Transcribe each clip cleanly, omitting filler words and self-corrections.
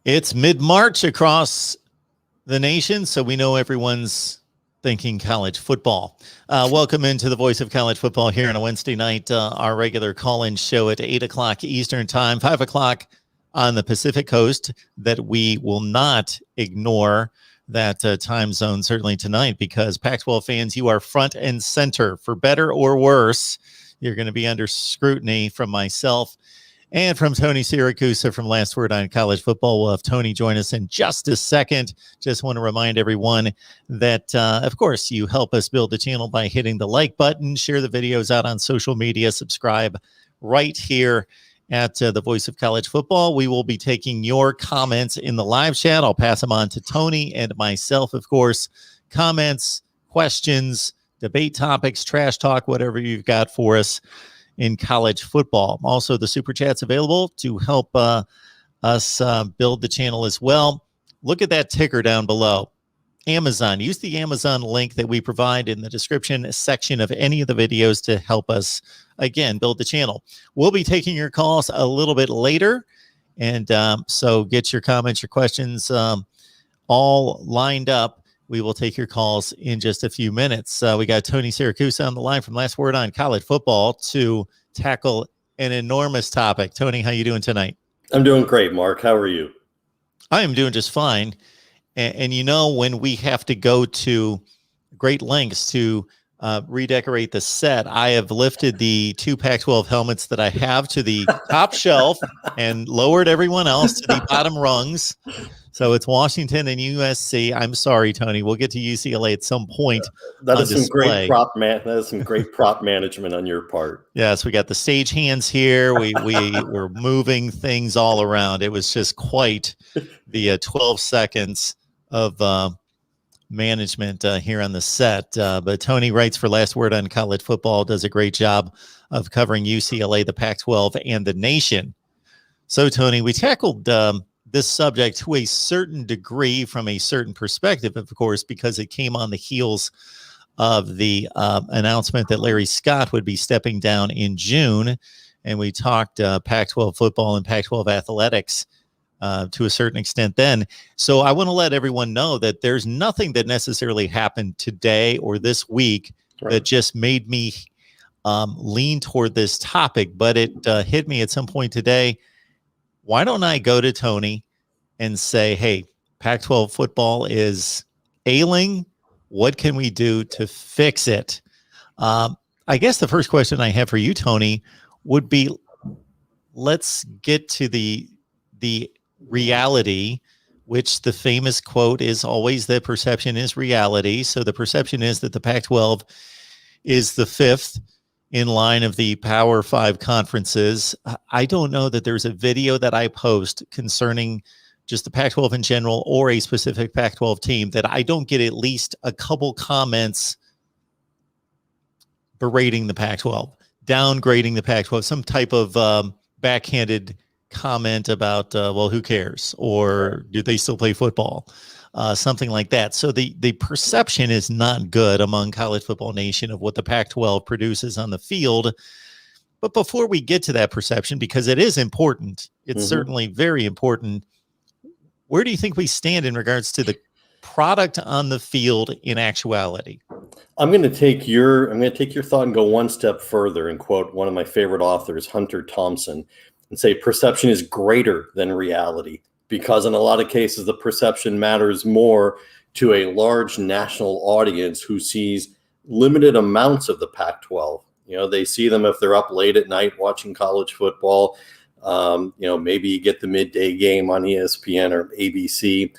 It's mid-March across the nation, so we know everyone's thinking college football. Welcome into the Voice of College Football here on a Wednesday night, our regular call-in show at 8 o'clock Eastern Time, 5 o'clock on the Pacific Coast, that we will not ignore that time zone certainly tonight, because Pac-12 fans, you are front and center. For better or worse, you're going to be under scrutiny from myself and from Tony Siracusa from Last Word on College Football. We'll have Tony join us in just a second. Just want to remind everyone that, of course, you help us build the channel by hitting the like button, share the videos out on social media, subscribe right here at the Voice of College Football. We will be taking your comments in the live chat. I'll pass them on to Tony and myself, of course. Comments, questions, debate topics, trash talk, whatever you've got for us in college football. Also, the Super Chat's available to help us build the channel as well. Look at that ticker down below. Amazon. Use the Amazon link that we provide in the description section of any of the videos to help us, again, build the channel. We'll be taking your calls a little bit later, and so get your comments, your questions all lined up. We will take your calls in just a few minutes. We got Tony Siracusa on the line from Last Word on College Football to tackle an enormous topic. Tony, how you doing tonight? I'm doing great, Mark. How are you? I am doing just fine. And you know, when we have to go to great lengths to redecorate the set, I have lifted the two Pac-12 helmets that I have to the top shelf and lowered everyone else to the bottom rungs. So it's Washington and USC. I'm sorry, Tony. We'll get to UCLA at some point. That is some great prop management on your part. Yes, we got the stage hands here. We were moving things all around. It was just quite the 12 seconds of management here on the set. But Tony writes for Last Word on College Football, does a great job of covering UCLA, the Pac-12, and the nation. So, Tony, we tackled this subject to a certain degree from a certain perspective, of course, because it came on the heels of the announcement that Larry Scott would be stepping down in June. And we talked Pac-12 football and Pac-12 athletics to a certain extent then. So I want to let everyone know that there's nothing that necessarily happened today or this week that just made me lean toward this topic, but it hit me at some point today. Why don't I go to Tony and say, hey, Pac-12 football is ailing. What can we do to fix it? I guess the first question I have for you, Tony, would be, let's get to the reality, which the famous quote is always that perception is reality. So the perception is that the Pac-12 is the fifth in line of the Power Five conferences. I don't know that there's a video that I post concerning just the Pac-12 in general or a specific Pac-12 team that I don't get at least a couple comments berating the Pac-12, downgrading the Pac-12, some type of backhanded comment about, well, who cares? Or do they still play football? Something like that. So the perception is not good among College Football Nation of what the Pac-12 produces on the field. But before we get to that perception, because it is important, it's certainly very important, where do you think we stand in regards to the product on the field in actuality? I'm going to take your thought and go one step further and quote one of my favorite authors, Hunter Thompson, and say perception is greater than reality. Because in a lot of cases, the perception matters more to a large national audience who sees limited amounts of the Pac-12. You know, they see them if they're up late at night watching college football. Maybe you get the midday game on ESPN or ABC.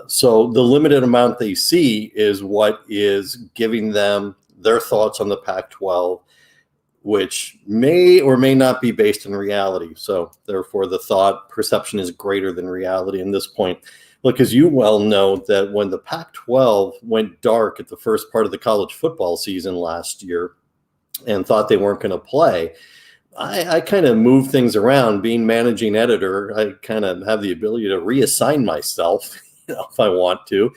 So the limited amount they see is what is giving them their thoughts on the Pac-12, which may or may not be based in reality. So therefore, the thought perception is greater than reality in this point. Look, as you well know, that when the Pac-12 went dark at the first part of the college football season last year and thought they weren't going to play, I kind of moved things around. Being managing editor, I kind of have the ability to reassign myself, if I want to,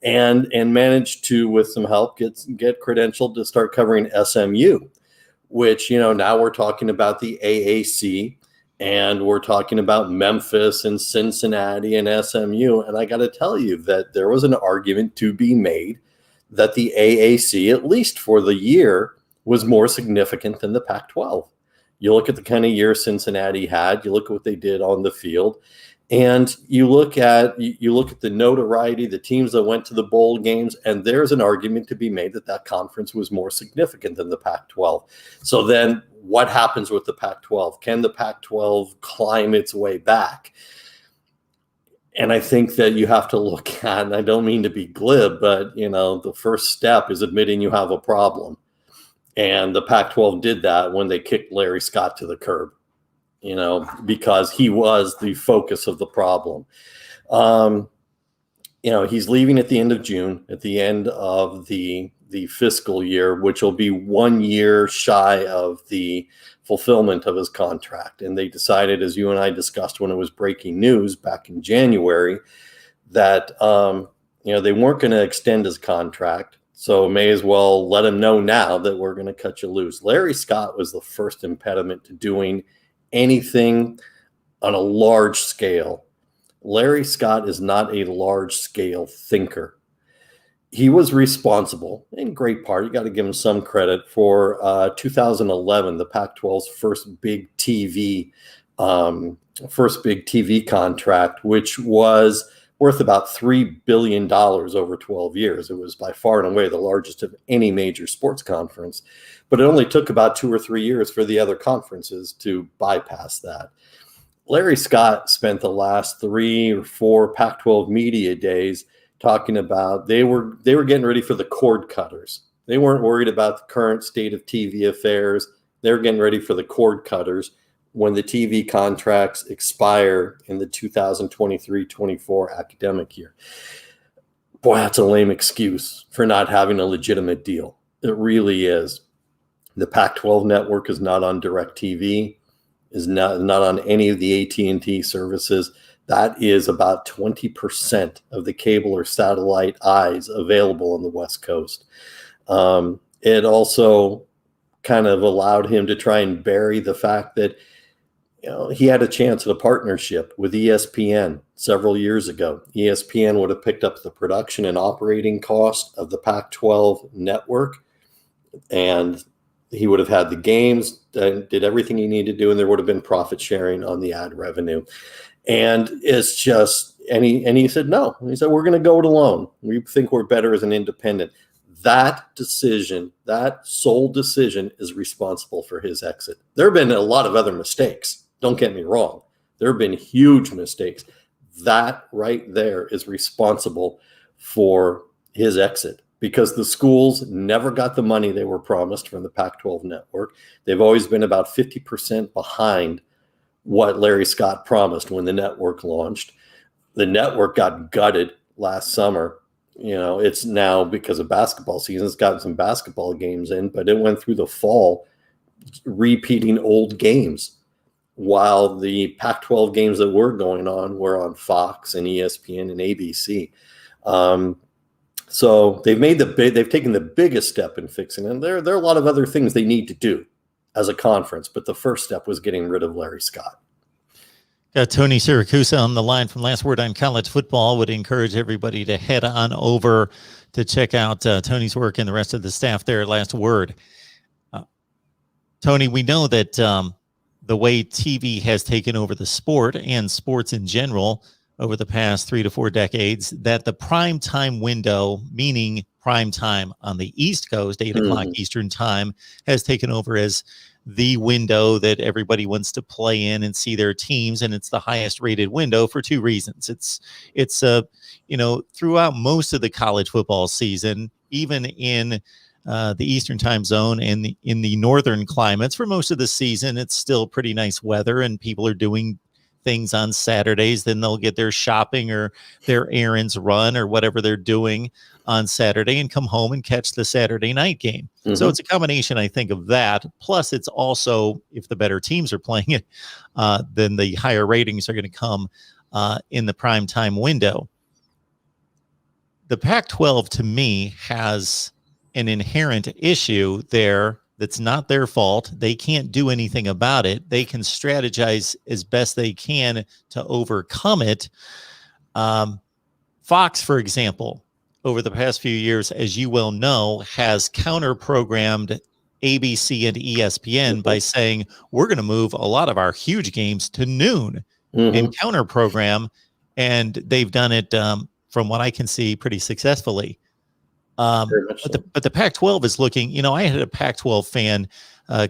and manage to, with some help, get credentialed to start covering SMU. Which, now we're talking about the AAC And we're talking about Memphis and Cincinnati and SMU. And I got to tell you that there was an argument to be made that the AAC, at least for the year, was more significant than the Pac-12. You look at the kind of year Cincinnati had, you look at what they did on the field, and you look at the notoriety, the teams that went to the bowl games, and there's an argument to be made that that conference was more significant than the Pac-12. So then what happens with the Pac-12? Can the Pac-12 climb its way back? And I think that you have to look at, and I don't mean to be glib, but the first step is admitting you have a problem. And the Pac-12 did that when they kicked Larry Scott to the curb, because he was the focus of the problem. He's leaving at the end of June, at the end of the fiscal year, which will be 1 year shy of the fulfillment of his contract. And they decided, as you and I discussed when it was breaking news back in January, that they weren't going to extend his contract. So may as well let him know now that we're going to cut you loose. Larry Scott was the first impediment to doing anything on a large scale. Larry Scott is not a large scale thinker. He was responsible, in great part, you got to give him some credit, for 2011, the Pac-12's first big TV contract, which was worth about $3 billion over 12 years. It was by far and away the largest of any major sports conference, but it only took about 2 or 3 years for the other conferences to bypass that. Larry Scott spent the last 3 or 4 Pac-12 media days talking about they were getting ready for the cord cutters. They weren't worried about the current state of TV affairs. They were getting ready for the cord cutters when the TV contracts expire in the 2023-24 academic year. Boy, that's a lame excuse for not having a legitimate deal. It really is. The Pac-12 network is not on DirecTV, is not on any of the AT&T services. That is about 20% of the cable or satellite eyes available on the West Coast. It also kind of allowed him to try and bury the fact that he had a chance at a partnership with ESPN several years ago. ESPN would have picked up the production and operating cost of the Pac-12 network, and he would have had the games, did everything he needed to do, and there would have been profit sharing on the ad revenue. And it's just, and he said no. He said, we're going to go it alone. We think we're better as an independent. That decision, that sole decision, is responsible for his exit. There have been a lot of other mistakes. Don't get me wrong. There have been huge mistakes. That right there is responsible for his exit, because the schools never got the money they were promised from the Pac-12 network. They've always been about 50% behind what Larry Scott promised when the network launched. The network got gutted last summer. It's now, because of basketball season, it's gotten some basketball games in, but it went through the fall repeating old games, while the Pac-12 games that were going on were on Fox and ESPN and ABC. So they've taken the biggest step in fixing it. And there are a lot of other things they need to do as a conference, but the first step was getting rid of Larry Scott. Got Tony Siracusa on the line from Last Word on College Football. Would encourage everybody to head on over to check out Tony's work and the rest of the staff there at Last Word. Tony, we know that the way TV has taken over the sport and sports in general over the past 3 to 4 decades, that the prime time window, meaning prime time on the East Coast, 8 o'clock Eastern time, has taken over as the window that everybody wants to play in and see their teams. And it's the highest rated window for 2 reasons. It's throughout most of the college football season, even in the Eastern time zone and in the northern climates, for most of the season, it's still pretty nice weather and people are doing things on Saturdays. Then they'll get their shopping or their errands run or whatever they're doing on Saturday and come home and catch the Saturday night game. So it's a combination, I think, of that. Plus, it's also, if the better teams are playing it, then the higher ratings are going to come in the prime time window. The Pac-12, to me, has an inherent issue there That's not their fault. They can't do anything about it. They can strategize as best they can to overcome it. Fox, for example, over the past few years, as you well know, has counter-programmed ABC and ESPN by saying, we're going to move a lot of our huge games to noon and counter-program. And they've done it, from what I can see, pretty successfully. But the Pac-12 is looking, I had a Pac-12 fan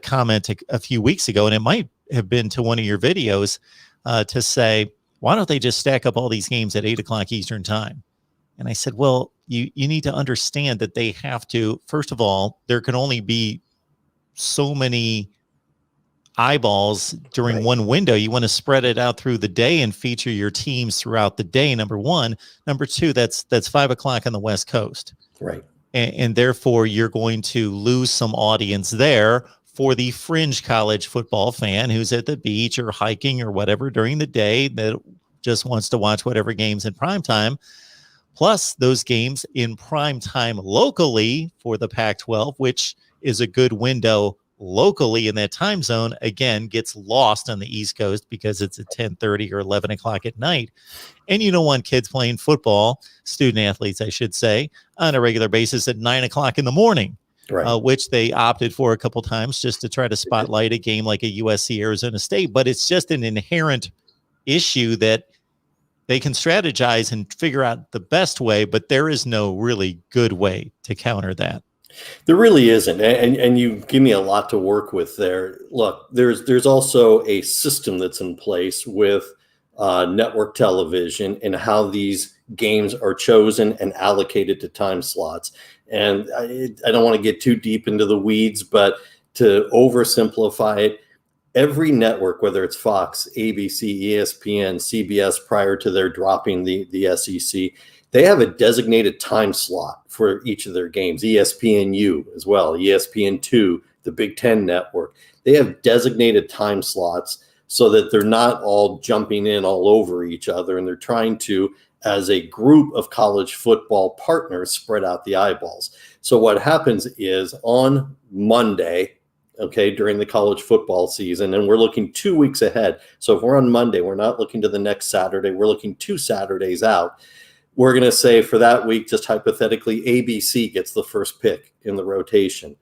comment a few weeks ago, and it might have been to one of your videos to say, why don't they just stack up all these games at 8 o'clock Eastern time? And I said, well, you need to understand that they have to, first of all, there can only be so many eyeballs during one window. You want to spread it out through the day and feature your teams throughout the day, number one. Number two, that's 5 o'clock on the West Coast. Right. And therefore, you're going to lose some audience there for the fringe college football fan who's at the beach or hiking or whatever during the day that just wants to watch whatever games in prime time. Plus those games in prime time locally for the Pac-12, which is a good window locally in that time zone, again, gets lost on the East Coast because it's at 10:30 or 11 o'clock at night. And you don't want kids playing football, student athletes, I should say, on a regular basis at 9 o'clock in the morning. Right. Which they opted for a couple times just to try to spotlight a game like a USC Arizona State. But it's just an inherent issue that they can strategize and figure out the best way, but there is no really good way to counter that. There really isn't. And you give me a lot to work with there. Look, there's also a system that's in place with network television and how these games are chosen and allocated to time slots. And I don't want to get too deep into the weeds, but to oversimplify it, every network, whether it's Fox, ABC, ESPN, CBS, prior to their dropping the SEC, they have a designated time slot for each of their games. ESPNU as well, ESPN2, the Big Ten network. They have designated time slots so that they're not all jumping in all over each other, and they're trying to, as a group of college football partners, spread out the eyeballs. So what happens is on Monday, during the college football season, and we're looking 2 weeks ahead. So if we're on Monday, we're not looking to the next Saturday, we're looking 2 Saturdays out. We're going to say for that week, just hypothetically, ABC gets the first pick in the rotation.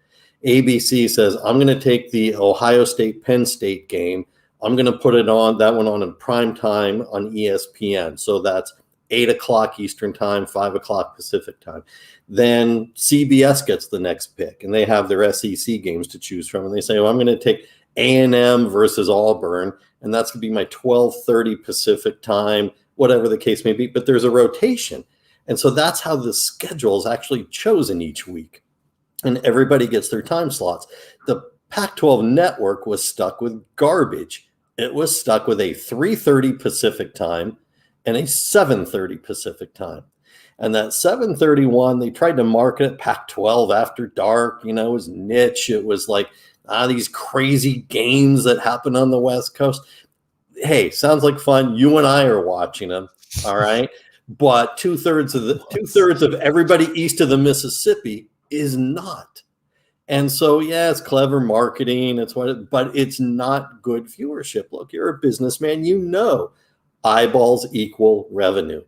ABC says, I'm going to take the Ohio State-Penn State game. I'm going to put that one on in prime time on ESPN. So that's 8 o'clock Eastern time, 5 o'clock Pacific time. Then CBS gets the next pick, and they have their SEC games to choose from. And they say, well, I'm going to take A&M versus Auburn, and that's going to be my 12:30 Pacific time, whatever the case may be. But there's a rotation. And so that's how the schedule is actually chosen each week. And everybody gets their time slots. The Pac-12 network was stuck with garbage. It was stuck with a 3:30 Pacific time and a 7:30 Pacific time. And that 7:31, they tried to market it Pac-12 after dark. It was niche. It was like these crazy games that happen on the West Coast. Hey, sounds like fun. You and I are watching them. All right. But two-thirds of everybody east of the Mississippi is not. And so, yeah, it's clever marketing. But it's not good viewership. Look, you're a businessman. Eyeballs equal revenue.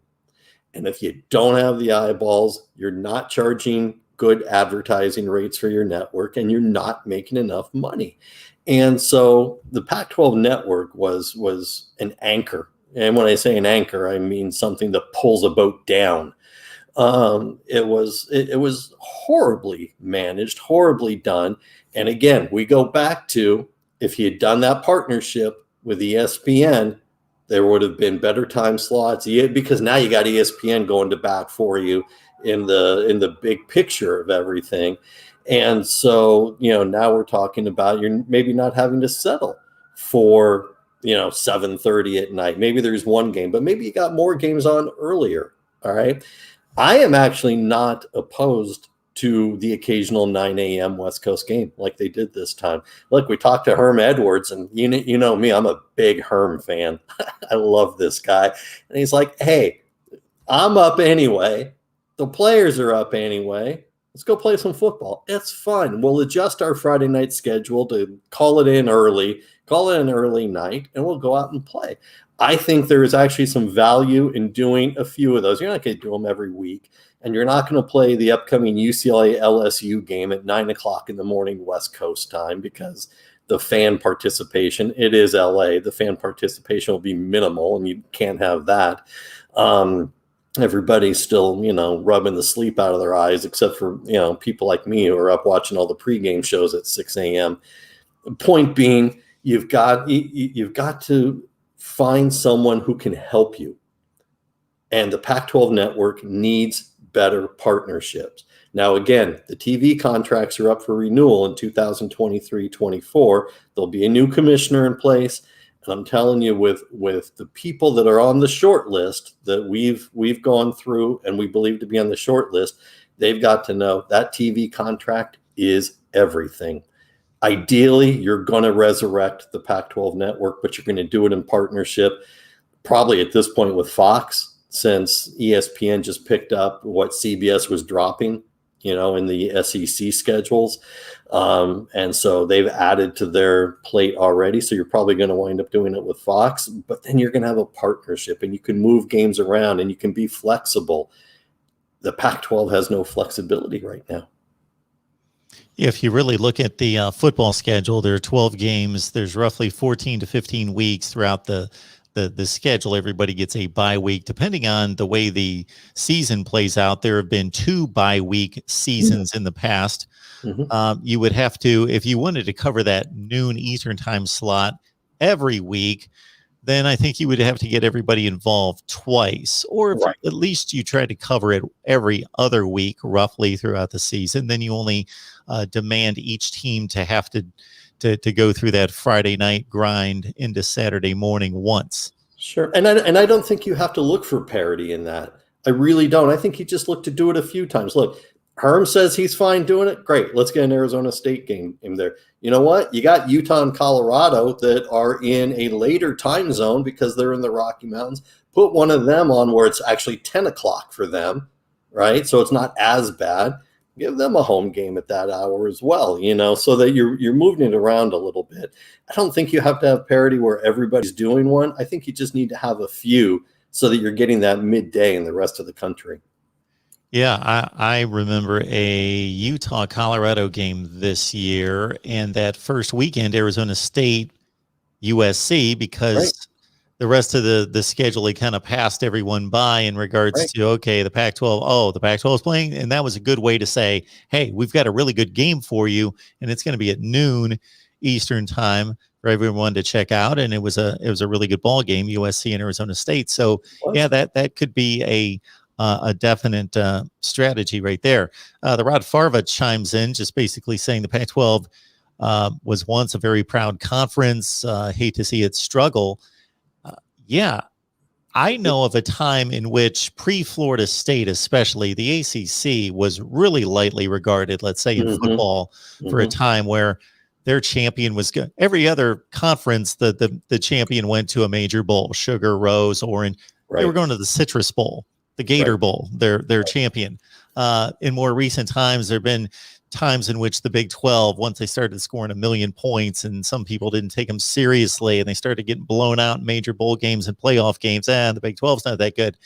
And if you don't have the eyeballs, you're not charging good advertising rates for your network, and you're not making enough money. And so the Pac-12 network was an anchor. And when I say an anchor, I mean something that pulls a boat down. It was horribly managed, horribly done. And again, we go back to, if you had done that partnership with ESPN, there would have been better time slots, because now you got ESPN going to bat for you in the big picture of everything. And so, now we're talking about you're maybe not having to settle for, 7:30 at night. Maybe there's one game, but maybe you got more games on earlier. All right. I am actually not opposed to the occasional 9 a.m. West Coast game like they did this time. Look, we talked to Herm Edwards, and you know me, I'm a big Herm fan. I love this guy. And he's like, hey, I'm up anyway. The players are up anyway. Let's go play some football. It's fun. We'll adjust our Friday night schedule to call it in early, call it an early night, and we'll go out and play. I think there is actually some value in doing a few of those. You're not going to do them every week, and you're not going to play the upcoming UCLA LSU game at 9 o'clock in the morning West Coast time because the fan participation, it is LA, the fan participation will be minimal, and you can't have that. Everybody's still, rubbing the sleep out of their eyes, except for, people like me who are up watching all the pregame shows at 6 a.m. Point being, you've got to find someone who can help you. And the Pac-12 network needs better partnerships. Now, again, the TV contracts are up for renewal in 2023-24. There'll be a new commissioner in place. And I'm telling you, with the people that are on the short list that we've gone through and we believe to be on the short list, they've got to know that TV contract is everything. Ideally, you're going to resurrect the Pac-12 network, but you're going to do it in partnership, probably at this point with Fox, since ESPN just picked up what CBS was dropping, in the SEC schedules. And so they've added to their plate already. So you're probably going to wind up doing it with Fox, but then you're going to have a partnership and you can move games around and you can be flexible. The Pac-12 has no flexibility right now. If you really look at the football schedule, there are 12 games. There's roughly 14 to 15 weeks throughout the schedule. Everybody gets a bye week. Depending on the way the season plays out, there have been 2 bye week seasons in the past. You would have to, if you wanted to cover that noon Eastern time slot every week, then I think you would have to get everybody involved twice, or if at least you try to cover it every other week roughly throughout the season, then you only demand each team to have to go through that Friday night grind into Saturday morning once. Sure. And I don't think you have to look for parity in that. I really don't. I think you just look to do it a few times. Look, Herm says he's fine doing it. Great. Let's get an Arizona State game in there. You know what? You got Utah and Colorado that are in a later time zone because they're in the Rocky Mountains. Put one of them on where it's actually 10 o'clock for them, right? So it's not as bad. Give them a home game at that hour as well, so that you're moving it around a little bit. I don't think you have to have parity where everybody's doing one. I think you just need to have a few so that you're getting that midday in the rest of the country. Yeah, I remember a Utah-Colorado game this year, and that first weekend, Arizona State, USC, because the rest of the schedule, they kind of passed everyone by in regards to, okay, the Pac-12, the Pac-12 is playing. And that was a good way to say, hey, we've got a really good game for you. And it's going to be at noon Eastern time for everyone to check out. And it was a really good ball game, USC and Arizona State. So yeah, that could be a definite strategy right there. The Rod Farva chimes in, just basically saying the Pac-12 was once a very proud conference. Hate to see it struggle. Yeah, I know of a time in which pre-Florida State, especially the ACC, was really lightly regarded, let's say in football, for a time where their champion was good. Every other conference, the champion went to a major bowl, Sugar, Rose, Orange. They were going to the Citrus Bowl, the Gator Bowl, their champion. In more recent times, there have been times in which the Big 12, once they started scoring 1 million points and some people didn't take them seriously and they started getting blown out in major bowl games and playoff games, the Big 12's not that good.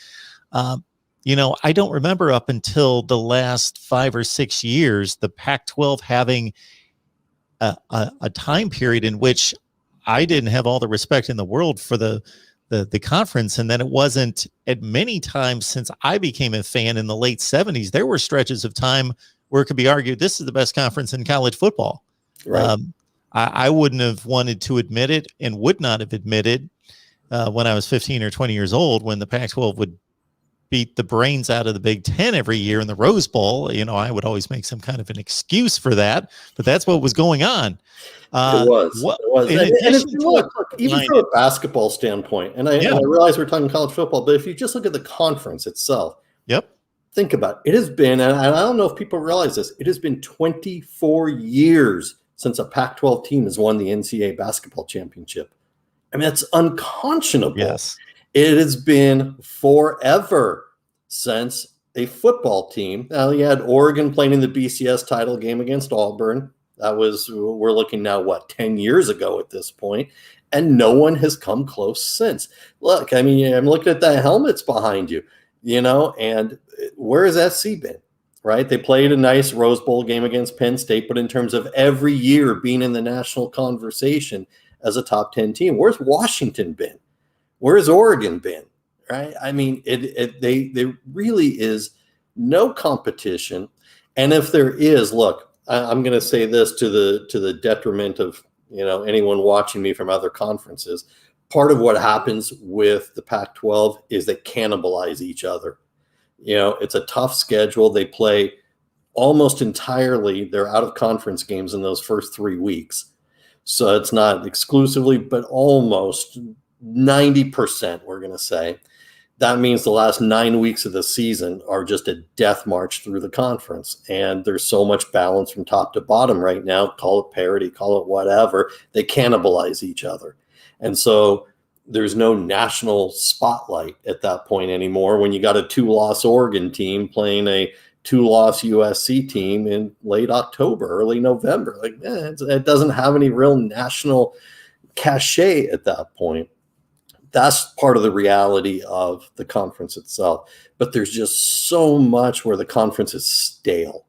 I don't remember up until the last 5 or 6 years, the Pac-12 having a time period in which I didn't have all the respect in the world for the conference. And then it wasn't at many times since I became a fan in the late 70s. There were stretches of time where it could be argued this is the best conference in college football. I wouldn't have wanted to admit it and would not have admitted when I was 15 or 20 years old, when the Pac-12 would beat the brains out of the Big Ten every year in the Rose Bowl. I would always make some kind of an excuse for that, but that's what was going on. It was. Even from a basketball standpoint, and I realize we're talking college football, but if you just look at the conference itself, think about it. It has been, and I don't know if people realize this, it has been 24 years since a Pac-12 team has won the NCAA basketball championship. I mean, that's unconscionable. Yes. It has been forever since a football team. Now you had Oregon playing in the BCS title game against Auburn. That was, we're looking now, what, 10 years ago at this point, and no one has come close since. Look, I mean, I'm looking at the helmets behind you, and where has SC been, right? They played a nice Rose Bowl game against Penn State, but in terms of every year being in the national conversation as a top 10 team, where's Washington been? Where's Oregon been? Right? I mean, they really is no competition. And if there is, look, I'm going to say this to the detriment of anyone watching me from other conferences. Part of what happens with the Pac-12 is they cannibalize each other. It's a tough schedule. They play almost entirely their out of conference games in those first 3 weeks. So it's not exclusively, but almost 90%, we're going to say. That means the last 9 weeks of the season are just a death march through the conference. And there's so much balance from top to bottom right now. Call it parity, call it whatever. They cannibalize each other. And so there's no national spotlight at that point anymore when you got a 2-loss Oregon team playing a 2-loss USC team in late October, early November. Like, it doesn't have any real national cachet at that point. That's part of the reality of the conference itself. But there's just so much where the conference is stale.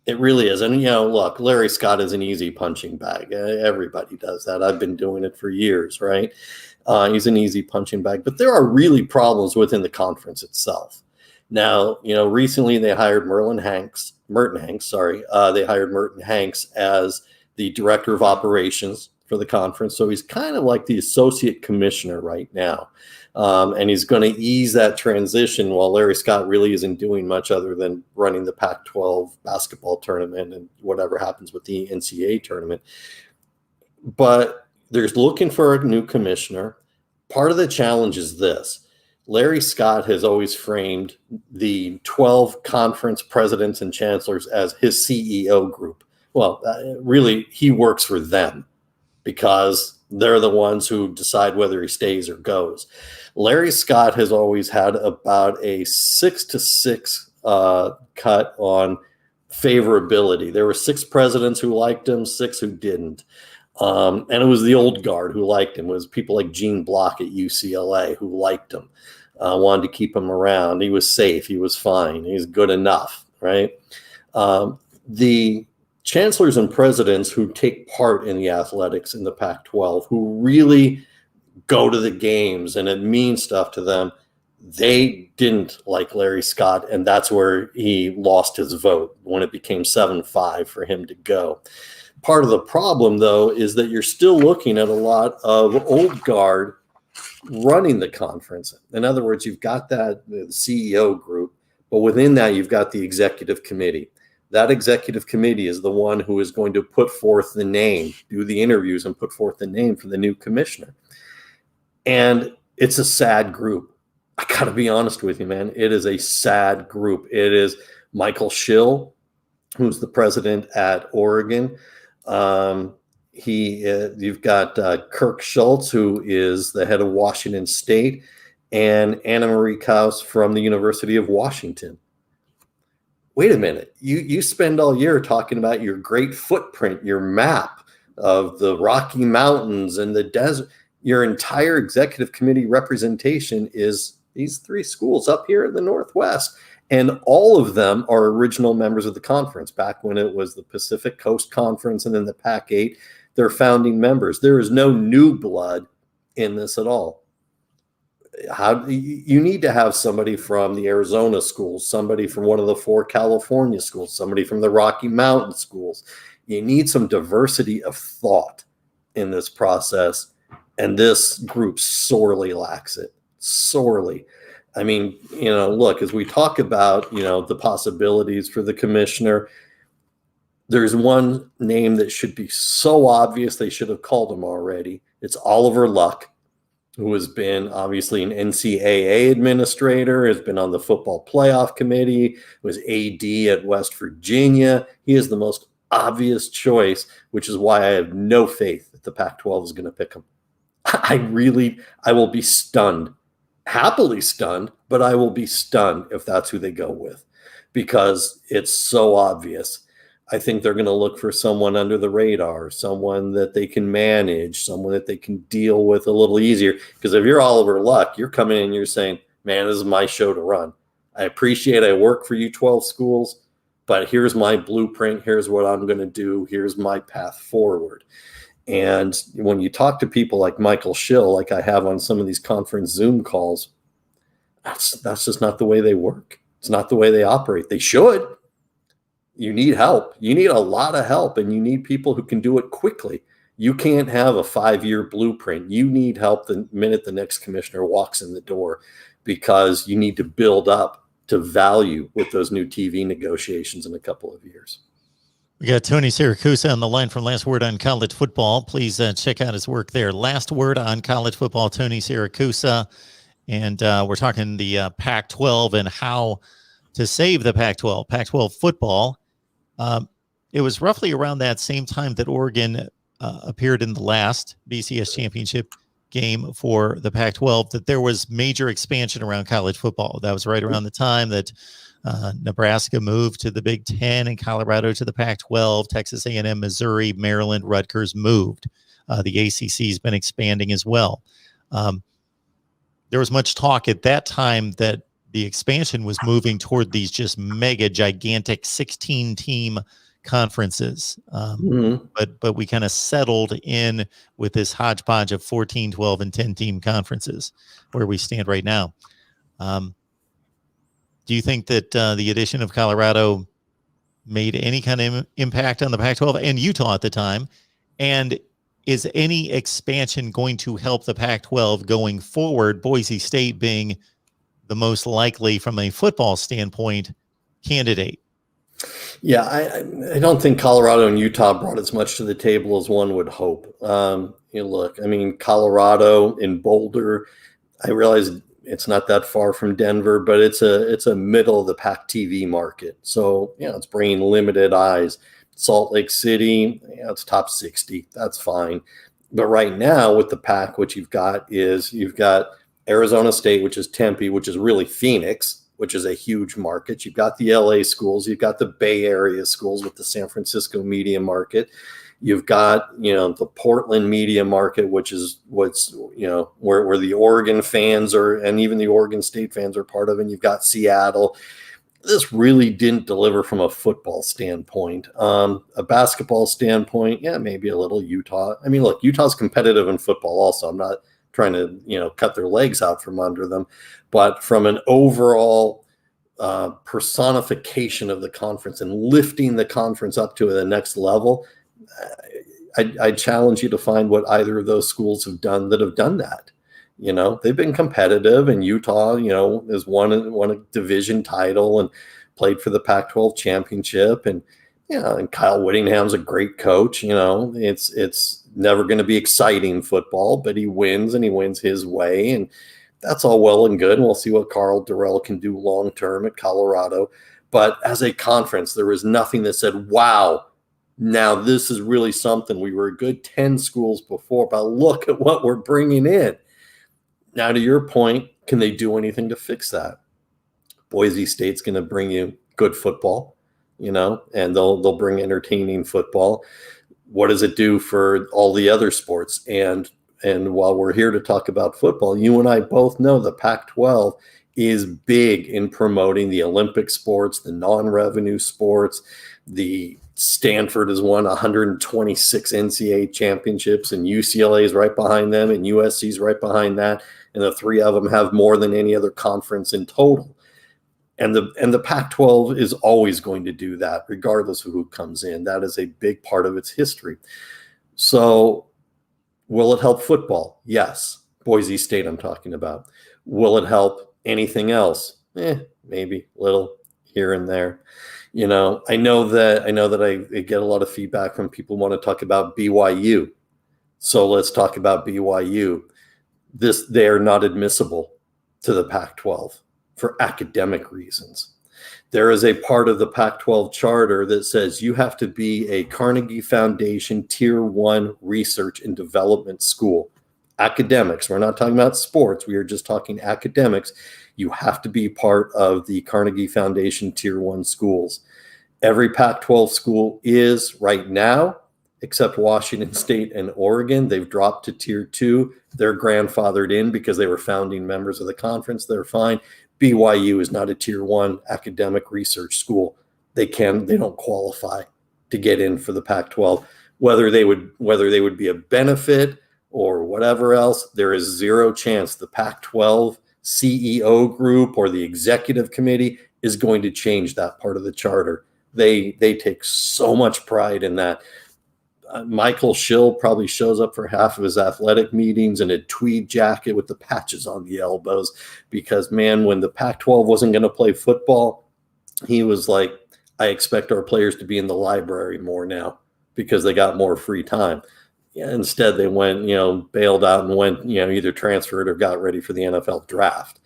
It really is. And, look, Larry Scott is an easy punching bag. Everybody does that. I've been doing it for years, right? He's an easy punching bag. But there are really problems within the conference itself. Now, recently they hired Merton Hanks. They hired Merton Hanks as the director of operations for the conference. So he's kind of like the associate commissioner right now. And he's going to ease that transition while Larry Scott really isn't doing much other than running the Pac-12 basketball tournament and whatever happens with the NCAA tournament. But there's looking for a new commissioner. Part of the challenge is this. Larry Scott has always framed the 12 conference presidents and chancellors as his CEO group. Well, really, he works for them, because they're the ones who decide whether he stays or goes. Larry Scott has always had about a 6-6 cut on favorability. There were 6 presidents who liked him, 6 who didn't. And it was the old guard who liked him. It was people like Gene Block at UCLA who liked him, wanted to keep him around. He was safe. He was fine. He's good enough, right? The chancellors and presidents who take part in the athletics in the Pac-12, who really go to the games and it means stuff to them, they didn't like Larry Scott, and that's where he lost his vote when it became 7-5 for him to go. Part of the problem, though, is that you're still looking at a lot of old guard running the conference. In other words, you've got the CEO group, but within that, you've got the executive committee. That executive committee is the one who is going to put forth the name, do the interviews, and put forth the name for the new commissioner. And it's a sad group. I got to be honest with you, man. It is a sad group. It is Michael Schill, who's the president at Oregon. You've got Kirk Schultz, who is the head of Washington State, and Anna Marie Kaus from the University of Washington. Wait a minute. You spend all year talking about your great footprint, your map of the Rocky Mountains and the desert. Your entire executive committee representation is these 3 schools up here in the Northwest. And all of them are original members of the conference back when it was the Pacific Coast Conference and then the PAC-8. They're founding members. There is no new blood in this at all. You need to have somebody from the Arizona schools, somebody from one of the 4 California schools, somebody from the Rocky Mountain schools. You need some diversity of thought in this process, and this group sorely lacks it. Sorely. I mean, look, as we talk about, the possibilities for the commissioner, there's one name that should be so obvious they should have called him already. It's Oliver Luck, who has been obviously an NCAA administrator, has been on the football playoff committee, was AD at West Virginia. He is the most obvious choice, which is why I have no faith that the Pac-12 is going to pick him. I will be stunned, happily stunned, but I will be stunned if that's who they go with. because it's so obvious. I think they're going to look for someone under the radar, someone that they can manage, someone that they can deal with a little easier. Because if you're Oliver Luck, you're coming in and you're saying, man, this is my show to run. I appreciate I work for you 12 schools, but here's my blueprint. Here's what I'm going to do. Here's my path forward. And when you talk to people like Michael Schill, like I have on some of these conference Zoom calls, that's just not the way they work. It's not the way they operate. They should. You need help. You need a lot of help, and you need people who can do it quickly. You can't have a 5-year blueprint. You need help the minute the next commissioner walks in the door, because you need to build up to value with those new TV negotiations in a couple of years. We got Tony Siracusa on the line from Last Word on College Football. Please check out his work there. Last Word on College Football, Tony Siracusa. And we're talking the Pac-12 and how to save the Pac-12. Pac-12 football. It was roughly around that same time that Oregon appeared in the last BCS championship game for the Pac-12 that there was major expansion around college football. That was right around the time that Nebraska moved to the Big Ten and Colorado to the Pac-12. Texas A&M, Missouri, Maryland, Rutgers moved. The ACC has been expanding as well. There was much talk at that time that the expansion was moving toward these just mega gigantic 16-team conferences. But we kind of settled in with this hodgepodge of 14, 12, and 10-team conferences where we stand right now. Do you think that the addition of Colorado made any kind of impact on the Pac-12 and Utah at the time? And is any expansion going to help the Pac-12 going forward, Boise State being the most likely from a football standpoint candidate? Yeah, I don't think Colorado and Utah brought as much to the table as one would hope. Look, I mean, Colorado in Boulder, I realize it's not that far from Denver, but it's a middle of the Pac TV market. So, it's bringing limited eyes. Salt Lake City, it's top 60. That's fine. But right now with the Pac, what you've got Arizona State, which is Tempe, which is really Phoenix, which is a huge market. You've got the LA schools. You've got the Bay Area schools with the San Francisco media market. You've got, the Portland media market, which is where the Oregon fans are, and even the Oregon State fans are part of it. And you've got Seattle. This really didn't deliver from a football standpoint. A basketball standpoint, maybe a little Utah. I mean, look, Utah's competitive in football also. I'm not trying to, cut their legs out from under them. But from an overall personification of the conference and lifting the conference up to the next level, I challenge you to find what either of those schools have done that. They've been competitive, and Utah, has won a division title and played for the Pac-12 championship. And, and Kyle Whittingham's a great coach. It's never going to be exciting football, but he wins, and he wins his way. And that's all well and good. And we'll see what Carl Durrell can do long-term at Colorado. But as a conference, there was nothing that said, wow, now this is really something. We were a good 10 schools before, but look at what we're bringing in. Now, to your point, can they do anything to fix that? Boise State's going to bring you good football, and they'll bring entertaining football. What does it do for all the other sports? And while we're here to talk about football, you and I both know the Pac-12 is big in promoting the Olympic sports, the non-revenue sports. The Stanford has won 126 NCAA championships, and UCLA is right behind them, and USC is right behind that. And the three of them have more than any other conference in total. And the Pac-12 is always going to do that, regardless of who comes in. That is a big part of its history. So will it help football? Yes. Boise State I'm talking about. Will it help anything else? Maybe a little here and there. I know that I get a lot of feedback from people who want to talk about BYU. So let's talk about BYU. They are not admissible to the Pac-12 for academic reasons. There is a part of the Pac-12 charter that says you have to be a Carnegie Foundation Tier 1 research and development school. academics, we're not talking about sports, we are just talking academics, you have to be part of the Carnegie Foundation Tier 1 schools. Every Pac-12 school is right now, except Washington State and Oregon. They've dropped to Tier 2. They're grandfathered in because they were founding members of the conference. They're fine. BYU is not a Tier 1 academic research school. They don't qualify to get in for the Pac-12. Whether they would be a benefit or whatever else, there is zero chance the Pac-12 CEO group or the executive committee is going to change that part of the charter. They take so much pride in that. Michael Schill probably shows up for half of his athletic meetings in a tweed jacket with the patches on the elbows because, man, when the Pac-12 wasn't going to play football, he was like, I expect our players to be in the library more now because they got more free time. Yeah, instead, they went, bailed out and went, either transferred or got ready for the NFL draft.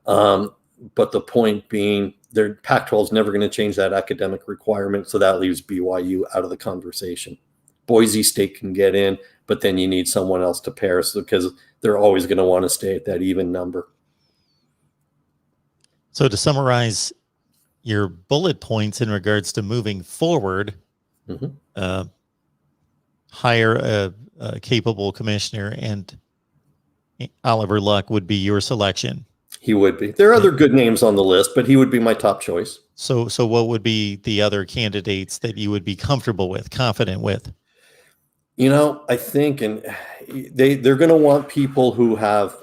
But the point being, their Pac-12 is never going to change that academic requirement, so that leaves BYU out of the conversation. Boise State can get in, but then you need someone else to pair because they're always going to want to stay at that even number. So to summarize your bullet points in regards to moving forward, hire a capable commissioner, and Oliver Luck would be your selection. He would be. There are other good names on the list, but he would be my top choice. So what would be the other candidates that you would be comfortable with, confident with? I think they're going to want people who have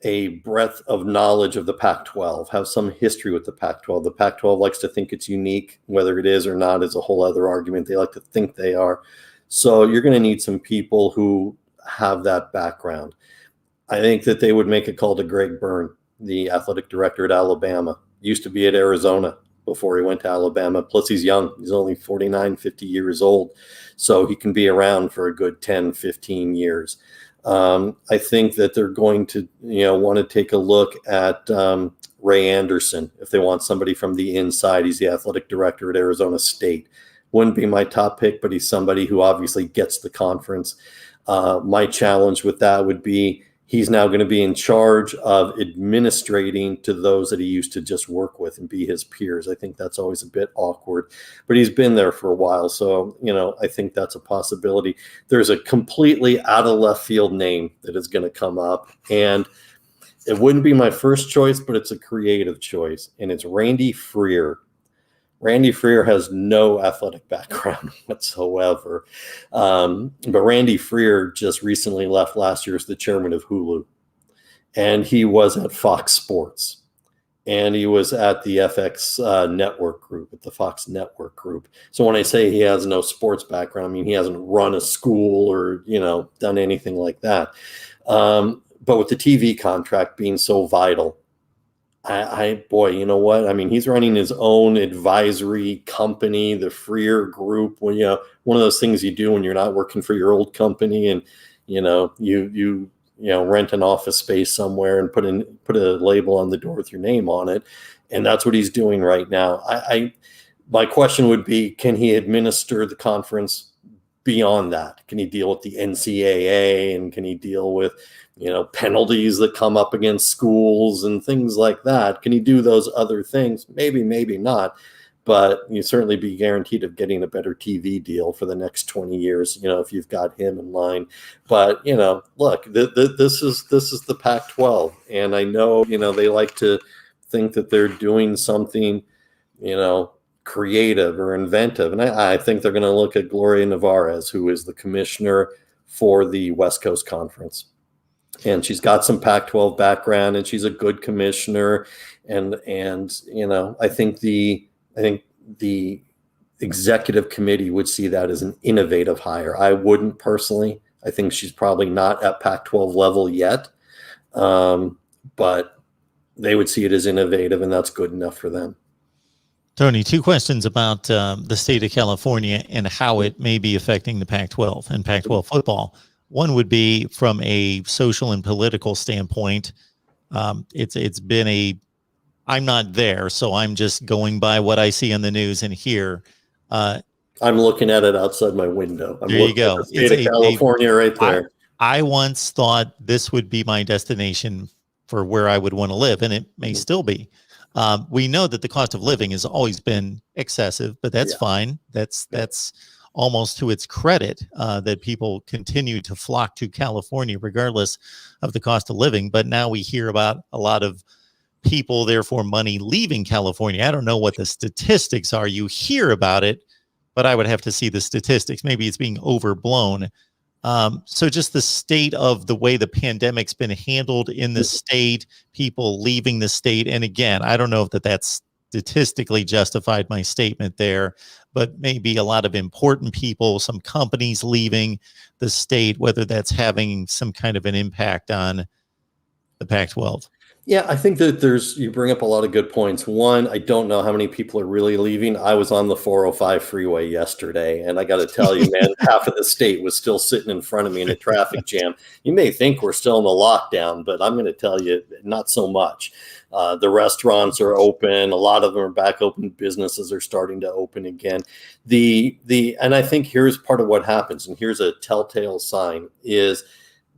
a breadth of knowledge of the Pac-12, have some history with the Pac-12. The Pac-12 likes to think it's unique. Whether it is or not is a whole other argument. They like to think they are. So you're going to need some people who have that background. I think that they would make a call to Greg Byrne, the athletic director at Alabama. Used to be at Arizona before he went to Alabama. Plus, he's young. He's only 49, 50 years old. So he can be around for a good 10, 15 years. I think that they're going to, want to take a look at Ray Anderson if they want somebody from the inside. He's the athletic director at Arizona State. Wouldn't be my top pick, but he's somebody who obviously gets the conference. My challenge with that would be he's now going to be in charge of administrating to those that he used to just work with and be his peers. I think that's always a bit awkward, but he's been there for a while. So, I think that's a possibility. There's a completely out of left field name that is going to come up, and it wouldn't be my first choice, but it's a creative choice, and it's Randy Freer. Randy Freer has no athletic background whatsoever. But Randy Freer just recently left last year as the chairman of Hulu. And he was at Fox Sports. And he was at the FX network group, at the Fox network group. So when I say he has no sports background, I mean, he hasn't run a school or, done anything like that. But with the TV contract being so vital, boy, you know what? I mean, he's running his own advisory company, the Freer Group. When one of those things you do when you're not working for your old company, and you rent an office space somewhere and put a label on the door with your name on it, and that's what he's doing right now. My question would be, can he administer the conference beyond that? Can he deal with the NCAA, and can he deal with penalties that come up against schools and things like that? Can he do those other things? Maybe, maybe not. But you certainly be guaranteed of getting a better TV deal for the next 20 years, if you've got him in line. But, look, this is the Pac-12. And I know, they like to think that they're doing something, creative or inventive. And I think they're going to look at Gloria Nevarez, who is the commissioner for the West Coast Conference. And she's got some Pac-12 background, and she's a good commissioner. And I think the executive committee would see that as an innovative hire. I wouldn't personally. I think she's probably not at Pac-12 level yet, but they would see it as innovative, and that's good enough for them. Tony, two questions about the state of California and how it may be affecting the Pac-12 and Pac-12 football. One would be from a social and political standpoint. It's been I'm not there, so I'm just going by what I see in the news and hear. I'm looking at it outside my window. There you go. At the state of California right there. I once thought this would be my destination for where I would want to live, and it may still be. We know that the cost of living has always been excessive, but that's fine. That's almost to its credit that people continue to flock to California regardless of the cost of living. But now we hear about a lot of people, therefore money, leaving California. I don't know what the statistics are. You hear about it, but I would have to see the statistics. Maybe it's being overblown. So just the state of the way the pandemic's been handled in the state, people leaving the state. And again, I don't know if that's statistically justified my statement there, but maybe a lot of important people, some companies leaving the state, whether that's having some kind of an impact on the Pac-12. Yeah, I think that you bring up a lot of good points. One, I don't know how many people are really leaving. I was on the 405 freeway yesterday, and I got to tell you, man, half of the state was still sitting in front of me in a traffic jam. You may think we're still in the lockdown, but I'm going to tell you, not so much. The restaurants are open. A lot of them are back open. Businesses are starting to open again. And I think here's part of what happens, and here's a telltale sign is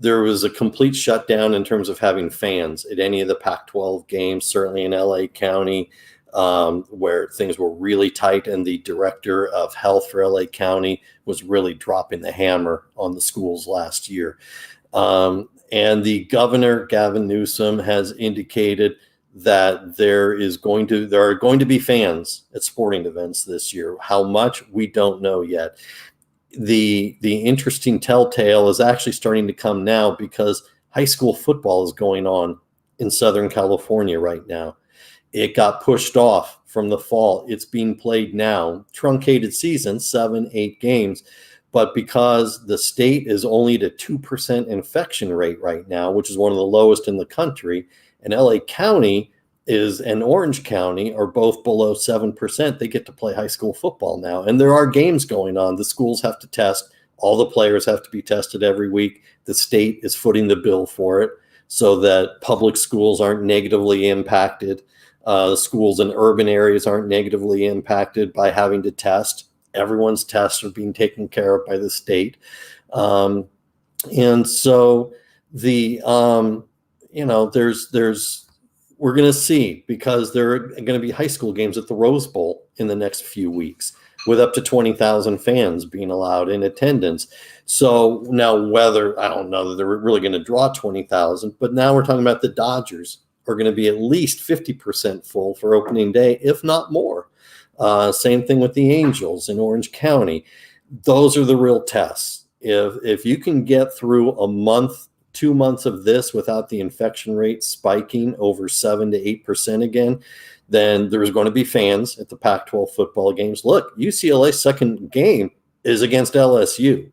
there was a complete shutdown in terms of having fans at any of the Pac-12 games, certainly in LA County, where things were really tight. And the director of health for LA County was really dropping the hammer on the schools last year. And the governor, Gavin Newsom, has indicated that there are going to be fans at sporting events this year. How much, we don't know yet. The interesting telltale is actually starting to come now because high school football is going on in Southern California right now. It got pushed off from the fall. It's being played now, truncated season, 7-8 games. But because the state is only at a 2% infection rate right now, which is one of the lowest in the country, and LA County and Orange County are both below 7%, they get to play high school football now. And there are games going on. The schools have to test. All the players have to be tested every week. The state is footing the bill for it so that public schools aren't negatively impacted. Schools in urban areas aren't negatively impacted by having to test. Everyone's tests are being taken care of by the state. And so we're going to see, because there are going to be high school games at the Rose Bowl in the next few weeks with up to 20,000 fans being allowed in attendance. So now I don't know that they're really going to draw 20,000, but now we're talking about the Dodgers are going to be at least 50% full for opening day, if not more. Same thing with the Angels in Orange County. Those are the real tests. If you can get through a month, 2 months of this without the infection rate spiking over 7 to 8% again, then there's going to be fans at the Pac-12 football games. Look, UCLA's second game is against LSU.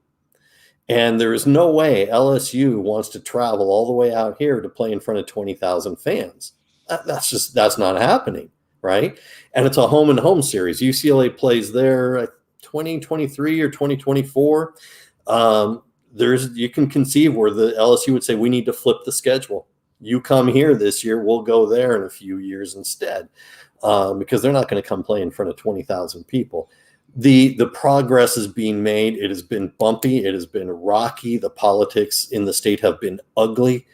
And there is no way LSU wants to travel all the way out here to play in front of 20,000 fans. That's not happening, right? And it's a home and home series. UCLA plays there 2023 or 2024. You can conceive where the LSU would say, we need to flip the schedule. You come here this year, we'll go there in a few years instead, because they're not going to come play in front of 20,000 people. The progress is being made. It has been bumpy. It has been rocky. The politics in the state have been ugly.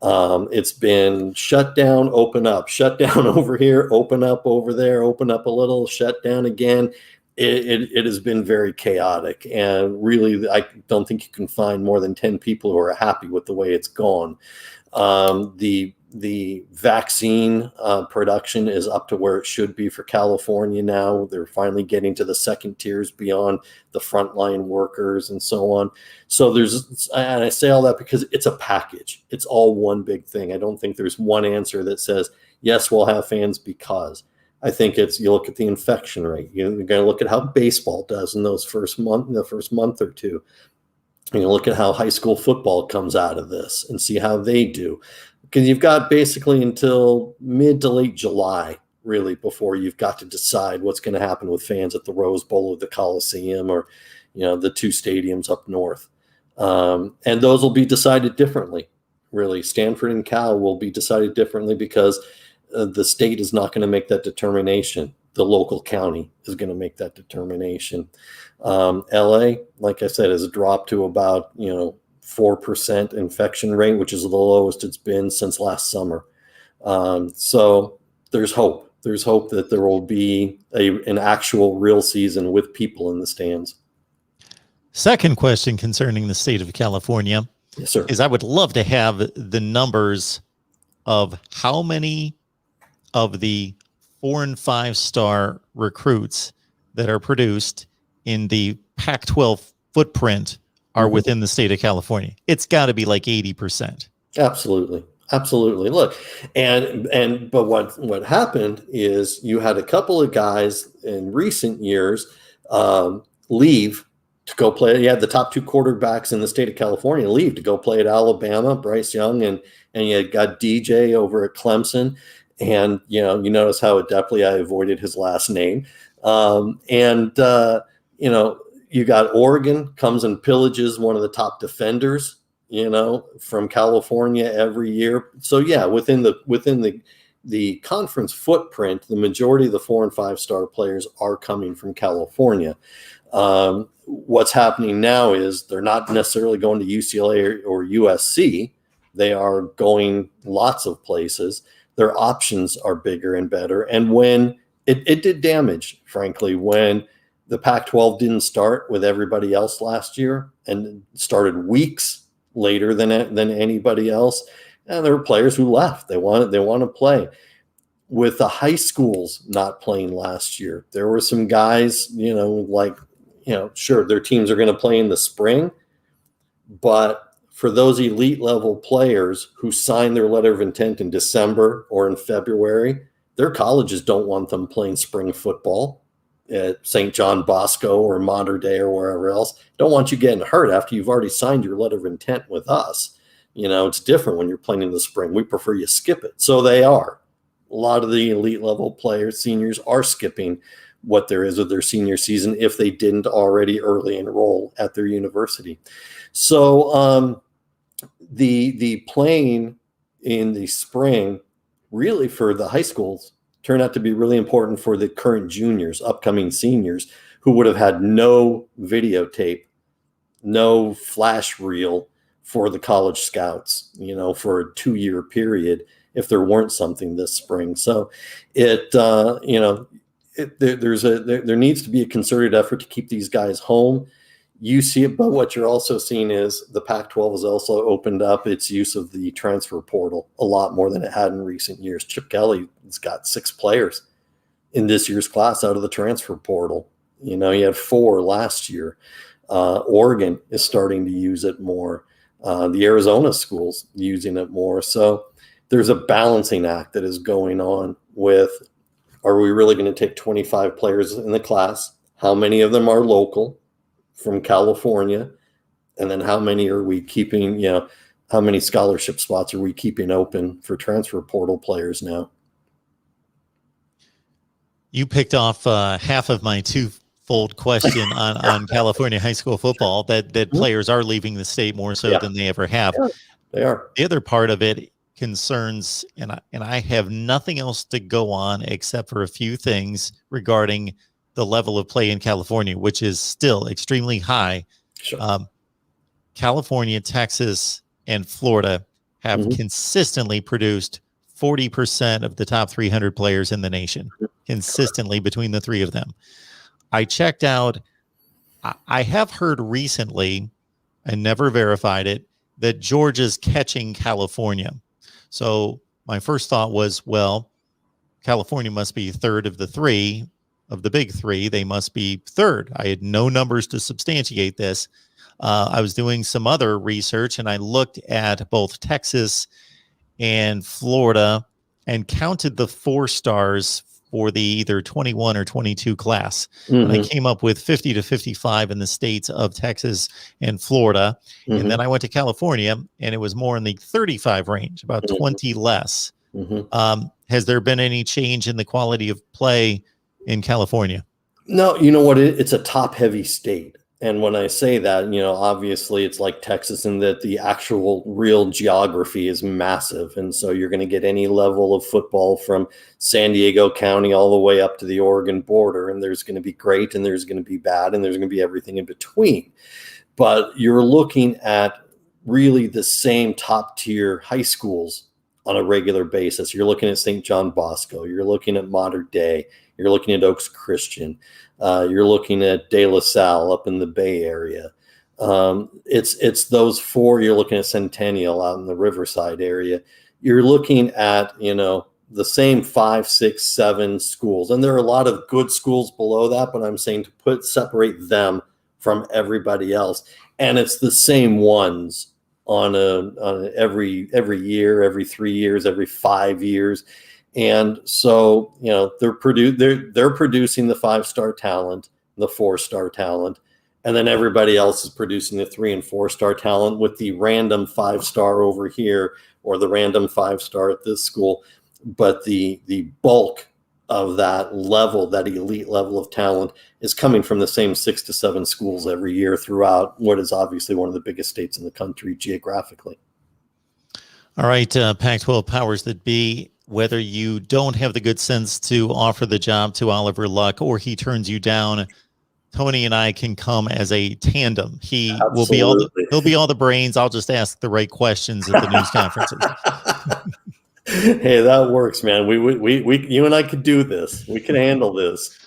It's been shut down, open up, shut down over here, open up over there, open up a little, shut down again. It has been very chaotic, and really, I don't think you can find more than 10 people who are happy with the way it's gone. The vaccine production is up to where it should be for California now. They're finally getting to the second tiers beyond the frontline workers and so on. So and I say all that because it's a package. It's all one big thing. I don't think there's one answer that says, yes, we'll have fans because. I think you look at the infection rate. You're going to look at how baseball does in the first month or two. You look at how high school football comes out of this and see how they do. Because you've got basically until mid to late July, really, before you've got to decide what's going to happen with fans at the Rose Bowl or the Coliseum or, the two stadiums up north. And those will be decided differently, really. Stanford and Cal will be decided differently because the state is not going to make that determination. The local county is going to make that determination. LA, like I said, has dropped to about, 4% infection rate, which is the lowest it's been since last summer. So there's hope. There's hope that there will be an actual real season with people in the stands. Second question concerning the state of California. Yes, sir. Is I would love to have the numbers of how many of the 4 and 5 star recruits that are produced in the Pac-12 footprint are within the state of California. It's got to be like 80%. Absolutely. Absolutely. Look, but what happened is you had a couple of guys in recent years leave to go play. You had the top 2 quarterbacks in the state of California leave to go play at Alabama, Bryce Young, and you got DJ over at Clemson. And, you notice how adeptly I avoided his last name. You got Oregon comes and pillages one of the top defenders, from California every year. So yeah, within the conference footprint, the majority of the 4 and 5 star players are coming from California. What's happening now is they're not necessarily going to UCLA or USC. They are going lots of places. Their options are bigger and better. And when it did damage, frankly, when the Pac-12 didn't start with everybody else last year and started weeks later than anybody else, and there were players who left. They want to play. With the high schools not playing last year, there were some guys, sure, their teams are going to play in the spring, but for those elite level players who signed their letter of intent in December or in February, their colleges don't want them playing spring football at St. John Bosco or Mater Dei or wherever else. Don't want you getting hurt after you've already signed your letter of intent with us. It's different when you're playing in the spring. We prefer you skip it. So they are. A lot of the elite level players, seniors, are skipping what there is of their senior season if they didn't already early enroll at their university. So the playing in the spring, really for the high schools, turned out to be really important for the current juniors, upcoming seniors, who would have had no videotape, no flash reel for the college scouts, for a 2-year period if there weren't something this spring. So there needs to be a concerted effort to keep these guys home. You see it, but what you're also seeing is the Pac-12 has also opened up its use of the transfer portal a lot more than it had in recent years. Chip Kelly has got 6 players in this year's class out of the transfer portal. He had 4 last year. Oregon is starting to use it more. The Arizona schools using it more. So there's a balancing act that is going on with, are we really going to take 25 players in the class? How many of them are local from California? And then how many are we keeping, how many scholarship spots are we keeping open for transfer portal players now? You picked off half of my twofold question on California high school football, that players are leaving the state more so than they ever have. Yeah, they are. The other part of it concerns, and I have nothing else to go on except for a few things regarding the level of play in California, which is still extremely high. Sure. California, Texas, and Florida have consistently produced 40% of the top 300 players in the nation, consistently between the 3 of them. I checked out, I have heard recently, I never verified it, that Georgia's catching California. So my first thought was, well, California must be 3rd of the 3 of the big 3. They must be 3rd. I had no numbers to substantiate this. I was doing some other research, and I looked at both Texas and Florida and counted the 4 stars for the either 21 or 22 class. And I came up with 50 to 55 in the states of Texas and Florida. And then I went to California, and it was more in the 35 range, about 20 less. Has there been any change in the quality of play in California? No, you know what? It's a top-heavy state. And when I say that, obviously it's like Texas in that the actual real geography is massive. And so you're going to get any level of football from San Diego County all the way up to the Oregon border. And there's going to be great, and there's going to be bad, and there's going to be everything in between. But you're looking at really the same top tier high schools on a regular basis. You're looking at St. John Bosco, you're looking at Mater Dei, you're looking at Oaks Christian, you're looking at De La Salle up in the Bay Area. It's those four. You're looking at Centennial out in the Riverside area. You're looking at, the same 5, 6, 7 schools. And there are a lot of good schools below that, but I'm saying to separate them from everybody else. And it's the same ones on every year, every 3 years, every 5 years. And so, they're producing the 5-star talent, the 4-star talent, and then everybody else is producing the 3 and 4-star talent with the random 5-star over here or the random 5-star at this school. But the bulk of that level, that elite level of talent, is coming from the same 6 to 7 schools every year throughout what is obviously one of the biggest states in the country geographically. All right, Pac-12 powers that be, whether you don't have the good sense to offer the job to Oliver Luck or he turns you down, Tony and I can come as a tandem. He'll be all the brains. I'll just ask the right questions at the news conferences. Hey, that works, man. You and I could do this. We can handle this.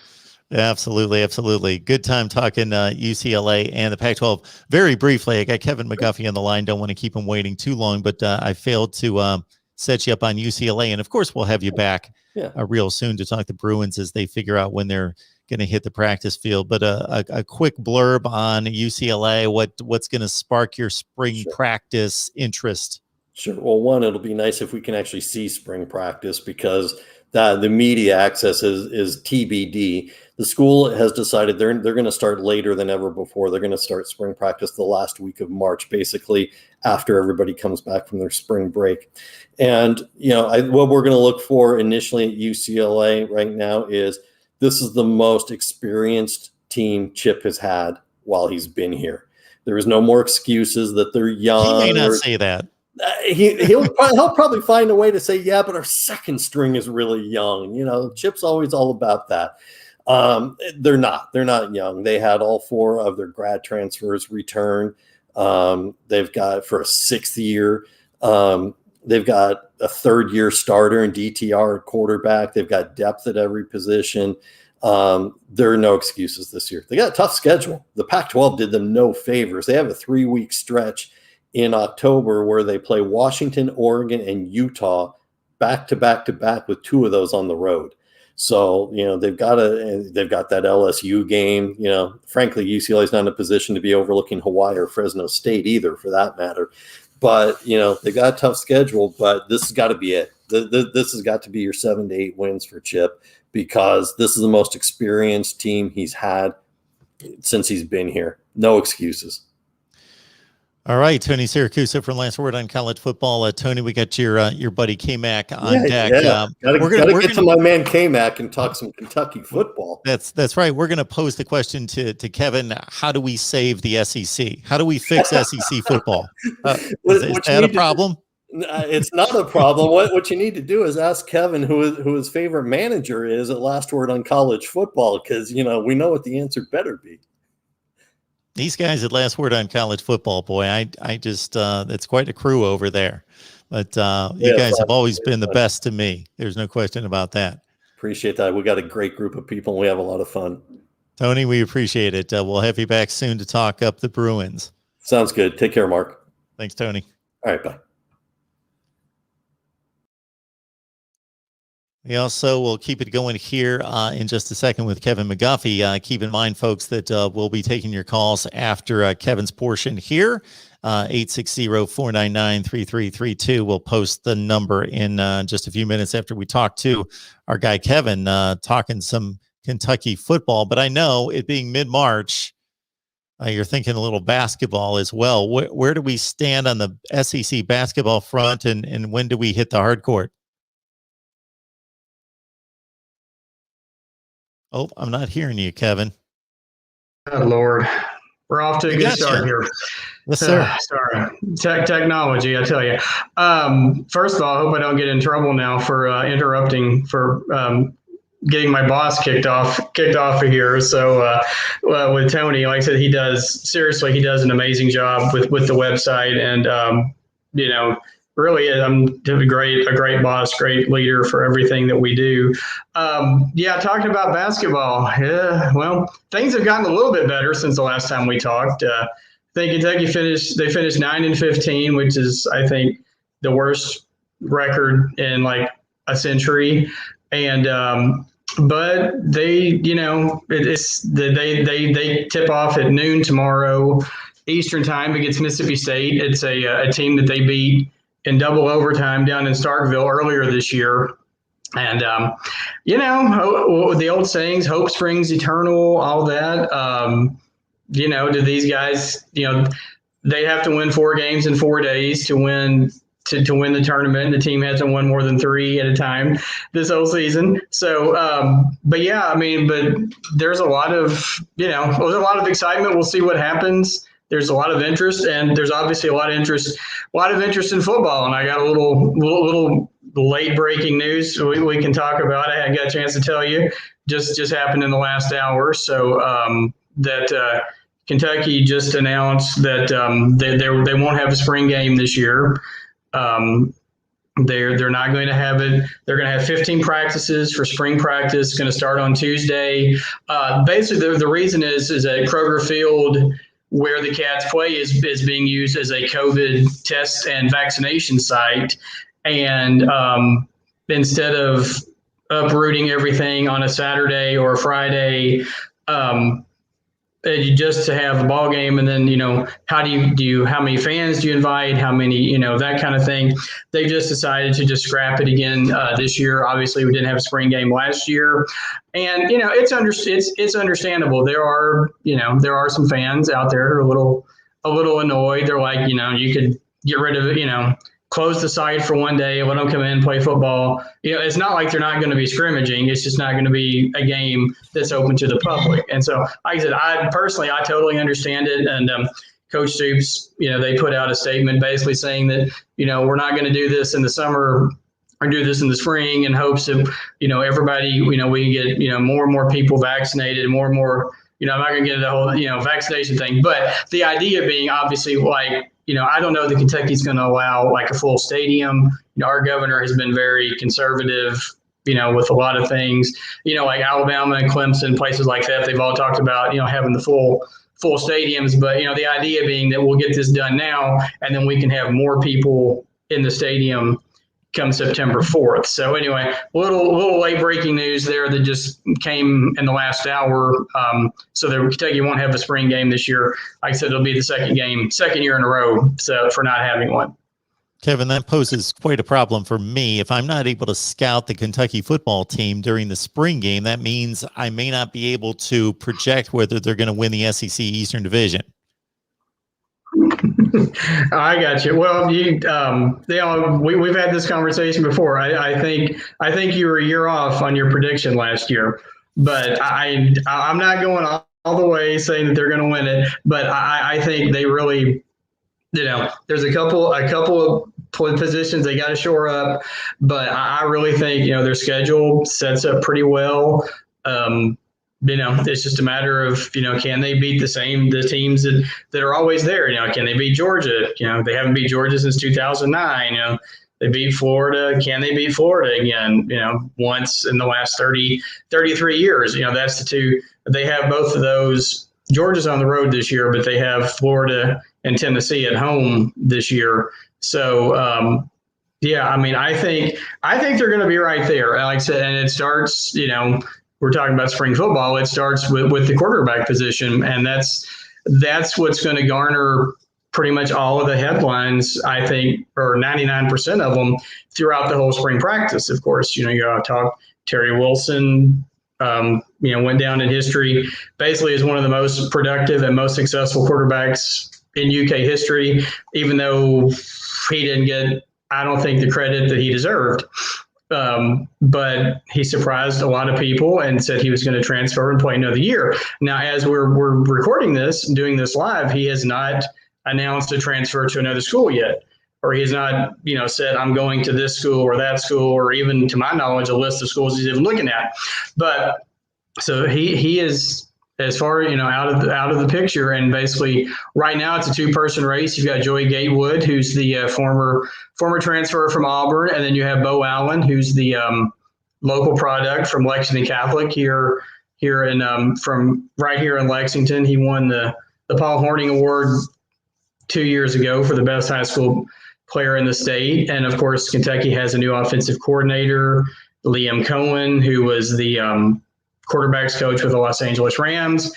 Absolutely, absolutely. Good time talking UCLA and the Pac-12. Very briefly, I got Kevin McGuffey on the line. Don't want to keep him waiting too long, but I failed to set you up on UCLA, and of course, we'll have you back real soon to talk the Bruins as they figure out when they're going to hit the practice field. But a quick blurb on UCLA. What's going to spark your spring practice interest? Sure. Well, one, it'll be nice if we can actually see spring practice because the media access is TBD. The school has decided they're going to start later than ever before. They're going to start spring practice the last week of March, basically after everybody comes back from their spring break. And, what we're going to look for initially at UCLA right now is this is the most experienced team Chip has had while he's been here. There is no more excuses that they're young. He may not say that. He'll probably find a way to say, yeah, but our second string is really young. Chip's always all about that. They're not young. They had all 4 of their grad transfers return. They've got for a 6th year. They've got a 3rd-year starter in DTR at quarterback. They've got depth at every position. There are no excuses this year. They got a tough schedule. The Pac-12 did them no favors. They have a 3-week stretch in October where they play Washington, Oregon, and Utah back to back with 2 of those on the road. So, they've got that LSU game. Frankly, UCLA is not in a position to be overlooking Hawaii or Fresno State either, for that matter. But, they got a tough schedule, but this has got to be it. This has got to be your 7 to 8 wins for Chip because this is the most experienced team he's had since he's been here. No excuses. All right, Tony Siracusa from Last Word on College Football. Tony, we got your buddy K-Mac on deck. Yeah. Gotta get to my man K-Mac and talk some Kentucky football. That's right. We're going to pose the question to Kevin. How do we save the SEC? How do we fix SEC football? Is that a problem? It's not a problem. What you need to do is ask Kevin who his favorite manager is at Last Word on College Football because, we know what the answer better be. These guys at Last Word on College Football, boy, I just it's quite a crew over there. But you guys have always been the best to me. There's no question about that. Appreciate that. We got a great group of people and we have a lot of fun. Tony, we appreciate it. We'll have you back soon to talk up the Bruins. Sounds good. Take care, Mark. Thanks, Tony. All right, bye. We also will keep it going here in just a second with Kevin McGuffey. Keep in mind, folks, that we'll be taking your calls after Kevin's portion here. 860-499-3332. We'll post the number in just a few minutes after we talk to our guy Kevin, talking some Kentucky football. But I know it being mid-March, you're thinking a little basketball as well. Where do we stand on the SEC basketball front, and when do we hit the hard court? Oh, I'm not hearing you, Kevin. Oh, Lord. We're off to a good start here. Yes, sir. Sorry. Technology, I tell you. First of all, I hope I don't get in trouble now for interrupting for getting my boss kicked off of here. So with Tony, like I said, he does an amazing job with the website, and really, I'm a great boss, great leader for everything that we do. Talking about basketball. Yeah, well, things have gotten a little bit better since the last time we talked. I think Kentucky finished 9-15, which is, I think, the worst record in like a century. And but they tip off at noon tomorrow Eastern time against Mississippi State. It's a team that they beat in double overtime down in Starkville earlier this year. And, the old sayings, hope springs eternal, all that. Do these guys, they have to win 4 games in 4 days to win the tournament. The team hasn't won more than 3 at a time this whole season. So, but there's a lot of excitement. We'll see what happens. There's a lot of interest, and there's obviously a lot of interest in football. And I got a little late breaking news we can talk about. I hadn't got a chance to tell you. Just happened in the last hour. So that Kentucky just announced that they won't have a spring game this year. They're not going to have it. They're going to have 15 practices for spring practice. It's going to start on Tuesday. Basically, the reason is that Kroger Field, where the Cats play, is being used as a COVID test and vaccination site. And instead of uprooting everything on a Saturday or a Friday, just to have a ball game, and then how many fans do you invite, how many that kind of thing. They just decided to just scrap it again this year. Obviously, we didn't have a spring game last year, and it's understandable. There are some fans out there who are a little annoyed. They're like, you could get rid of it, close the site for one day, let them come in, play football. It's not like they're not going to be scrimmaging. It's just not going to be a game that's open to the public. And so, like I said, I totally understand it. And Coach Stoops, they put out a statement basically saying that, we're not going to do this in the summer or do this in the spring in hopes of, everybody, we can get, more and more people vaccinated, more and more, I'm not going to get into the whole, vaccination thing. But the idea being obviously like, I don't know that Kentucky's going to allow like a full stadium. Our governor has been very conservative, with a lot of things, like Alabama and Clemson, places like that. They've all talked about, having the full stadiums. But, the idea being that we'll get this done now, and then we can have more people in the stadium come September 4th. So anyway, little late breaking news there that just came in the last hour. So that Kentucky won't have a spring game this year. Like I said, it'll be the second year in a row for not having one. Kevin, that poses quite a problem for me. If I'm not able to scout the Kentucky football team during the spring game, that means I may not be able to project whether they're going to win the SEC Eastern Division. I got you. Well, we've had this conversation before. I think you were a year off on your prediction last year, but I'm not going all the way saying that they're going to win it. But I think they really, there's a couple of positions they got to shore up. But I really think their schedule sets up pretty well. It's just a matter of, can they beat the teams that are always there? Can they beat Georgia? They haven't beat Georgia since 2009. They beat Florida. Can they beat Florida again? Once in the last 33 years. That's the two. They have both of those. Georgia's on the road this year, but they have Florida and Tennessee at home this year. So, I think they're going to be right there. Like I said, and it starts, we're talking about spring football. It starts with the quarterback position, and that's what's going to garner pretty much all of the headlines, I think, or 99% of them throughout the whole spring practice. Of course, you got to talk Terry Wilson, went down in history basically as one of the most productive and most successful quarterbacks in UK history, even though he didn't get, I don't think, the credit that he deserved. But he surprised a lot of people and said he was going to transfer and play another year. Now, as we're recording this, doing this live, he has not announced a transfer to another school yet, or he's not, said I'm going to this school or that school, or even to my knowledge, a list of schools he's even looking at. But so he is, as far out of the picture, and basically right now it's a 2-person race. You've got Joey Gatewood, who's the former transfer from Auburn, and then you have Bo Allen, who's the local product from Lexington Catholic here in from right here in Lexington. He won the Paul Horning Award 2 years ago for the best high school player in the state, and of course Kentucky has a new offensive coordinator, Liam Cohen, who was the quarterbacks coach with the Los Angeles Rams,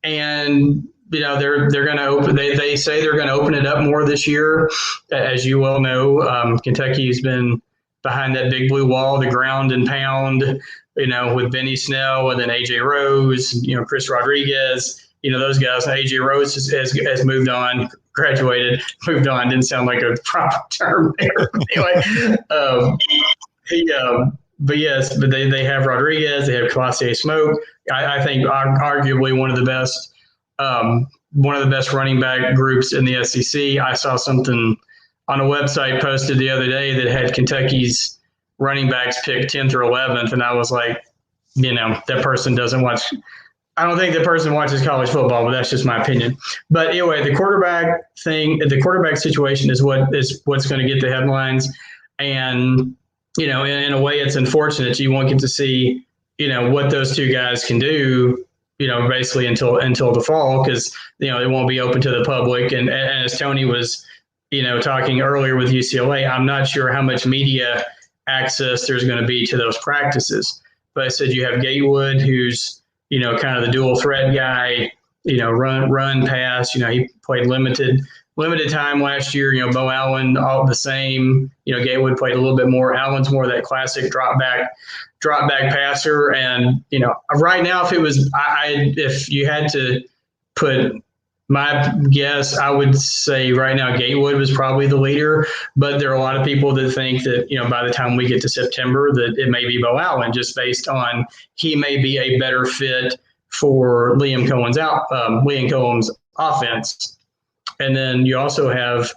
and they're going to open. They say they're going to open it up more this year, as you well know. Kentucky's been behind that big blue wall, the ground and pound, with Benny Snell and then AJ Rose, Chris Rodriguez, those guys. AJ Rose has moved on, graduated, moved on. Didn't sound like a proper term there. Anyway, but yes, but they have Rodriguez, they have Classier Smoke. I think arguably one of the best running back groups in the SEC. I saw something on a website posted the other day that had Kentucky's running backs picked 10th or 11th, and I was like, that person doesn't watch. I don't think the person watches college football, but that's just my opinion. But anyway, the quarterback situation is what's going to get the headlines, and in a way, it's unfortunate you won't get to see, what those two guys can do, basically until the fall, because, it won't be open to the public. And as Tony was, talking earlier with UCLA, I'm not sure how much media access there's going to be to those practices. But I said you have Gatewood, who's, kind of the dual threat guy, run, pass. He played limited time last year. Bo Allen, all the same. Gatewood played a little bit more. Allen's more that classic drop back passer. And right now, if you had to put my guess, I would say right now Gatewood was probably the leader. But there are a lot of people that think that by the time we get to September, that it may be Bo Allen, just based on he may be a better fit for Liam Cohen's offense. And then you also have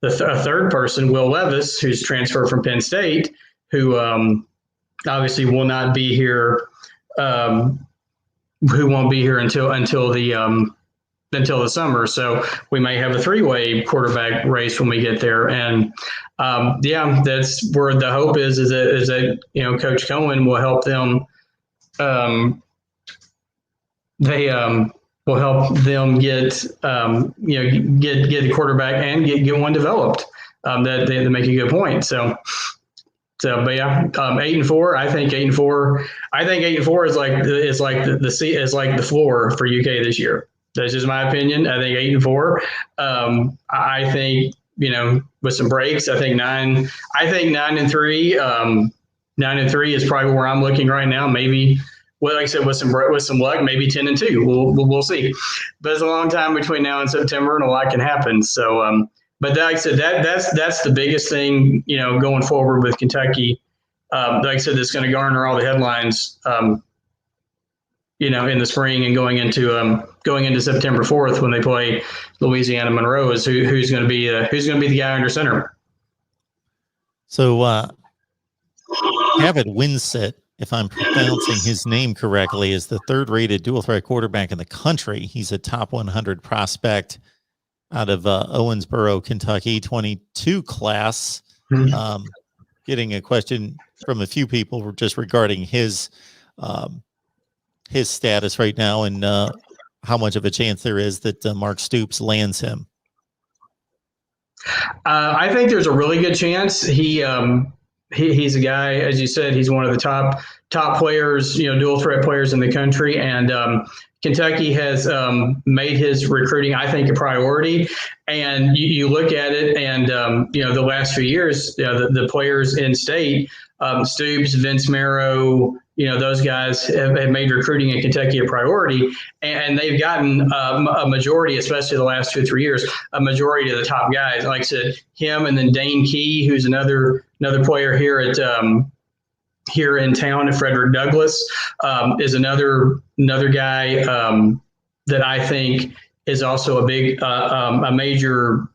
a third person, Will Levis, who's transferred from Penn State, who obviously will not be here, who won't be here until the summer. So we may have a 3-way quarterback race when we get there. And that's where the hope is that Coach Cohen will help them. Will help them get the quarterback and get one developed. That they make a good point. So, but yeah, 8-4. I think 8-4. I think 8-4 is like the floor for UK this year. That's just my opinion. I think 8-4. I think with some breaks, I think 9. I think 9-3. 9-3 is probably where I'm looking right now. Maybe. Well, like I said, with some luck, maybe 10-2. We'll see. But it's a long time between now and September, and a lot can happen. So, but like I said, that's the biggest thing, going forward with Kentucky. Like I said, that's going to garner all the headlines, in the spring and going into September 4th when they play Louisiana Monroe. Is who's going to be the guy under center. So, David Winsett, if I'm pronouncing his name correctly, is the 3rd-rated dual-threat quarterback in the country. He's a top 100 prospect out of Owensboro, Kentucky, 22 class. Getting a question from a few people just regarding his status right now and how much of a chance there is that Mark Stoops lands him. I think there's a really good chance. He's a guy, as you said, he's one of the top players, dual threat players in the country. And Kentucky has made his recruiting, I think, a priority. And you look at it and, the last few years, the players in state, Stoops, Vince Marrow, those guys have made recruiting in Kentucky a priority, and they've gotten a majority, especially the last 2 or 3 years, a majority of the top guys. Like I said, him and then Dane Key, who's another player here in town at Frederick Douglass, is another guy that I think is also a major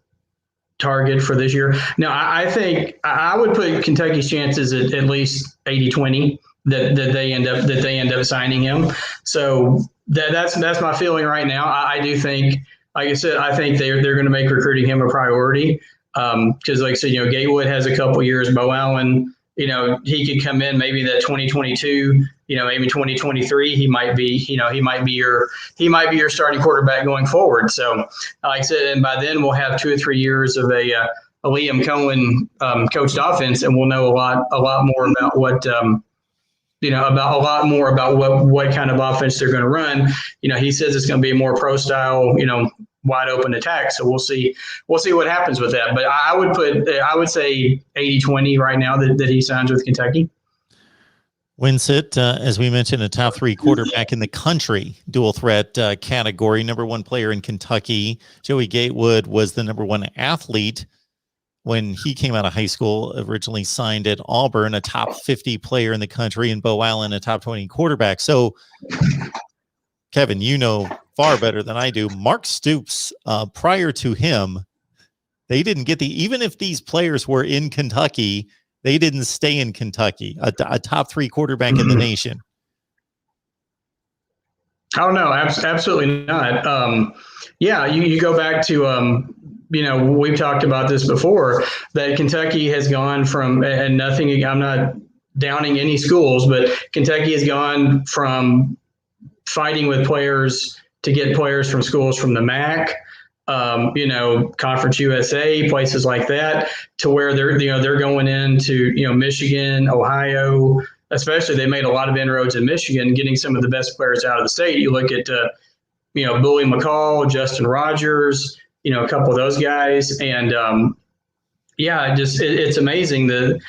target for this year. Now, I think I would put Kentucky's chances at least 80-20 that they end up signing him. So that's my feeling right now. I do think, like I said, I think they're going to make recruiting him a priority. Because like I said, Gatewood has a couple years. Bo Allen, he could come in maybe that 2022, maybe 2023. He might be your starting quarterback going forward. So, like I said, and by then we'll have 2 or 3 years of a Liam Cohen coached offense, and we'll know a lot more about what. What kind of offense they're going to run. He says it's going to be a more pro style, wide open attack. So we'll see what happens with that. But I would say 80-20 right now that he signs with Kentucky. Winsett, as we mentioned, a top 3 quarterback in the country, dual threat category, number 1 player in Kentucky. Joey Gatewood was the number 1 athlete when he came out of high school, originally signed at Auburn, a top 50 player in the country, and Bo Allen, a top 20 quarterback. So, Kevin, far better than I do. Mark Stoops, prior to him, they didn't get even if these players were in Kentucky, they didn't stay in Kentucky, a top 3 quarterback in the nation. Oh, no, absolutely not. You go back to, we've talked about this before, that Kentucky has gone from, and nothing, I'm not downing any schools, but Kentucky has gone from fighting with players to get players from schools from the MAC, Conference USA, places like that, to where they're going into, Michigan, Ohio, especially. They made a lot of inroads in Michigan, getting some of the best players out of the state. You look at, Billy McCall, Justin Rogers, a couple of those guys. And it's amazing. The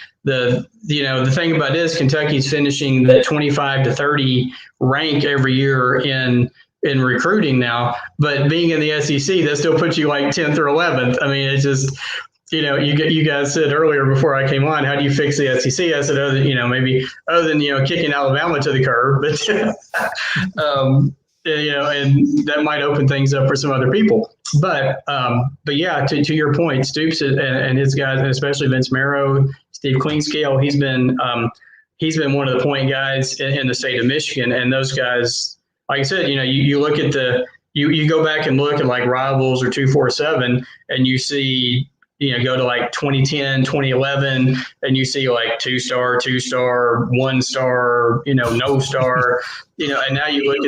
thing about it is Kentucky's finishing that 25 to 30 rank every year in recruiting now, but being in the SEC, that still puts you like 10th or 11th. I mean, it's just, you guys said earlier before I came on, how do you fix the SEC? I said, other than kicking Alabama to the curb, but and that might open things up for some other people. But yeah, to your point, Stoops and his guys, and especially Vince Marrow, Steve Cleanscale, he's been one of the point guys in the state of Michigan. And those guys, like I said, you look at you go back and look at like Rivals or 247, and you see, go to like 2010, 2011, and you see like 2-star, 1-star, no star, and now you look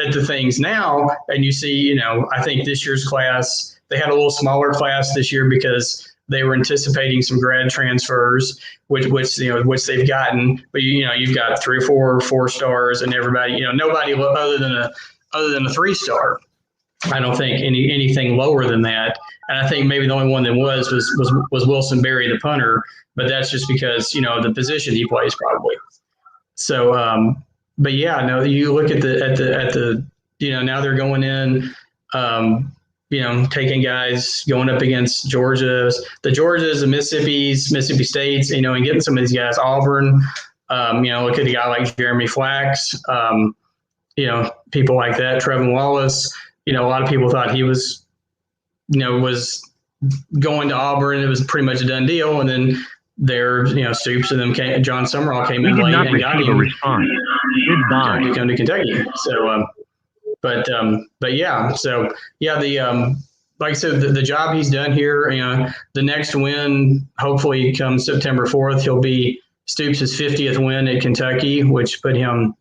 at the things now, and you see, I think this year's class, they had a little smaller class this year because they were anticipating some grad transfers, which they've gotten. But you've got 3 or 4 4-stars, and everybody, nobody other than a 3-star. I don't think anything lower than that. And I think maybe the only one that was Wilson Berry, the punter, but that's just because, the position he plays probably. So, but yeah, no, you look at the now they're going in, taking guys, going up against the Georgias, the Mississippi States, and getting some of these guys, Auburn, look at a guy like Jeremy Flax, people like that, Trevin Wallace. A lot of people thought he was going to Auburn. It was pretty much a done deal. And then Stoops and them John Summerall came in late and got him to come to Kentucky. So, but yeah, so yeah, like I said, the job he's done here, the next win hopefully comes September 4th. He'll be Stoops' 50th win at Kentucky, which put him,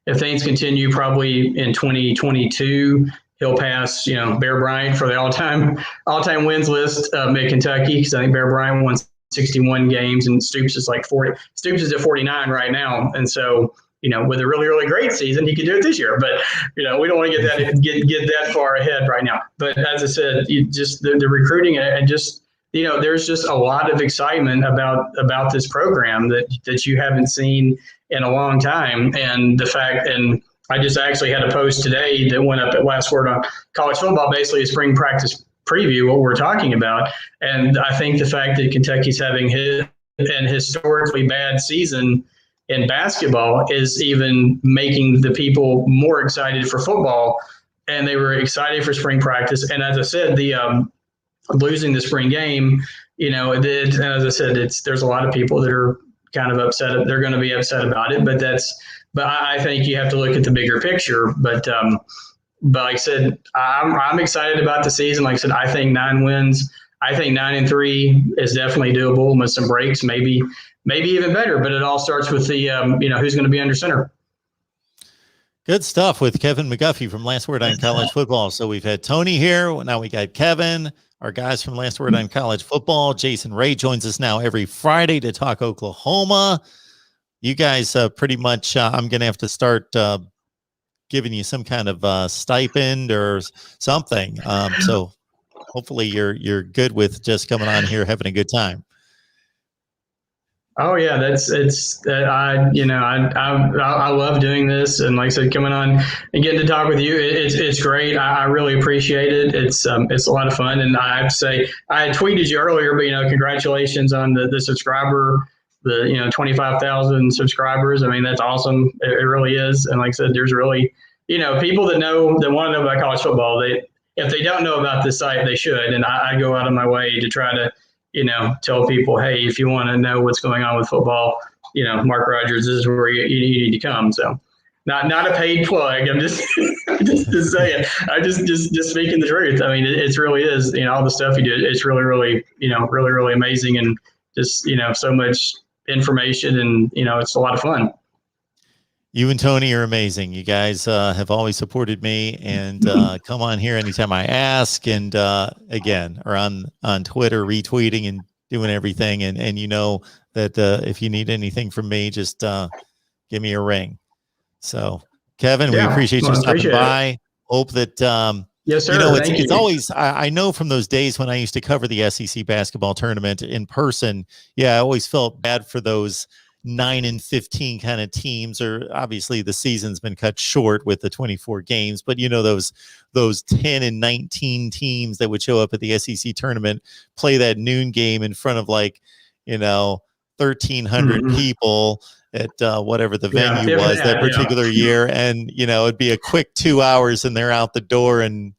if things continue, probably in 2022, he'll pass, Bear Bryant for the all-time wins list at Kentucky, because I think Bear Bryant won 61 games and Stoops is like 40. Stoops is at 49 right now, and so with a really, really great season, he could do it this year. But we don't want to get that far ahead right now. But as I said, the recruiting and just there's just a lot of excitement about this program that you haven't seen in a long time. And the fact, and I just actually had a post today that went up at Last Word on College Football, basically a spring practice preview, what we're talking about. And I think the fact that Kentucky's having an historically bad season in basketball is even making the people more excited for football. And they were excited for spring practice. And as I said, losing the spring game, as I said, there's a lot of people that are kind of upset. They're going to be upset about it, but I think you have to look at the bigger picture. But like I said, I'm excited about the season. Like I said, I think 9 wins. I think 9-3 is definitely doable with some breaks, maybe even better. But it all starts with the who's going to be under center. Good stuff with Kevin McGuffey from Last Word on College Football. So we've had Tony here. Now we got Kevin, our guys from Last Word on College Football. Jason Ray joins us now every Friday to talk Oklahoma. You guys pretty much, I'm going to have to start giving you some kind of stipend or something. So hopefully you're good with just coming on here, having a good time. Oh yeah, I love doing this, and like I said, coming on and getting to talk with you, it's great. I really appreciate it. It's a lot of fun, and I have to say, I had tweeted you earlier, but congratulations on the subscriber, the 25,000 subscribers. I mean, that's awesome. It really is, and like I said, there's really people that want to know about college football. If they don't know about this site, they should, and I go out of my way to try to tell people, hey, if you want to know what's going on with football, Mark Rogers, this is where you need to come. So not a paid plug. I'm just saying, I'm just speaking the truth. I mean, it really is, all the stuff you do, it's really, really, really amazing. And just, so much information, and, it's a lot of fun. You and Tony are amazing. You guys have always supported me, and come on here anytime I ask. And again, are on Twitter, retweeting and doing everything. And that if you need anything from me, just give me a ring. So, Kevin, we appreciate you stopping by. Hope that yes, sir. It's always, I know from those days when I used to cover the SEC basketball tournament in person. Yeah, I always felt bad for those 9-15 kind of teams, or obviously the season's been cut short with the 24 games, but those 10 and 19 teams that would show up at the SEC tournament, play that noon game in front of 1,300 people at whatever the venue was that particular year. And, it'd be a quick 2 hours and they're out the door, and,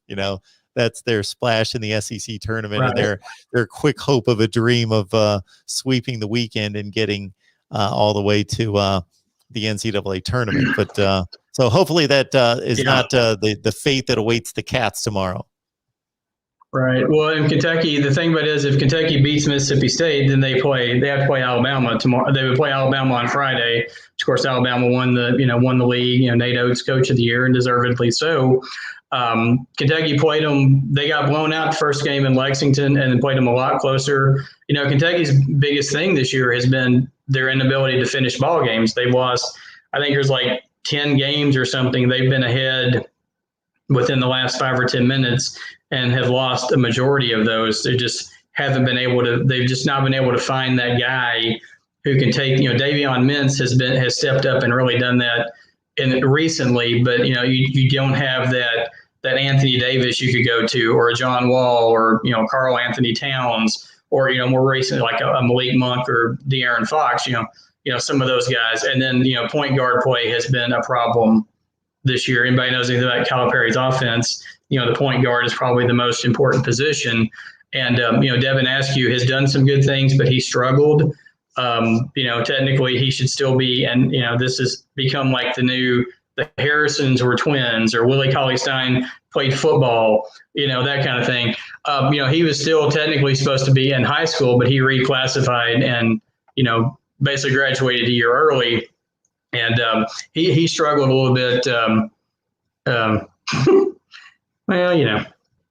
that's their splash in the SEC tournament, right, and their quick hope of a dream of sweeping the weekend and getting all the way to the NCAA tournament. But so hopefully that is not the fate that awaits the Cats tomorrow. Right. Well, in Kentucky, the thing about it is, if Kentucky beats Mississippi State, then they have to play Alabama tomorrow. They would play Alabama on Friday. Of course, Alabama won the league. Nate Oates, Coach of the Year, and deservedly so. Kentucky played them. They got blown out the first game in Lexington, and then played them a lot closer. Kentucky's biggest thing this year has been their inability to finish ball games. They've lost, I think there's 10 games or something. They've been ahead within the last 5 or 10 minutes and have lost a majority of those. They just haven't been able to. They've just not been able to find that guy who can take. Davion Mintz has stepped up and really done that recently. But you don't have that Anthony Davis you could go to, or a John Wall, or Karl Anthony Towns, or more recently like a Malik Monk or De'Aaron Fox. Some of those guys. And then point guard play has been a problem this year. Anybody knows anything about Calipari's offense? The point guard is probably the most important position. And Devin Askew has done some good things, but he struggled. Technically he should still be. And this has become like the Harrisons were twins, or Willie Cauley-Stein played football, that kind of thing. He was still technically supposed to be in high school, but he reclassified and, basically graduated a year early. And he struggled a little bit. Well, you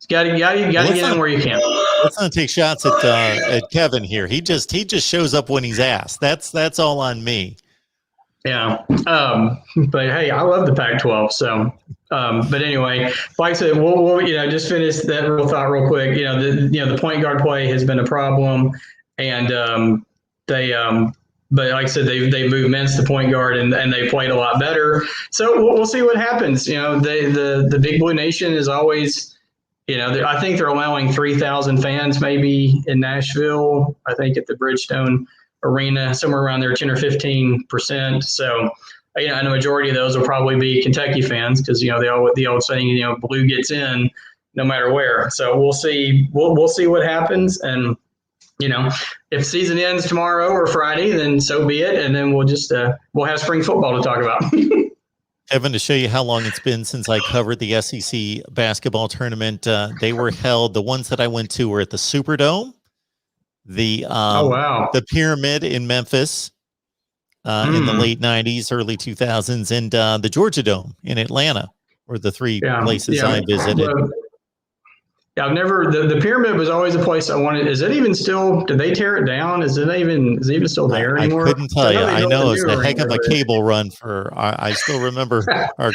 got to get in where you can. Let's not take shots at Kevin here. He just shows up when he's asked. That's all on me. Yeah. But hey, I love the Pac-12. So, but anyway, like I said, we'll just finish that real thought real quick. The point guard play has been a problem, and but like I said, they moved Mintz to point guard, and they played a lot better. So we'll see what happens. The Big Blue Nation is always, I think they're allowing 3,000 fans maybe in Nashville. I think at the Bridgestone Arena, somewhere around there, 10 or 15%. So, and a majority of those will probably be Kentucky fans, because the old saying, blue gets in. no matter where. So we'll see. We'll see what happens. And, if season ends tomorrow or Friday, then so be it. And then we'll just, we'll have spring football to talk about. Evan, to show you how long it's been since I covered the SEC basketball tournament, they were held. The ones that I went to were at the Superdome, Oh, wow. the Pyramid in Memphis in the late 90s, early 2000s, and the Georgia Dome in Atlanta were the three places I visited. Yeah, I've never. The Pyramid was always a place I wanted. Is it even still? Did they tear it down? Is it even still there anymore? I couldn't tell you. I know it's a heck of a cable run for. I still remember our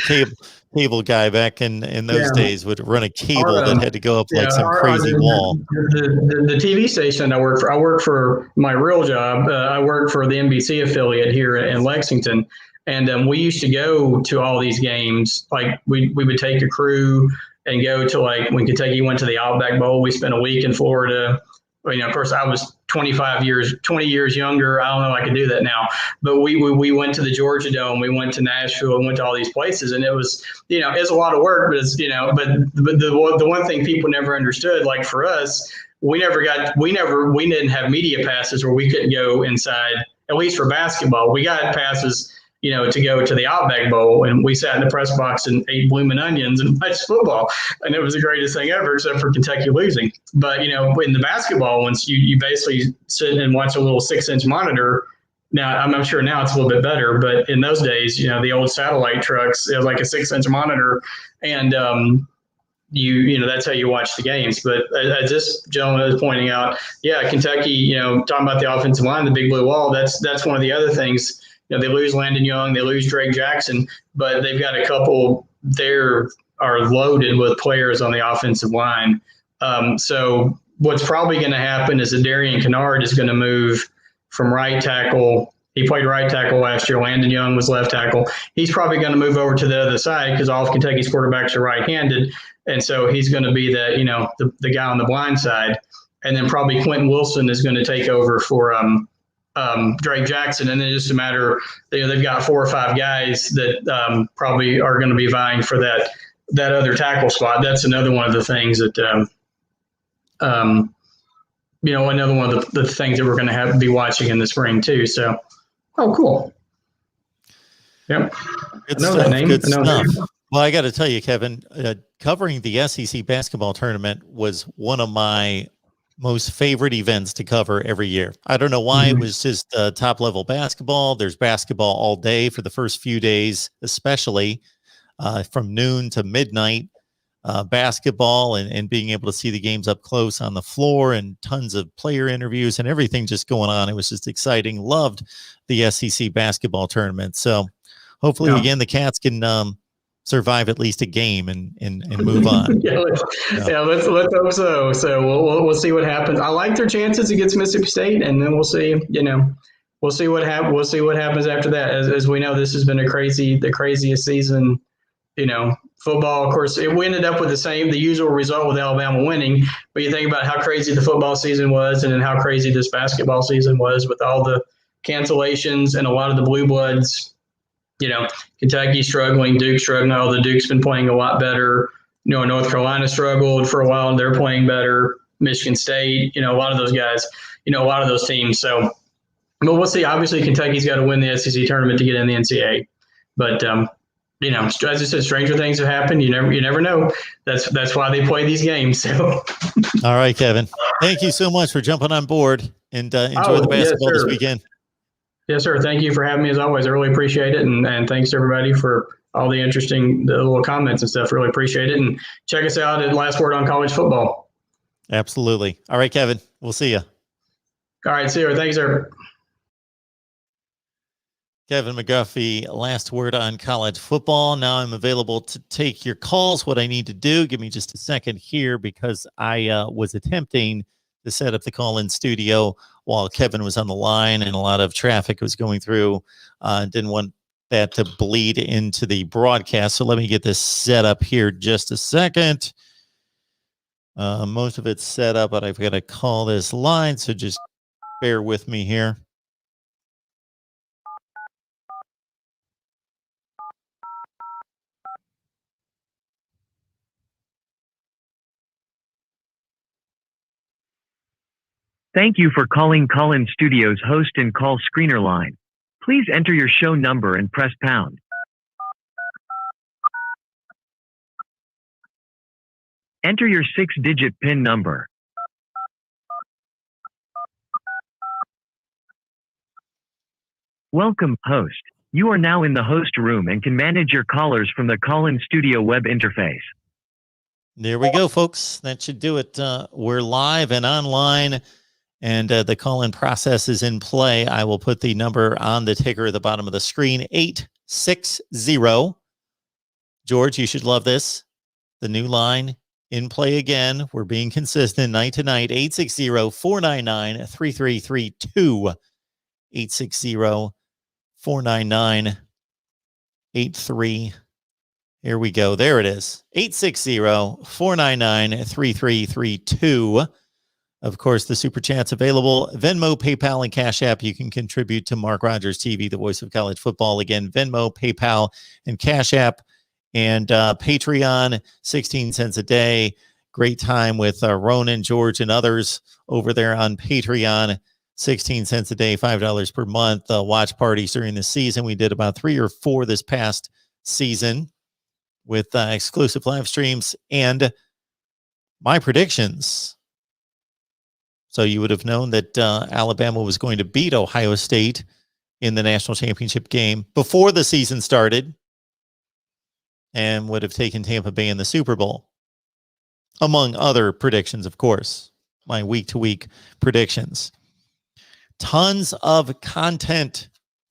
cable guy back in those days would run a cable that had to go up like some crazy wall. The TV station I work for my real job. I work for the NBC affiliate here in Lexington, and we used to go to all these games. Like we would take a crew and go to, like, when Kentucky went to the Outback Bowl, we spent a week in Florida. Of course, I was 20 years younger. I don't know if I could do that now, but we went to the Georgia Dome, we went to Nashville, and went to all these places, and it was, it's a lot of work, but it's, but the one thing people never understood, like for us, we didn't have media passes where we couldn't go inside, at least for basketball. We got passes, to go to the Outback Bowl, and we sat in the press box and ate blooming onions and watched football. And it was the greatest thing ever, except for Kentucky losing. But, in the basketball ones, you basically sit and watch a little 6-inch monitor. Now, I'm sure now it's a little bit better, but in those days, the old satellite trucks, it was like a 6-inch monitor. And, that's how you watch the games. But as this gentleman is pointing out, Kentucky, talking about the offensive line, the big blue wall, that's one of the other things. They lose Landon Young, they lose Drake Jackson, but they've got a couple there are loaded with players on the offensive line. So what's probably going to happen is that Darian Kennard is going to move from right tackle. He played right tackle last year. Landon Young was left tackle. He's probably going to move over to the other side because all of Kentucky's quarterbacks are right-handed. And so he's going to be the guy on the blind side. And then probably Quentin Wilson is going to take over for Drake Jackson, and then just a matter, they've got 4 or 5 guys that probably are going to be vying for that other tackle spot. That's another one of the things that, another one of the things that we're going to be watching in the spring too. So, cool. Yep. Good stuff. Good stuff. Well, I got to tell you, Kevin, covering the SEC basketball tournament was one of my most favorite events to cover every year. I don't know why. It was just top level basketball. There's basketball all day for the first few days, especially from noon to midnight, basketball and being able to see the games up close on the floor and tons of player interviews and everything just going on. It was just exciting. Loved the SEC basketball tournament. So hopefully again, the Cats can survive at least a game and move on. Let's hope so. So we'll see what happens. I like their chances against Mississippi State, and then we'll see. We'll see what happens. We'll see what happens after that. As we know, this has been the craziest season. Football, of course, we ended up with the usual result with Alabama winning. But you think about how crazy the football season was, and then how crazy this basketball season was with all the cancellations and a lot of the blue bloods. Kentucky struggling, Duke struggling. The Duke's been playing a lot better. North Carolina struggled for a while, and they're playing better. Michigan State, a lot of those guys, a lot of those teams. So, but we'll see. Obviously, Kentucky's got to win the SEC tournament to get in the NCAA. But as I said, stranger things have happened. You never know. That's why they play these games. So, all right, Kevin. Thank you so much for jumping on board and enjoy the basketball this weekend. Yes, sir. Thank you for having me as always. I really appreciate it. And thanks to everybody for all the interesting little comments and stuff. Really appreciate it. And check us out at Last Word on College Football. Absolutely. All right, Kevin. We'll see you. All right. See you. Thanks, sir. Kevin McGuffey, Last Word on College Football. Now I'm available to take your calls. What I need to do, give me just a second here because I was attempting to set up the call-in studio while Kevin was on the line and a lot of traffic was going through. Didn't want that to bleed into the broadcast. So let me get this set up here just a second. Most of it's set up, but I've got to call this line. So just bear with me here. Thank you for calling Call-In Studios host and call screener line. Please enter your show number and press pound. Enter your 6-digit PIN number. Welcome, host. You are now in the host room and can manage your callers from the Call-In Studio web interface. There we go, folks. That should do it. We're live and online, and the call-in process is in play. I will put the number on the ticker at the bottom of the screen, 860. George, you should love this. The new line in play again. We're being consistent night to night, 860-499-3332. 860-499-8332. Here we go. There it is. 860-499-3332. Of course, the Super Chat's available. Venmo, PayPal, and Cash App. You can contribute to Mark Rogers TV, the voice of college football. Again, Venmo, PayPal, and Cash App. And Patreon, 16 cents a day. Great time with Ronan, George, and others over there on Patreon. 16 cents a day, $5 per month. Watch parties during the season. We did about 3 or 4 this past season, with exclusive live streams and my predictions. So you would have known that Alabama was going to beat Ohio State in the national championship game before the season started, and would have taken Tampa Bay in the Super Bowl, among other predictions, of course, my week-to-week predictions. Tons of content,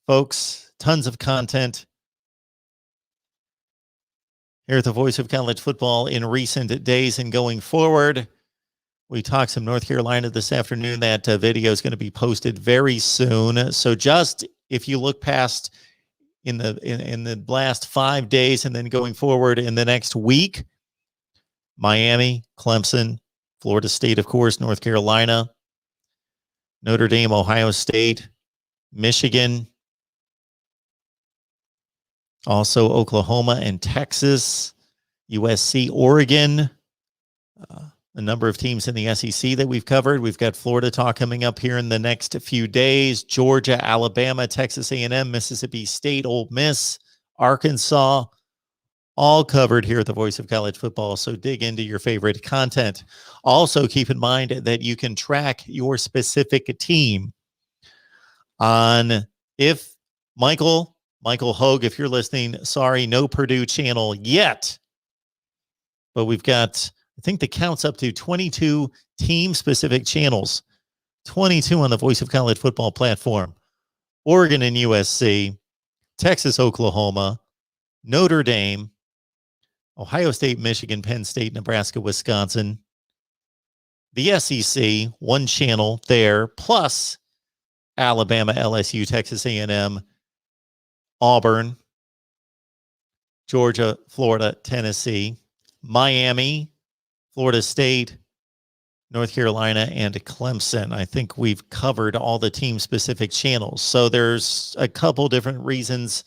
folks, tons of content here at the Voice of College Football in recent days and going forward. We talked some North Carolina this afternoon. That video is going to be posted very soon. So just if you look past in the last 5 days and then going forward in the next week, Miami, Clemson, Florida State, of course, North Carolina, Notre Dame, Ohio State, Michigan, also Oklahoma and Texas, USC, Oregon, a number of teams in the SEC that we've covered. We've got Florida talk coming up here in the next few days. Georgia, Alabama, Texas A&M, Mississippi State, Ole Miss, Arkansas, all covered here at the Voice of College Football. So dig into your favorite content. Also keep in mind that you can track your specific team on if Michael Hogue, if you're listening, sorry, no Purdue channel yet. But we've got, I think the count's up to 22 team-specific channels, 22 on the Voice of College Football platform. Oregon and USC, Texas, Oklahoma, Notre Dame, Ohio State, Michigan, Penn State, Nebraska, Wisconsin. The SEC, one channel there, plus Alabama, LSU, Texas A&M, Auburn, Georgia, Florida, Tennessee, Miami, Florida State, North Carolina, and Clemson. I think we've covered all the team-specific channels. So there's a couple different reasons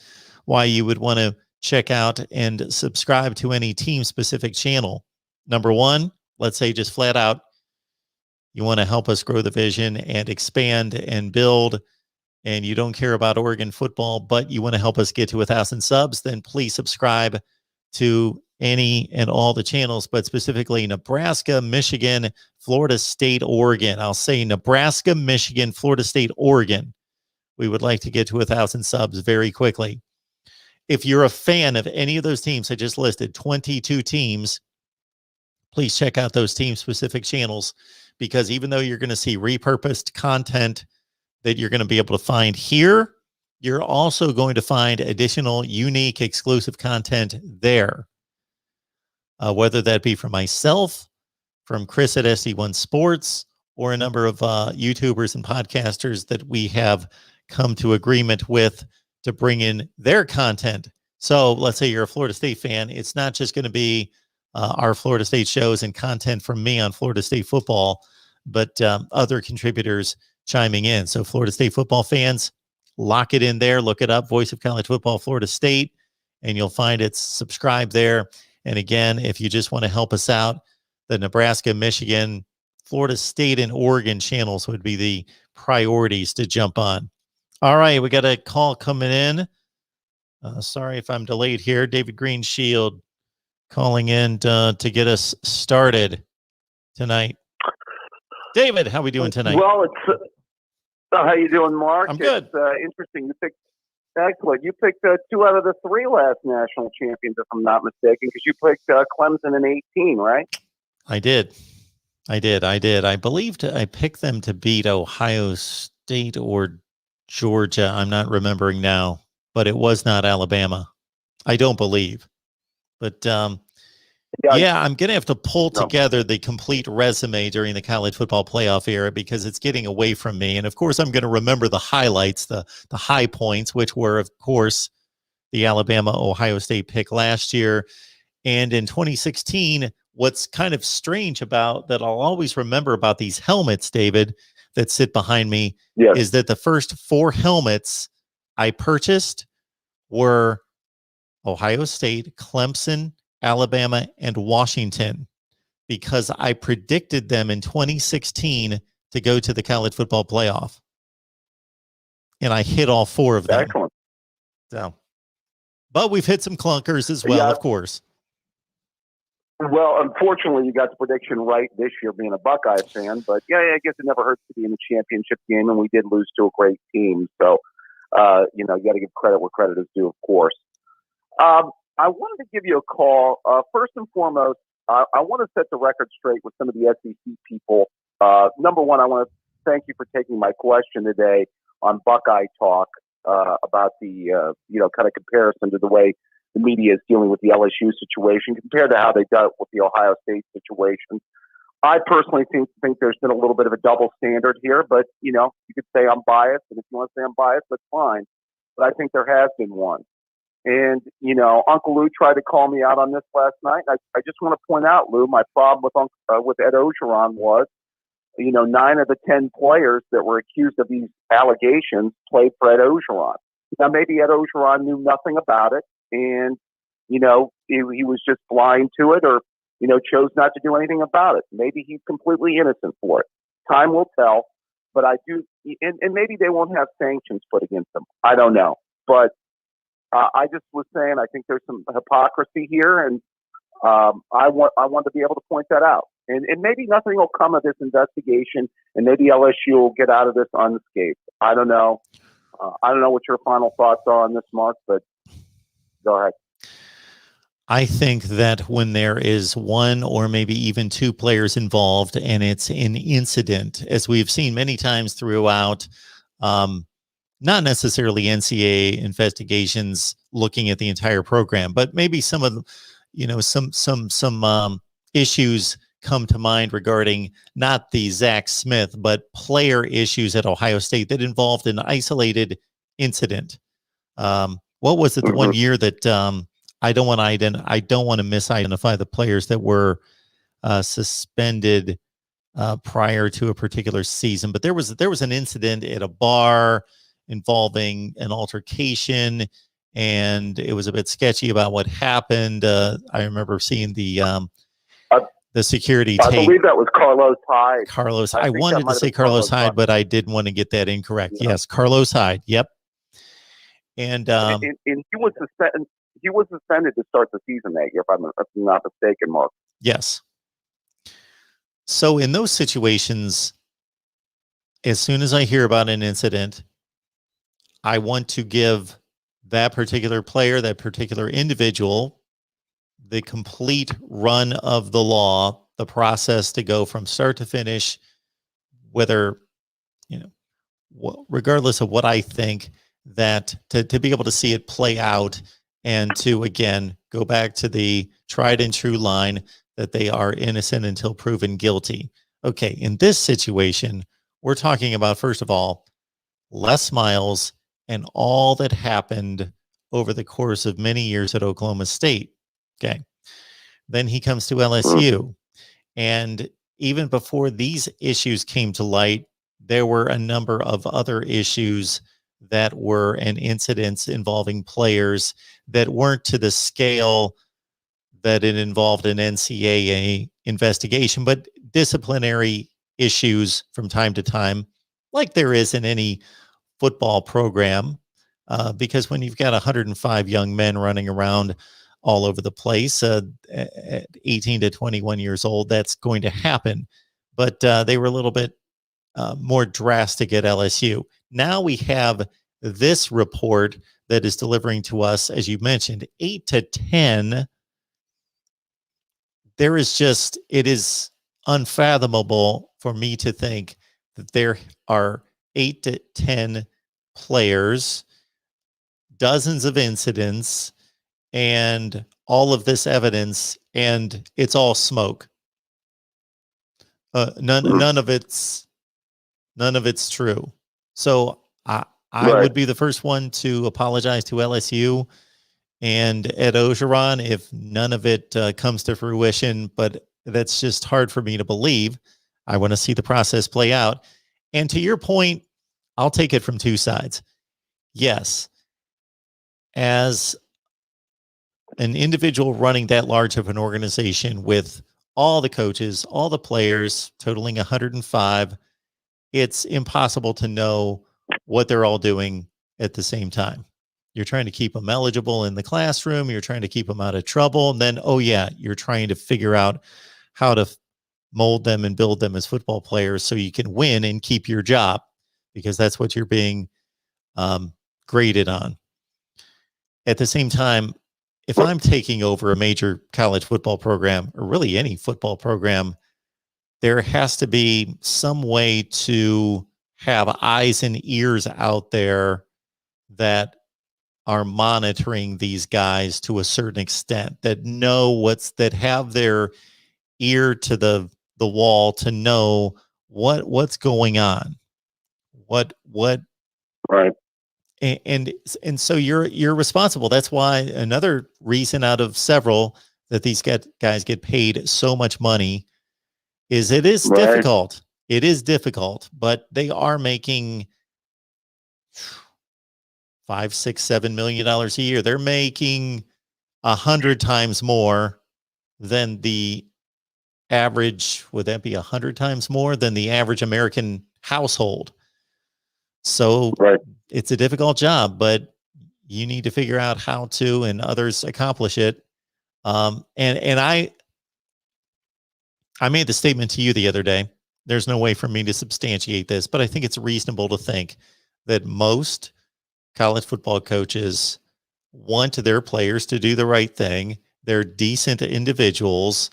why you would want to check out and subscribe to any team-specific channel. Number one, let's say just flat out, you want to help us grow the vision and expand and build, and you don't care about Oregon football, but you want to help us get to 1,000 subs, then please subscribe to any and all the channels, but specifically Nebraska, Michigan, Florida State, Oregon. I'll say Nebraska, Michigan, Florida State, Oregon. We would like to get to 1,000 subs very quickly. If you're a fan of any of those teams I just listed, 22 teams, please check out those team-specific channels, because even though you're going to see repurposed content that you're going to be able to find here, you're also going to find additional unique exclusive content there. Whether that be from myself, from Chris at SD1 Sports, or a number of YouTubers and podcasters that we have come to agreement with to bring in their content. So let's say you're a Florida State fan. It's not just going to be our Florida State shows and content from me on Florida State football, but other contributors chiming in. So Florida State football fans, lock it in there. Look it up, Voice of College Football Florida State, and you'll find it's subscribed there. And again, if you just want to help us out, the Nebraska, Michigan, Florida State and Oregon channels would be the priorities to jump on. All right, we got a call coming in. Sorry if I'm delayed here. David Greenshield calling in to get us started tonight. David, how we doing tonight? Well, it's how you doing, Mark? I'm good. It's interesting. You picked excellent. You picked 2 out of the 3 last national champions, if I'm not mistaken, because you picked Clemson in 18, right? I did. I believed I picked them to beat Ohio State or Georgia. I'm not remembering now, but it was not Alabama. I don't believe. But yeah, I'm going to have to pull together the complete resume during the college football playoff era because it's getting away from me. And of course, I'm going to remember the highlights, the high points, which were, of course, the Alabama-Ohio State pick last year. And in 2016, what's kind of strange about that I'll always remember about these helmets, David, that sit behind me, is that the first 4 helmets I purchased were Ohio State, Clemson, Alabama, and Washington, because I predicted them in 2016 to go to the college football playoff. And I hit all 4 of them. Excellent. So, but we've hit some clunkers as well, of course. Well, unfortunately, you got the prediction right this year, being a Buckeye fan. But yeah, I guess it never hurts to be in the championship game, and we did lose to a great team. So, you got to give credit where credit is due, of course. I wanted to give you a call. First and foremost, I want to set the record straight with some of the SEC people. Number one, I want to thank you for taking my question today on Buckeye Talk about the kind of comparison to the way the media is dealing with the LSU situation compared to how they dealt with the Ohio State situation. I personally think there's been a little bit of a double standard here, but you could say I'm biased, and if you want to say I'm biased, that's fine. But I think there has been one. And, Uncle Lou tried to call me out on this last night. I just want to point out, Lou, my problem with Ed Ogeron was, 9 of the 10 players that were accused of these allegations played for Ed Ogeron. Now, maybe Ed Ogeron knew nothing about it, and, he was just blind to it or, chose not to do anything about it. Maybe he's completely innocent for it. Time will tell, but I do, and maybe they won't have sanctions put against him. I don't know. But I just was saying, I think there's some hypocrisy here, and I want to be able to point that out. And maybe nothing will come of this investigation, and maybe LSU will get out of this unscathed. I don't know. I don't know what your final thoughts are on this, Mark, but go ahead. I think that when there is 1 or maybe even 2 players involved and it's an incident, as we've seen many times throughout, not necessarily NCAA investigations looking at the entire program, but maybe some of the, some issues come to mind regarding not the Zach Smith, but player issues at Ohio State that involved an isolated incident. What was it? The one year that I don't want to misidentify the players that were suspended prior to a particular season, but there was an incident at a bar involving an altercation, and it was a bit sketchy about what happened. I remember seeing the security tape. I believe that was Carlos Hyde. I wanted to say Carlos Hyde, but I didn't want to get that incorrect. Yeah. Yes, Carlos Hyde. Yep. And he was suspended. He was suspended to start the season that year, if I'm not mistaken, Mark. Yes. So in those situations, as soon as I hear about an incident, I want to give that particular player, that particular individual, the complete run of the law, the process to go from start to finish, whether, regardless of what I think, that to be able to see it play out and to, again, go back to the tried and true line that they are innocent until proven guilty. Okay, in this situation, we're talking about, first of all, Les Miles and all that happened over the course of many years at Oklahoma State. Okay. Then he comes to LSU. And even before these issues came to light, there were a number of other issues that were incidents involving players that weren't to the scale that it involved an NCAA investigation, but disciplinary issues from time to time, like there is in any football program, because when you've got 105 young men running around all over the place at 18 to 21 years old, that's going to happen. But they were a little bit more drastic at LSU. Now we have this report that is delivering to us, as you mentioned, 8 to 10. It is unfathomable for me to think that there are 8 to 10 players, dozens of incidents, and all of this evidence, and it's all smoke. None of it's true. So I would be the first one to apologize to LSU and Ed Ogeron if none of it comes to fruition, but that's just hard for me to believe. I want to see the process play out. And to your point, I'll take it from two sides. Yes, as an individual running that large of an organization with all the coaches, all the players, totaling 105, it's impossible to know what they're all doing at the same time. You're trying to keep them eligible in the classroom. You're trying to keep them out of trouble. And then, oh yeah, you're trying to figure out how to mold them and build them as football players so you can win and keep your job, because that's what you're being graded on. At the same time, if I'm taking over a major college football program, or really any football program, there has to be some way to have eyes and ears out there that are monitoring these guys to a certain extent, that know that have their ear to the wall to know what's going on, what Right. and so you're responsible. That's why another reason out of several that these guys get paid so much money is it is difficult. It is difficult, but they are making $5, $6, $7 million a year. They're making 100 times more than the average. Would that be 100 times more than the average American household? So it's a difficult job, but you need to figure out how to, and others accomplish it. And I made the statement to you the other day. There's no way for me to substantiate this, but I think it's reasonable to think that most college football coaches want their players to do the right thing. They're decent individuals,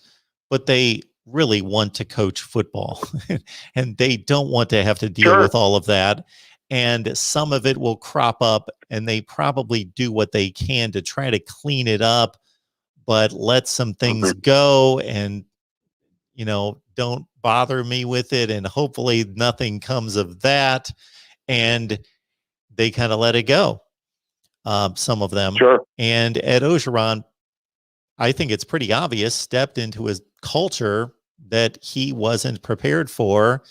but they really want to coach football and they don't want to have to deal with all of that. And some of it will crop up, and they probably do what they can to try to clean it up, but let some things go and, don't bother me with it. And hopefully nothing comes of that. And they kind of let it go. Some of them. And Ed Ogeron, I think it's pretty obvious, stepped into his culture that he wasn't prepared for,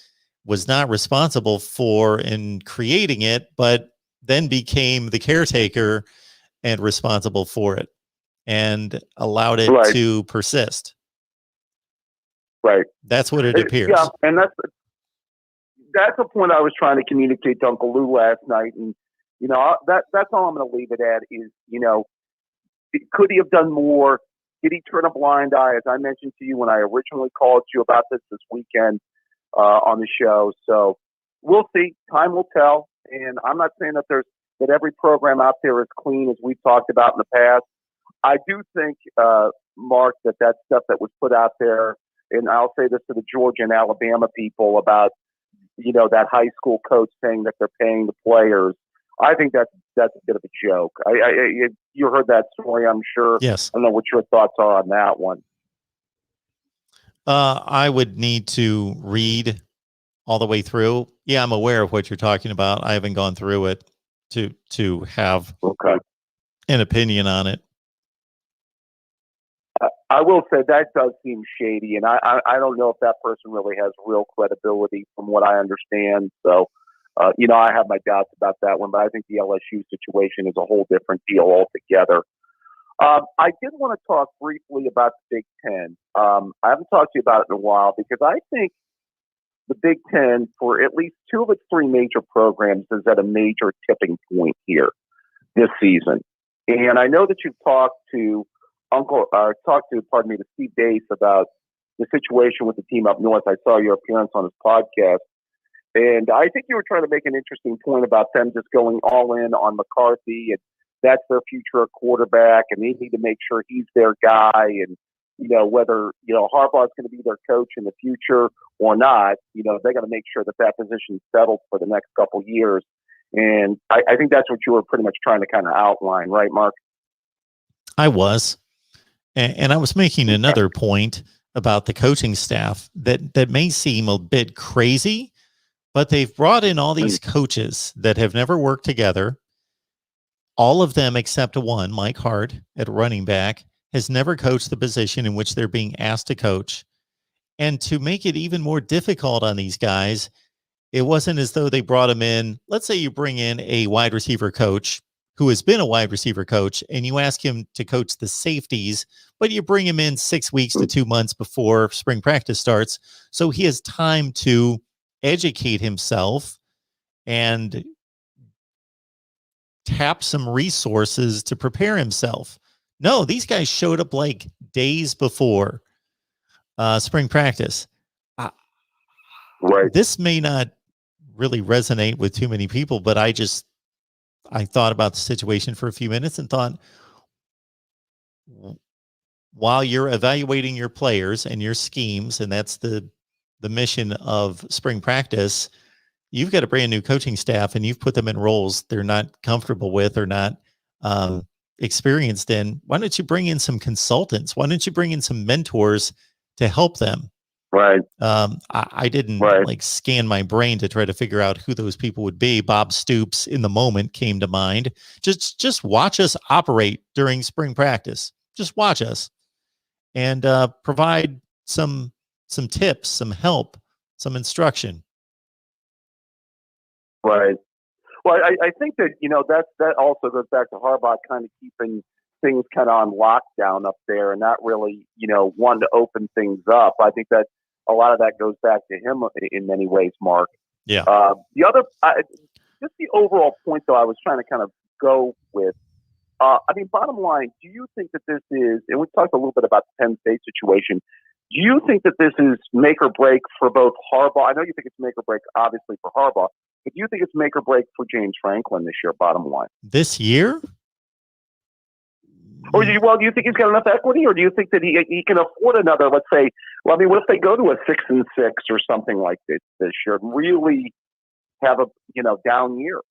was not responsible for in creating it, but then became the caretaker and responsible for it and allowed it to persist. Right. That's what it appears. Yeah, and that's a point I was trying to communicate to Uncle Lou last night, and that's all I'm going to leave it at. Is could he have done more? Did he turn a blind eye? As I mentioned to you when I originally called you about this weekend on the show. So we'll see. Time will tell. And I'm not saying that every program out there is clean, as we've talked about in the past. I do think, Mark, that stuff that was put out there, and I'll say this to the Georgia and Alabama people about, that high school coach saying that they're paying the players. I think that's a bit of a joke. You heard that story, I'm sure. Yes. I don't know what your thoughts are on that one. I would need to read all the way through. Yeah, I'm aware of what you're talking about. I haven't gone through it to have an opinion on it. I will say that does seem shady, and I don't know if that person really has real credibility from what I understand. So, I have my doubts about that one, but I think the LSU situation is a whole different deal altogether. I did want to talk briefly about the Big Ten. I haven't talked to you about it in a while because I think the Big Ten, for at least two of its three major programs, is at a major tipping point here this season. And I know that you've talked to Steve Bass about the situation with the team up north. I saw your appearance on his podcast. And I think you were trying to make an interesting point about them just going all in on McCarthy, and that's their future quarterback, and they need to make sure he's their guy. And, whether, Harbaugh's going to be their coach in the future or not, they got to make sure that position's settled for the next couple years. And I think that's what you were pretty much trying to kind of outline, right, Mark? I was. And I was making another point about the coaching staff that may seem a bit crazy, but they've brought in all these coaches that have never worked together. All of them except one, Mike Hart at running back, has never coached the position in which they're being asked to coach. And to make it even more difficult on these guys, it wasn't as though they brought them in. Let's say you bring in a wide receiver coach who has been a wide receiver coach, and you ask him to coach the safeties, but you bring him in 6 weeks to 2 months before spring practice starts, so he has time to educate himself and tap some resources to prepare himself. No, these guys showed up like days before spring practice. Right. This may not really resonate with too many people, but I thought about the situation for a few minutes and thought, while you're evaluating your players and your schemes, and that's the mission of spring practice, you've got a brand new coaching staff and you've put them in roles they're not comfortable with or not experienced in. Why don't you bring in some consultants? Why don't you bring in some mentors to help them? Right. I didn't like scan my brain to try to figure out who those people would be. Bob Stoops in the moment came to mind. Just watch us operate during spring practice. Just watch us and provide some tips, some help, some instruction. Right. Well, I think that, that also goes back to Harbaugh kind of keeping things kind of on lockdown up there and not really, wanting to open things up. I think that a lot of that goes back to him in many ways, Mark. Yeah. The other, just the overall point, though, I was trying to kind of go with, bottom line, do you think that this is, and we talked a little bit about the Penn State situation, do you think that this is make or break for both Harbaugh? I know you think it's make or break, obviously, for Harbaugh, but do you think it's make or break for James Franklin this year, bottom line? This year? Or do you think he's got enough equity, or do you think that he can afford another, let's say, what if they go to a 6-6 or something like this year and really have a, down year?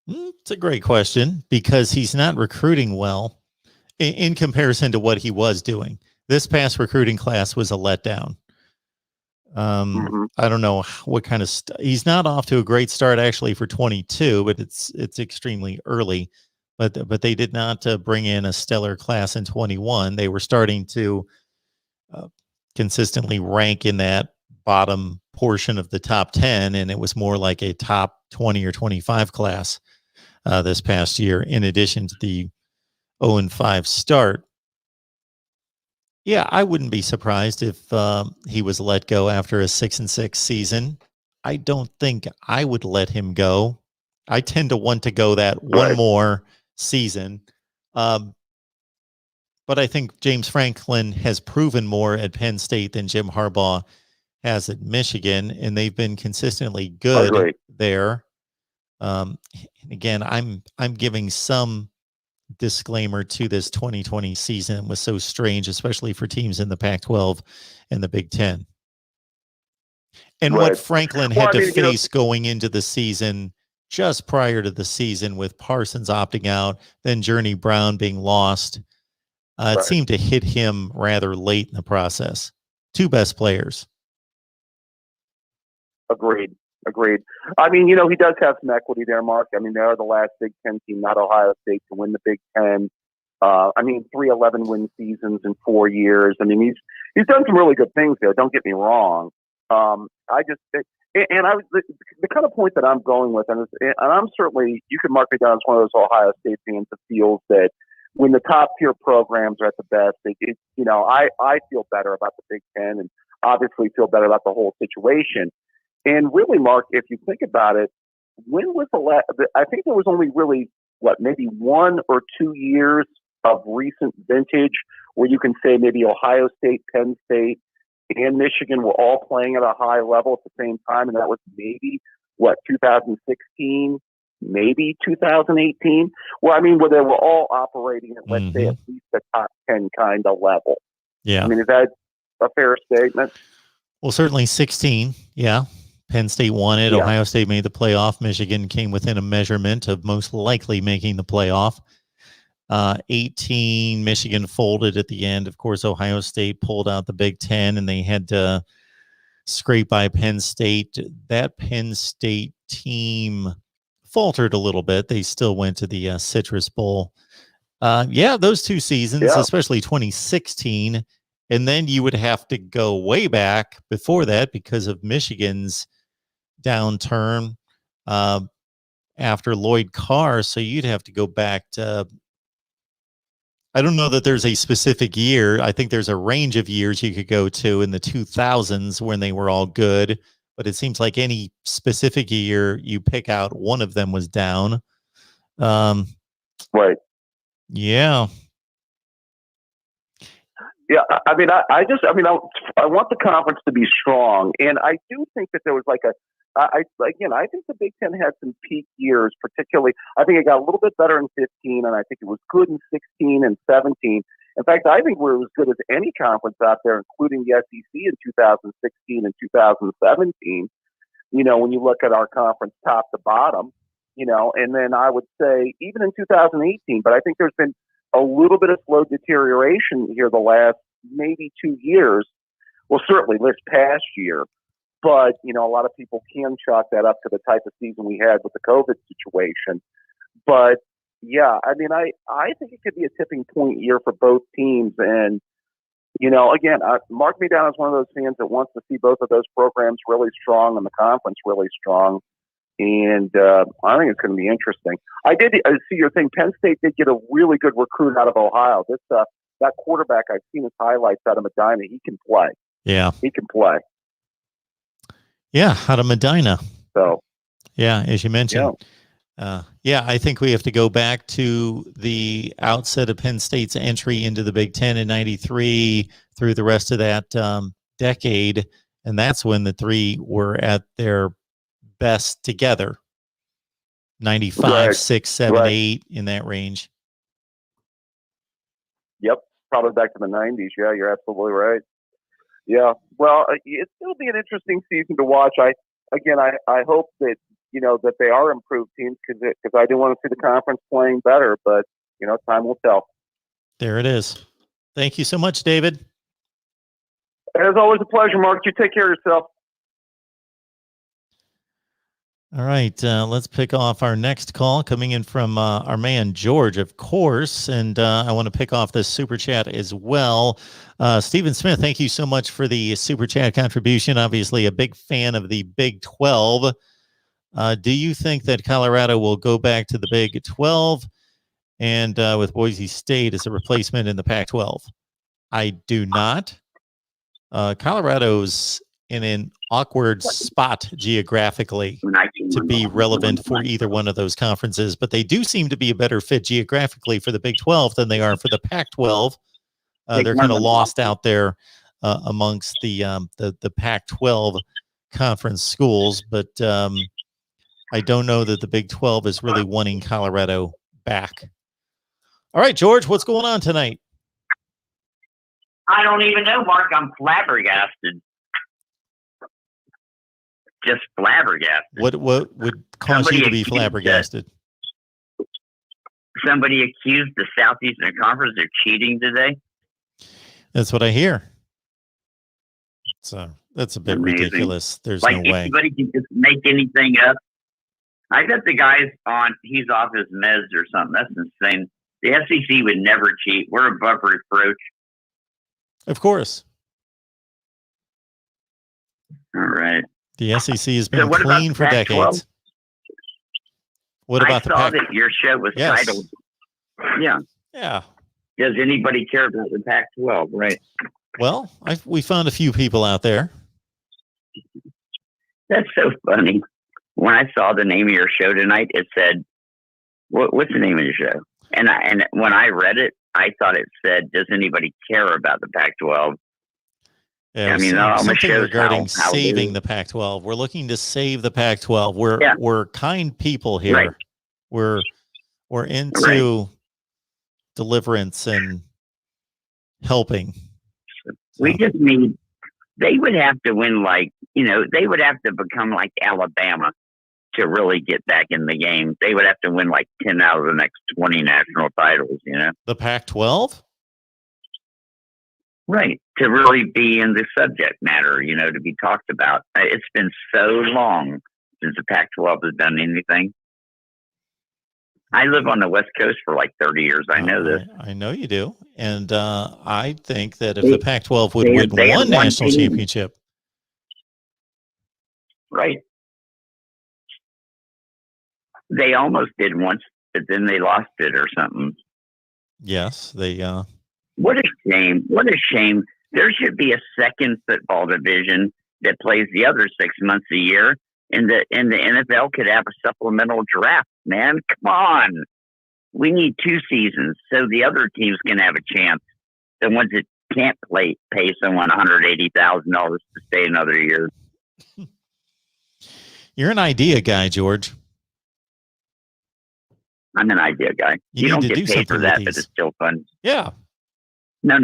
It's a great question because he's not recruiting well in comparison to what he was doing. This past recruiting class was a letdown. I don't know what kind of he's not off to a great start actually for 22, but it's extremely early. But they did not bring in a stellar class in 21. They were starting to consistently rank in that bottom portion of the top 10, and it was more like a top 20 or 25 class this past year, in addition to the 0-5 start. Yeah, I wouldn't be surprised if he was let go after a 6-6 season. I don't think I would let him go. I tend to want to go that one more season. But I think James Franklin has proven more at Penn State than Jim Harbaugh has at Michigan, and they've been consistently good there. And again, I'm giving some disclaimer to this 2020 season. It was so strange, especially for teams in the Pac-12 and the Big Ten. And what Franklin had to face going into the season, just prior to the season, with Parsons opting out, then Journey Brown being lost, it seemed to hit him rather late in the process. Two best players. Agreed. He does have some equity there, Mark. They are the last Big Ten team, not Ohio State, to win the Big Ten. 3 11-win seasons in 4 years. He's done some really good things there. Don't get me wrong. The kind of point that I'm going with, and I'm certainly, you can mark me down as one of those Ohio State fans that feels that when the top tier programs are at the best, I feel better about the Big Ten, and obviously feel better about the whole situation. And really, Mark, if you think about it, when was the last? I think there was only really maybe 1 or 2 years of recent vintage where you can say maybe Ohio State, Penn State, and Michigan were all playing at a high level at the same time, and that was maybe 2016, maybe 2018. Well, I mean, where they were all operating at, let's say, at least a top 10 kind of level. Yeah. I mean, is that a fair statement? Well, certainly 16. Yeah. Penn State won it. Yeah. Ohio State made the playoff. Michigan came within a measurement of most likely making the playoff. 18, Michigan folded at the end. Of course, Ohio State pulled out the Big Ten, and they had to scrape by Penn State. That Penn State team faltered a little bit. They still went to the Citrus Bowl. Those 2 seasons, especially 2016. And then you would have to go way back before that because of Michigan's downturn after Lloyd Carr. So you'd have to go back to, I don't know that there's a specific year. I think there's a range of years you could go to in the 2000s when they were all good. But it seems like any specific year you pick out, one of them was down. Right. Yeah. Yeah, I mean, I want the conference to be strong, and I do think that there was I think the Big Ten had some peak years, particularly. I think it got a little bit better in 15, and I think it was good in 16 and 17. In fact, I think we're as good as any conference out there, including the SEC in 2016 and 2017. When you look at our conference top to bottom, and then I would say even in 2018, but I think there's been a little bit of slow deterioration here the last maybe 2 years. Well, certainly this past year, but a lot of people can chalk that up to the type of season we had with the COVID situation. But yeah, I mean, I think it could be a tipping point year for both teams. And, again, mark me down as one of those fans that wants to see both of those programs really strong and the conference really strong. And I think it's going to be interesting. I see your thing. Penn State did get a really good recruit out of Ohio. That quarterback, I've seen his highlights out of Medina. He can play. Yeah. He can play. Yeah, out of Medina. So. Yeah, as you mentioned. Yeah. I think we have to go back to the outset of Penn State's entry into the Big Ten in 93 through the rest of that decade. And that's when the three were at their best together. 95, 6, 7, 8 in that range. Yep. Probably back to the 90s. Yeah, you're absolutely right. Yeah. Well, it'll be an interesting season to watch. I hope that, that they are improved teams because I do want to see the conference playing better, but, time will tell. There it is. Thank you so much, David. As always, a pleasure, Mark. You take care of yourself. All right, let's pick off our next call coming in from our man George, of course, and I want to pick off this super chat as well. Stephen Smith, thank you so much for the super chat contribution. Obviously, a big fan of the Big 12. Do you think that Colorado will go back to the Big 12 and with Boise State as a replacement in the Pac-12? I do not. Colorado's in an awkward spot geographically to be relevant for either one of those conferences, but they do seem to be a better fit geographically for the Big 12 than they are for the Pac-12. They're kind of lost out there amongst the Pac-12 conference schools, but I don't know that the Big 12 is really wanting Colorado back. All right, George, what's going on tonight? I don't even know, Mark. I'm flabbergasted. Just flabbergasted. What would cause you to be flabbergasted? Somebody accused the Southeastern Conference of cheating today. That's what I hear. So that's a bit amazing. Ridiculous. There's like no way. Anybody can just make anything up. I bet the guy's he's off his meds or something. That's insane. The SEC would never cheat. We're above reproach. Of course. All right. The SEC has been clean for decades. What about the Pac? I saw that your show was titled. Yeah. Yeah. Does anybody care about the Pac-12? Right. Well, we found a few people out there. That's so funny. When I saw the name of your show tonight, it said, "What's the name of your show?" And when I read it, I thought it said, "Does anybody care about the Pac-12?" Yeah, I mean, that almost something shows regarding how saving the Pac-12. We're looking to save the Pac-12. We're kind people here. Right. We're into deliverance and helping. We just need. They would have to win they would have to become like Alabama to really get back in the game. They would have to win like 10 out of the next 20 national titles. The Pac-12. Right. To really be in the subject matter, to be talked about. It's been so long since the Pac-12 has done anything. I live on the West Coast for like 30 years. I know this. I know you do. And I think that if the Pac-12 would win one national championship. Right. They almost did once, but then they lost it or something. Yes, they What a shame. What a shame. There should be a second football division that plays the other 6 months a year, and the NFL could have a supplemental draft, man. Come on. We need 2 seasons so the other teams can have a chance. The ones that can't pay someone $180,000 to stay another year. You're an idea guy, George. I'm an idea guy. You don't get paid for that, but it's still fun. Yeah. No.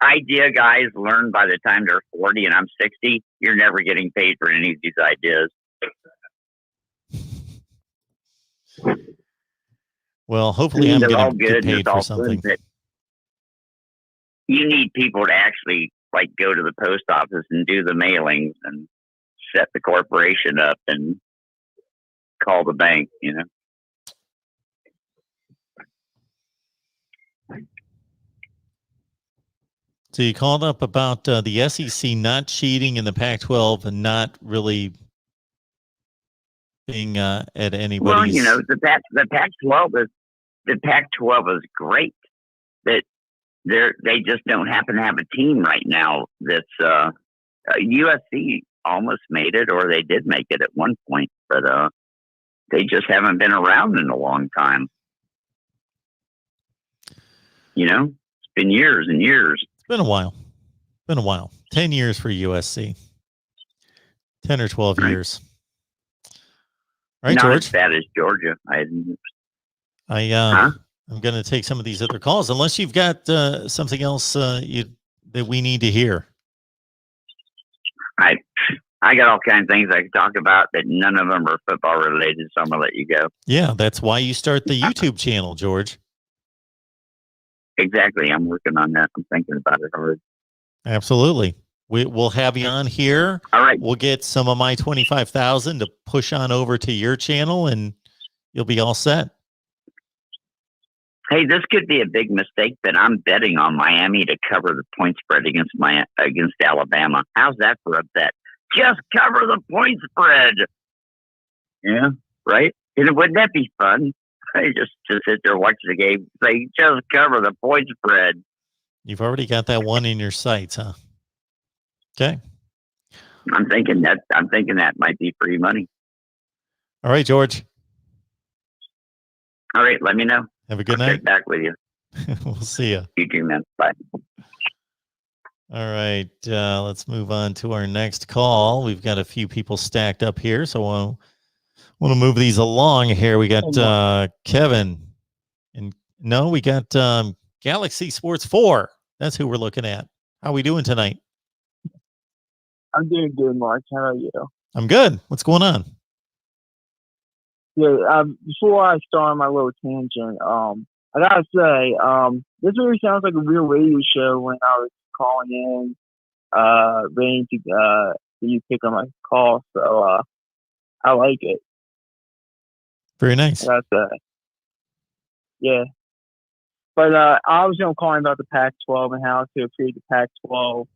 Idea guys learn by the time they're 40 and I'm 60. You're never getting paid for any of these ideas. Well, hopefully I'm going to get paid for something. You need people to actually go to the post office and do the mailings and set the corporation up and call the bank, So you called up about the SEC not cheating in the Pac-12 and not really being at anybody's. Well, the Pac-12 is great. That they just don't happen to have a team right now that's USC almost made it, or they did make it at one point, but they just haven't been around in a long time. It's been years and years. Been a while. 10 years for USC. 10 or 12 years. All right, Not George. as bad as Georgia. I'm going to take some of these other calls, unless you've got something else that we need to hear. I got all kinds of things I can talk about, but none of them are football related, so I'm going to let you go. Yeah, that's why you start the YouTube channel, George. Exactly. I'm working on that. I'm thinking about it hard. Absolutely. We'll have you on here. All right. We'll get some of my 25,000 to push on over to your channel, and you'll be all set. Hey, this could be a big mistake, but I'm betting on Miami to cover the point spread against Alabama. How's that for a bet? Just cover the point spread. Yeah, right? And wouldn't that be fun? Just to sit there, watch the game, say, just cover the point spread. You've already got that one in your sights, huh? Okay. I'm thinking that might be free money. All right, George. All right, let me know. Have a good I'll night. check back with you. We'll see you. You too, man. Bye. All right, let's move on to our next call. We've got a few people stacked up here, so I want to move these along here. We got Kevin, and we got Galaxy Sports 4. That's who we're looking at. How are we doing tonight? I'm doing good, Mark. How are you? I'm good. What's going on? Yeah. Before I start my little tangent, I gotta say, this really sounds like a real radio show when I was calling in, waiting to you pick up my call. So I like it. Very nice. I gotta say. Yeah. But I was going to call in about the Pac-12 and how to create the Pac-12.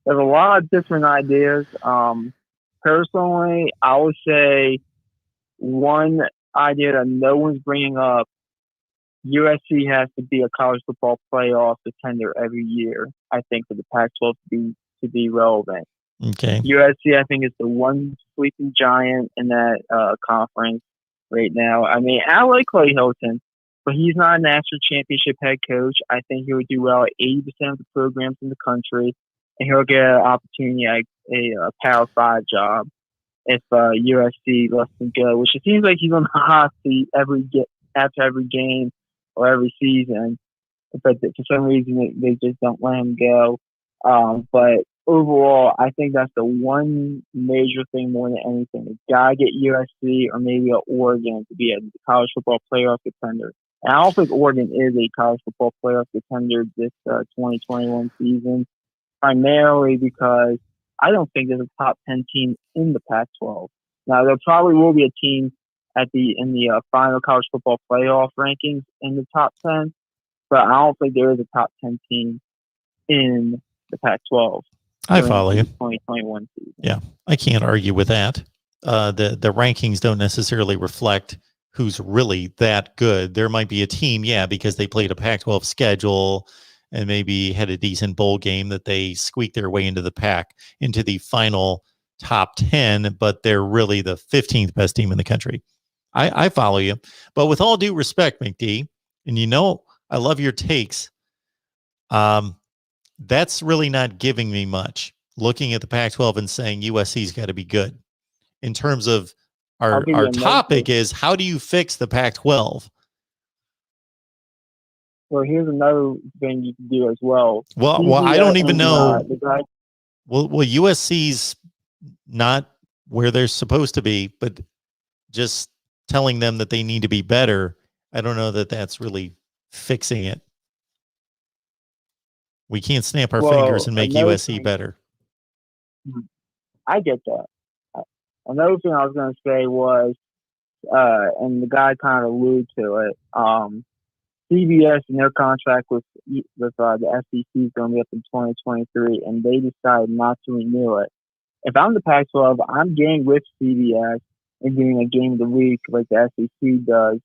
There's a lot of different ideas. Personally, I would say one idea that no one's bringing up USC has to be a college football playoff contender every year, I think, for the Pac-12 to be relevant. Okay. USC, I think, is the one sleeping giant in that conference right now. I mean, I like Clay Hilton, but he's not a national championship head coach. I think he would do well at 80% of the programs in the country, and he'll get an opportunity at a Power 5 job if USC lets him go, which it seems like he's on the hot seat after every game or every season. But for some reason, they just don't let him go. But overall, I think that's the one major thing more than anything. It's got to get USC or maybe Oregon to be a college football playoff contender. And I don't think Oregon is a college football playoff contender this 2021 season, primarily because I don't think there's a top 10 team in the Pac-12. Now, there probably will be a team in the final college football playoff rankings in the top 10, but I don't think there is a top 10 team in the Pac-12. I follow you. 2021 season. Yeah, I can't argue with that. The rankings don't necessarily reflect who's really that good. There might be a team, because they played a Pac-12 schedule and maybe had a decent bowl game that they squeaked their way into the final top 10, but they're really the 15th best team in the country. I follow you. But with all due respect, McD, and I love your takes, that's really not giving me much. Looking at the Pac-12 and saying USC's got to be good. In terms of our topic is, how do you fix the Pac-12? Well, here's another thing you can do as well. Well, I don't even know. Well, USC's not where they're supposed to be, but just telling them that they need to be better, I don't know that that's really fixing it. We can't snap our fingers and make USC better. I get that. Another thing I was going to say was, and the guy kind of alluded to it, CBS and their contract with the SEC is going to be up in 2023, and they decided not to renew it. If I'm the Pac-12, I'm getting with CBS and doing a game of the week like the SEC does.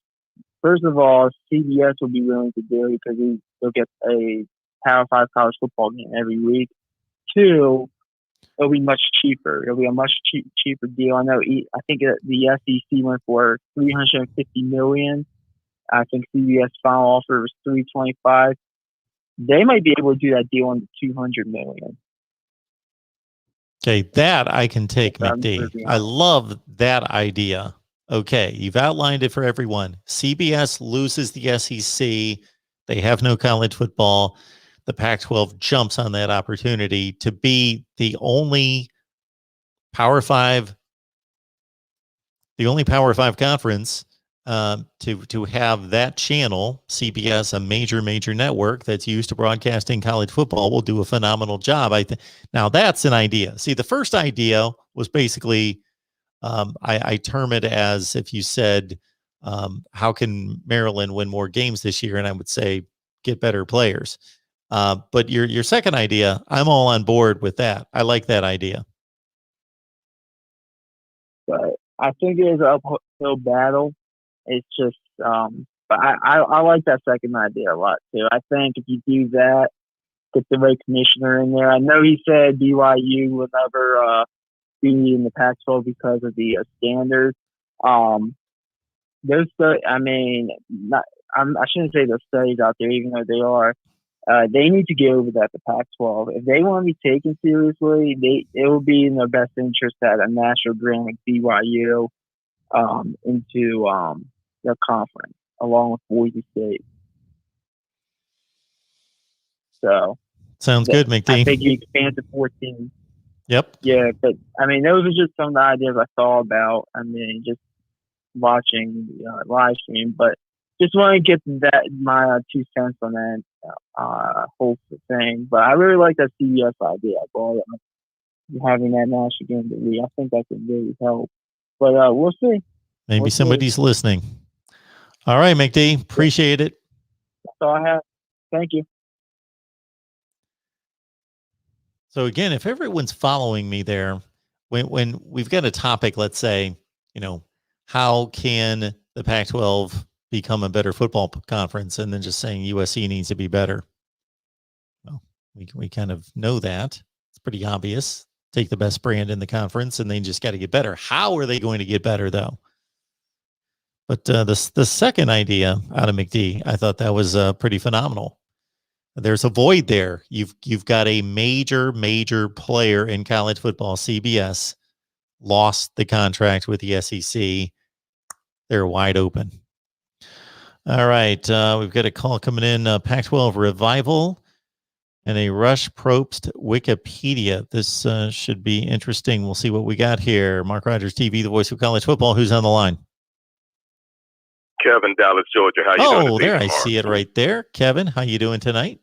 First of all, CBS will be willing to do it because they'll get a Power 5 college football game every week. Two, it'll be much cheaper. It'll be a much cheaper deal. I know. I think the SEC went for $350 million. I think CBS final offer was $325. They might be able to do that deal under $200 million. Okay, that I can take, McD. I love that idea. Okay, you've outlined it for everyone. CBS loses the SEC. They have no college football. The Pac-12 jumps on that opportunity to be the only Power 5 conference to have that channel. CBS, a major network that's used to broadcasting college football, will do a phenomenal job. Now that's an idea. See, the first idea was basically, I term it as if you said, how can Maryland win more games this year? And I would say, get better players. But your second idea, I'm all on board with that. I like that idea. But I think it is an uphill battle. It's just, but I like that second idea a lot too. I think if you do that, get the right commissioner in there. I know he said BYU will never be in the Pac-12 because of the standards. There's I shouldn't say there's studies out there, even though they are. They need to get over that, the Pac-12. If they want to be taken seriously, it will be in their best interest that a national grant like BYU into their conference, along with Boise State. So sounds good, McD. I think you expand to 14. Yep. Yeah, but I mean, those are just some of the ideas I thought about. I mean, just watching the live stream, but just want to get my 2 cents on that whole thing. But I really like that CBS idea. Having that national game to read, I think that could really help. But we'll see. Maybe somebody's listening. All right, McD. Appreciate it. That's all I have. Thank you. So again, if everyone's following me there, when we've got a topic, let's say, how can the Pac-12 become a better football conference and then just saying USC needs to be better. Well, we kind of know that. It's pretty obvious. Take the best brand in the conference and they just got to get better. How are they going to get better, though? But the second idea out of McD, I thought that was pretty phenomenal. There's a void there. You've got a major player in college football. CBS lost the contract with the SEC. They're wide open. All right, we've got a call coming in. Pac-12 Revival and a Rush Probst Wikipedia. This should be interesting. We'll see what we got here. Mark Rogers TV, the voice of college football. Who's on the line? Kevin, Dallas, Georgia. How you doing? Oh, there I see it right there. Kevin, how you doing tonight?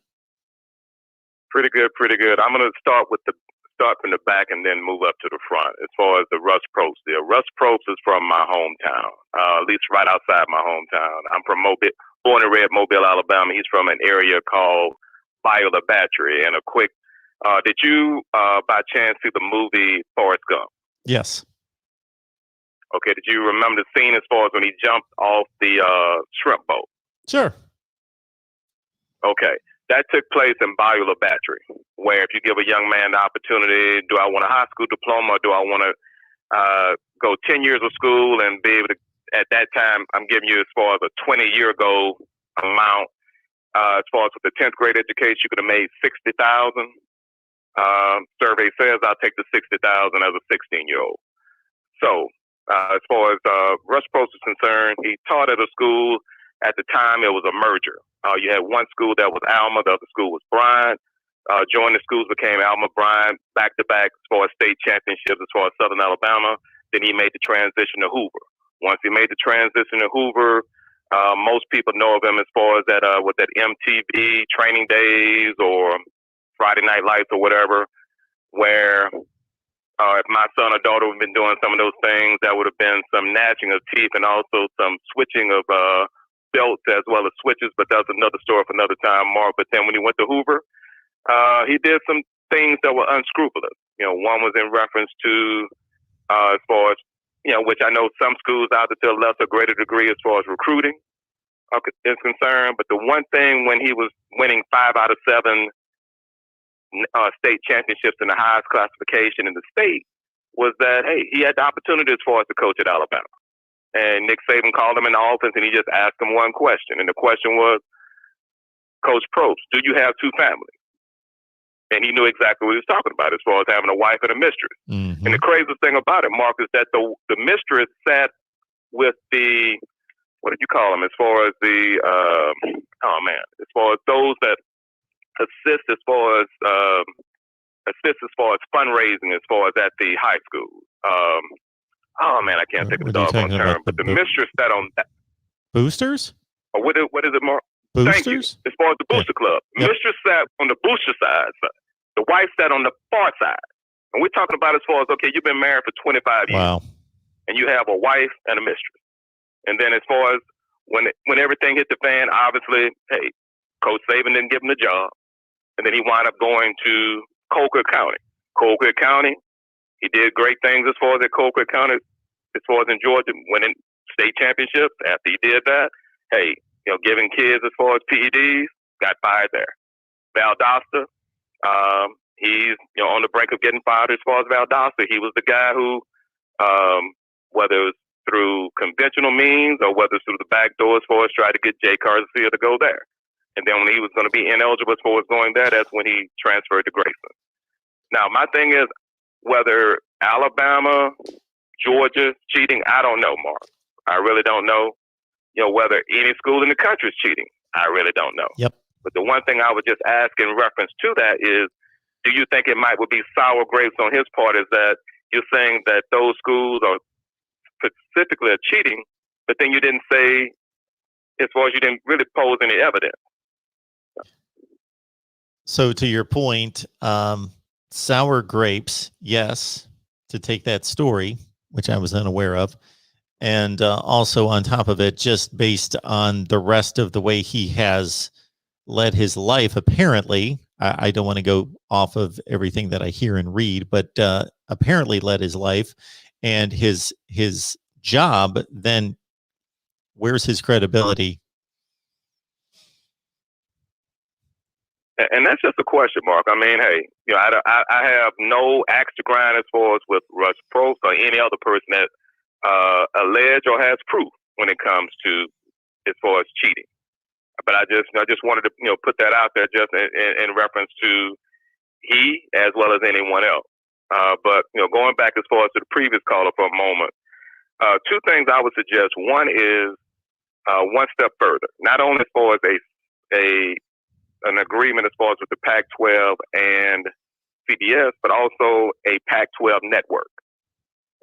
Pretty good. I'm going to start from the back and then move up to the front. As far as the Rush Probst there, Rush Probst is from my hometown, at least right outside my hometown. I'm from born and raised Mobile, Alabama. He's from an area called Biola Battery. And a quick, did you by chance see the movie Forrest Gump? Yes. Okay, did you remember the scene as far as when he jumped off the shrimp boat? Sure. Okay, that took place in Biola Battery, where if you give a young man the opportunity, do I want a high school diploma or do I want to go 10 years of school and be able to, at that time, I'm giving you as far as a 20-year goal amount. As far as with the 10th grade education, you could have made $60,000. Survey says I'll take the $60,000 as a 16-year-old. So, as far as Rush Probst is concerned, he taught at a school. At the time, it was a merger. You had one school that was Alma, the other school was Bryant. Joined the schools became Alma, Bryant, back-to-back as far as state championships as far as Southern Alabama. Then he made the transition to Hoover. Once he made the transition to Hoover, most people know of him as far as that with that MTV Training Days or Friday Night Lights or whatever, where if my son or daughter would have been doing some of those things, that would have been some gnashing of teeth and also some switching of belts as well as switches. But that's another story for another time, Mark. But then when he went to Hoover, he did some things that were unscrupulous. You know, one was in reference to as far as, you know, which I know some schools out there to a lesser greater degree as far as recruiting is concerned. But the one thing when he was winning 5 out of 7 state championships in the highest classification in the state was that, hey, he had the opportunity as far as the coach at Alabama. And Nick Saban called him in the office and he just asked him one question. And the question was, Coach Probst, do you have 2 families? And he knew exactly what he was talking about as far as having a wife and a mistress. Mm-hmm. And the craziest thing about it, Mark, is that the mistress sat with the, what did you call them? As far as the, as far as those that assist as far as fundraising as far as at the high school. I can't think of the doggone term. But the mistress sat on that. Boosters? Or what is it, Mark? Boosters? Thank you. As far as the booster club. Yep. Mistress sat on the booster side. The wife sat on the far side. And we're talking about as far as, okay, you've been married for 25 years. Wow. And you have a wife and a mistress. And then as far as when everything hit the fan, obviously, hey, Coach Saban didn't give him the job. And then he wound up going to Colquitt County. Colquitt County, he did great things as far as at Colquitt County, as far as in Georgia, winning state championships. After he did that, hey, you know, giving kids as far as PEDs, got fired there. Valdosta, he's, you know, on the brink of getting fired as far as Valdosta. He was the guy who, whether it was through conventional means or whether it's through the back door as far as trying to get Jay Garcia to go there. And then when he was going to be ineligible as far as going there, that's when he transferred to Grayson. Now, my thing is, whether Alabama, Georgia cheating, I don't know, Mark. I really don't know. You know, whether any school in the country is cheating, I really don't know. Yep. But the one thing I would just ask in reference to that is, do you think it would be sour grapes on his part? Is that you're saying that those schools are specifically cheating, but then you didn't say, as far as you didn't really pose any evidence. So to your point, sour grapes, yes, to take that story, which I was unaware of, and also on top of it, just based on the rest of the way he has led his life, apparently, I don't want to go off of everything that I hear and read, but apparently led his life and his job then where's his credibility? And that's just a question mark. I mean, hey, I have no axe to grind as far as with Russ Probst or any other person that allege or has proof when it comes to as far as cheating. But I just wanted to put that out there just in reference to he as well as anyone else. But going back as far as to the previous caller for a moment, two things I would suggest. One is one step further, not only as far as an agreement as far as with the Pac-12 and CBS, but also a Pac-12 network.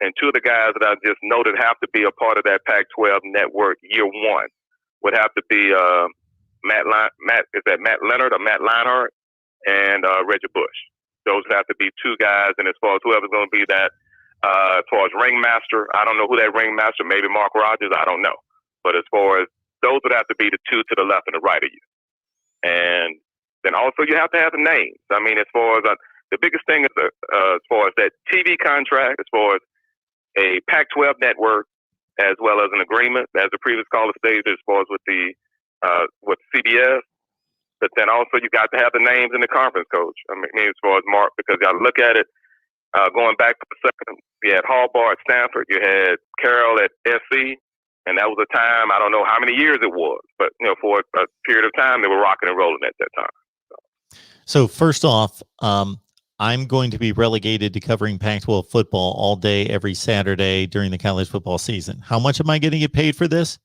And two of the guys that I just noted have to be a part of that Pac-12 network year one would have to be Matt Leonard or Matt Leinart and Reggie Bush. Those have to be two guys. And as far as whoever's going to be that, as far as ringmaster, I don't know who that ringmaster, maybe Mark Rogers, I don't know. But as far as those would have to be the two to the left and the right of you. And then also you have to have the names. I mean, as far as the biggest thing is as far as that TV contract, as far as a Pac-12 network, as well as an agreement, as the previous caller stated, as far as with CBS. But then also you got to have the names in the conference, coach. I mean, as far as Mark, because you got to look at it going back to the second. You had Harbaugh at Stanford, you had Carroll at SC. And that was a time, I don't know how many years it was, but for a period of time, they were rocking and rolling at that time. So first off, I'm going to be relegated to covering Pac-12 football all day, every Saturday during the college football season. How much am I going to get paid for this?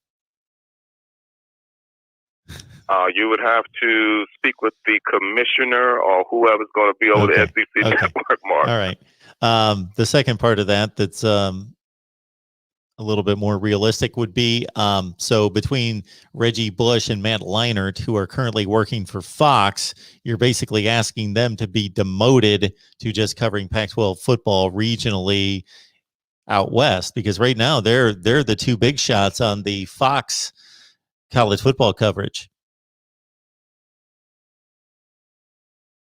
You would have to speak with the commissioner or whoever's going to be over the SEC network, Mark. All right. The second part of that's a little bit more realistic would be so between Reggie Bush and Matt Leinart, who are currently working for Fox, you're basically asking them to be demoted to just covering Pac-12 football regionally out west, because right now they're the two big shots on the Fox college football coverage.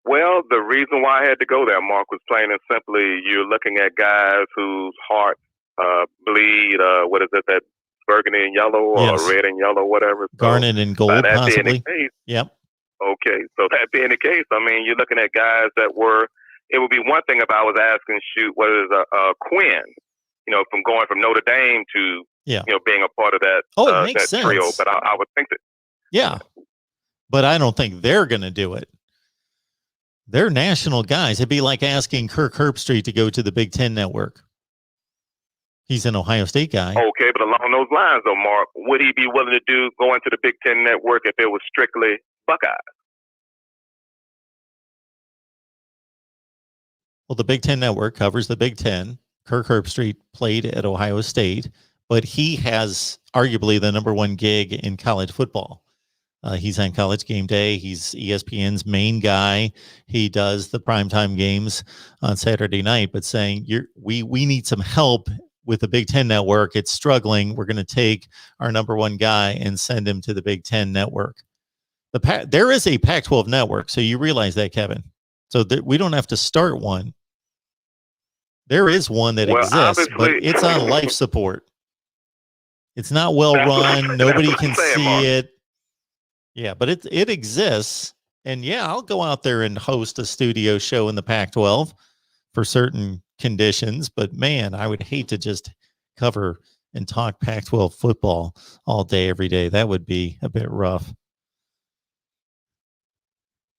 Well, the reason why I had to go there, Mark, was plain and simply you're looking at guys whose hearts bleed, what is it, that burgundy and yellow or red and yellow, whatever. Garnet and gold, possibly. Case, yep. Okay, so that being the case, I mean, you're looking at guys that it would be one thing if I was asking, what is Quinn, from going from Notre Dame to, being a part of that, it makes that sense. trio. But I would think that. Yeah, but I don't think they're going to do it. They're national guys. It'd be like asking Kirk Herbstreit to go to the Big Ten network. He's an Ohio State guy. Okay, but along those lines, though, Mark, would he be willing to go into the Big Ten network if it was strictly Buckeyes? Well, the Big Ten network covers the Big Ten. Kirk Herbstreit played at Ohio State, but he has arguably the number one gig in college football. He's on College Game Day. He's ESPN's main guy. He does the primetime games on Saturday night, but saying we need some help with the Big Ten network. It's struggling. We're going to take our number one guy and send him to the Big Ten network. There is a Pac-12 network, so you realize that, Kevin. So we don't have to start one. There is one that exists, but it's on life support. It's not well run. Nobody can see it. Yeah, but it exists. And yeah, I'll go out there and host a studio show in the Pac-12 for certain conditions. But man, I would hate to just cover and talk Pac-12 football all day, every day. That would be a bit rough.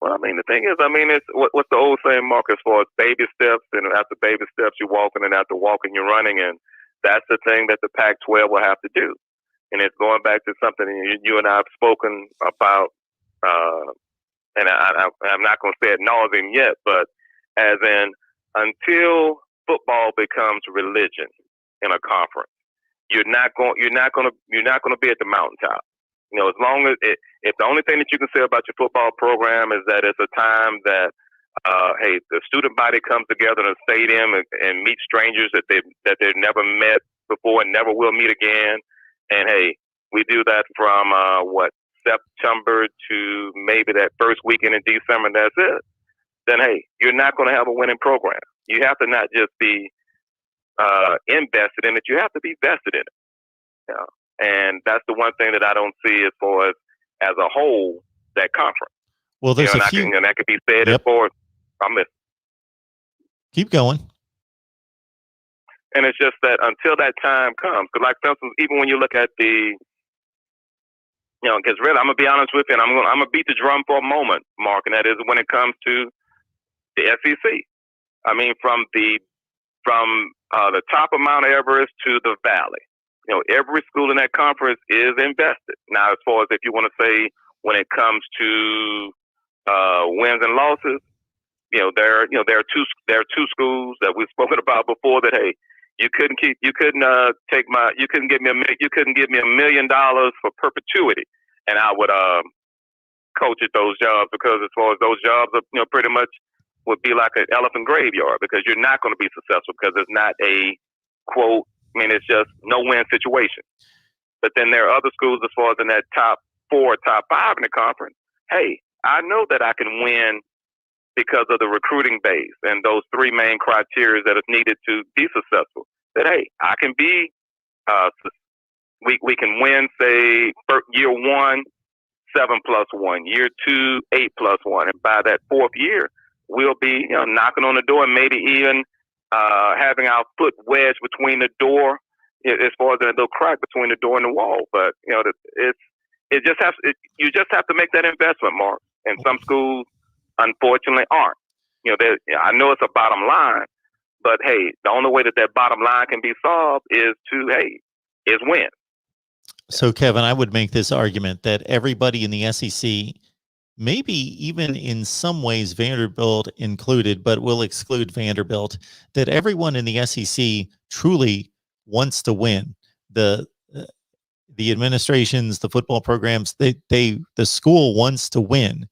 Well, I mean, the thing is, it's what's the old saying, Mark, as far as baby steps, and after baby steps, you're walking, and after walking, you're running. And that's the thing that the Pac-12 will have to do. And it's going back to something you and I have spoken about, and I'm not going to say it nauseam yet, but as in until football becomes religion in a conference, you're not going to be at the mountaintop. As long as if the only thing that you can say about your football program is that it's a time that hey, the student body comes together in a stadium and meet strangers that they've never met before and never will meet again. And hey, we do that from September to maybe that first weekend in December, and that's it. Then hey, you're not going to have a winning program. You have to not just be invested in it; you have to be vested in it. And that's the one thing that I don't see as far as a whole, that conference. Well, there's and a few. And that could be said Yep. as far as I miss. Keep going. And it's just that until that time comes, because like for instance, even when you look at the, because really, I'm gonna be honest with you, and I'm gonna beat the drum for a moment, Mark, and that is when it comes to the SEC. I mean, from the top of Mount Everest to the valley, every school in that conference is invested. Now, as far as if you want to say when it comes to wins and losses, there are two schools that we've spoken about before that, hey, you couldn't give me $1 million for perpetuity, and I would coach at those jobs, because as far as those jobs are, pretty much would be like an elephant graveyard, because you're not going to be successful, because it's not a quote. I mean, it's just no win situation. But then there are other schools as far as in that top 4, top 5 in the conference. Hey, I know that I can win because of the recruiting base and those 3 main criteria that is needed to be successful. That, hey, I can be, we can win, say, year 1, 7+1, year 2, 8+1. And by that 4th year, we'll be, knocking on the door and maybe even having our foot wedged between the door, as far as a little crack between the door and the wall. But, you just have to make that investment, Mark. And some schools, unfortunately, aren't. I know it's a bottom line, but hey, the only way that bottom line can be solved is win. So, Kevin, I would make this argument that everybody in the SEC, maybe even in some ways Vanderbilt included, but we'll exclude Vanderbilt, that everyone in the SEC truly wants to win. The administrations, the football programs, the school wants to win.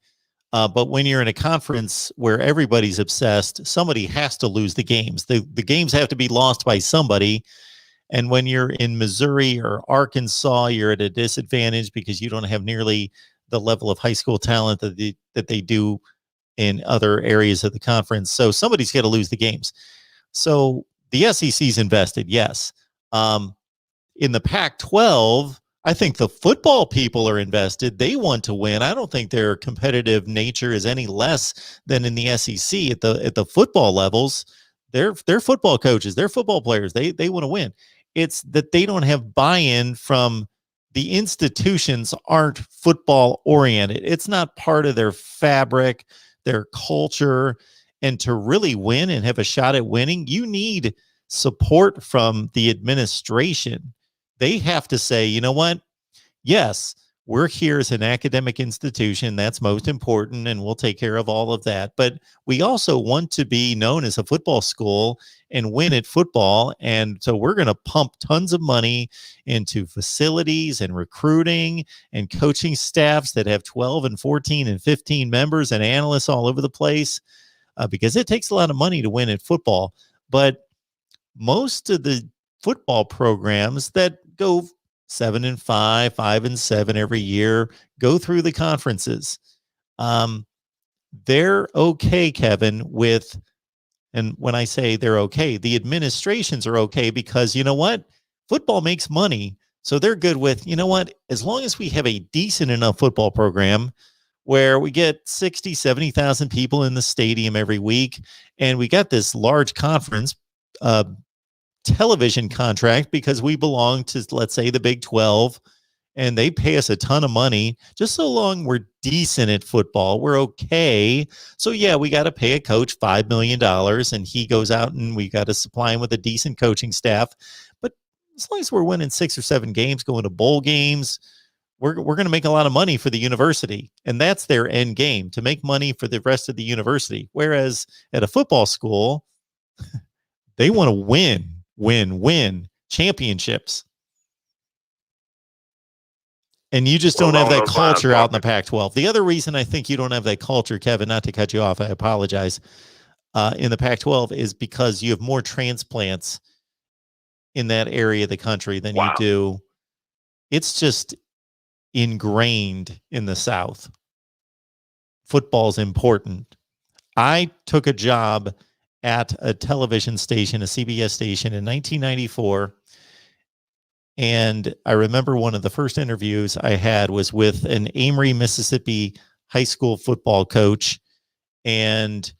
But when you're in a conference where everybody's obsessed, somebody has to lose the games. The games have to be lost by somebody. And when you're in Missouri or Arkansas, you're at a disadvantage because you don't have nearly the level of high school talent that they do in other areas of the conference. So somebody's got to lose the games. So the SEC's invested, yes. In the Pac-12, I think the football people are invested. They want to win. I don't think their competitive nature is any less than in the SEC at the football levels. They're football coaches, they're football players. They want to win. It's that they don't have buy-in from the institutions, aren't football oriented. It's not part of their fabric, their culture. And to really win and have a shot at winning, you need support from the administration. They have to say, you know what? Yes, we're here as an academic institution. That's most important, and we'll take care of all of that. But we also want to be known as a football school and win at football. And so we're going to pump tons of money into facilities and recruiting and coaching staffs that have 12 and 14 and 15 members and analysts all over the place, because it takes a lot of money to win at football. But most of the football programs that go 7-5, 5-7 every year, go through the conferences. They're okay, Kevin, with, and when I say they're okay, the administrations are okay, because you know what? Football makes money. So they're good with, you know what? As long as we have a decent enough football program where we get 60, 70,000 people in the stadium every week, and we got this large conference, television contract, because we belong to, let's say, the Big 12, and they pay us a ton of money. Just so long we're decent at football, we're okay. So yeah, we got to pay a coach $5 million, and he goes out and we got to supply him with a decent coaching staff. But as long as we're winning 6 or 7 games, going to bowl games, we're going to make a lot of money for the university. And that's their end game, to make money for the rest of the university. Whereas at a football school, they want to win championships. And you just don't have that culture out in the Pac-12. The other reason I think you don't have that culture, Kevin, not to cut you off, I apologize, in the Pac-12 is because you have more transplants in that area of the country than you do. It's just ingrained in the South. Football's important. I took a job at a television station, a CBS station, in 1994. And I remember one of the first interviews I had was with an Amory, Mississippi high school football coach. And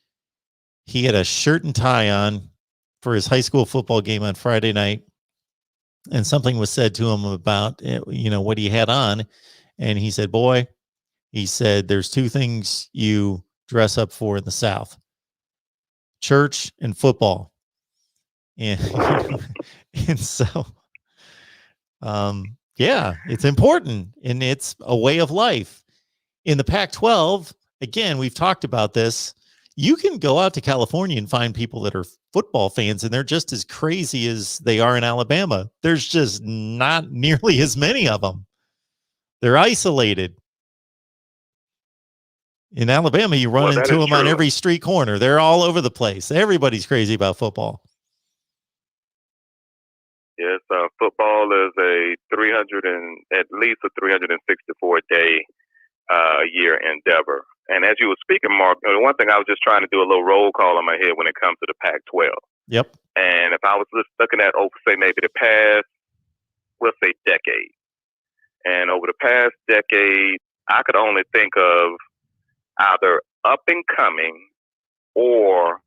he had a shirt and tie on for his high school football game on Friday night. And something was said to him about, what he had on. And he said, boy, he said, there's two things you dress up for in the South: church and football. And, and so, it's important, and it's a way of life. In the Pac-12, again, we've talked about this. You can go out to California and find people that are football fans, and they're just as crazy as they are in Alabama. There's just not nearly as many of them. They're isolated. In Alabama, you run into them on every street corner. They're all over the place. Everybody's crazy about football. Yes, football is at least a 364-day year endeavor. And as you were speaking, Mark, the one thing I was just trying to do a little roll call in my head when it comes to the Pac-12. Yep. And if I was just looking at, say, maybe the past, we'll say decade. And over the past decade, I could only think of either up and coming or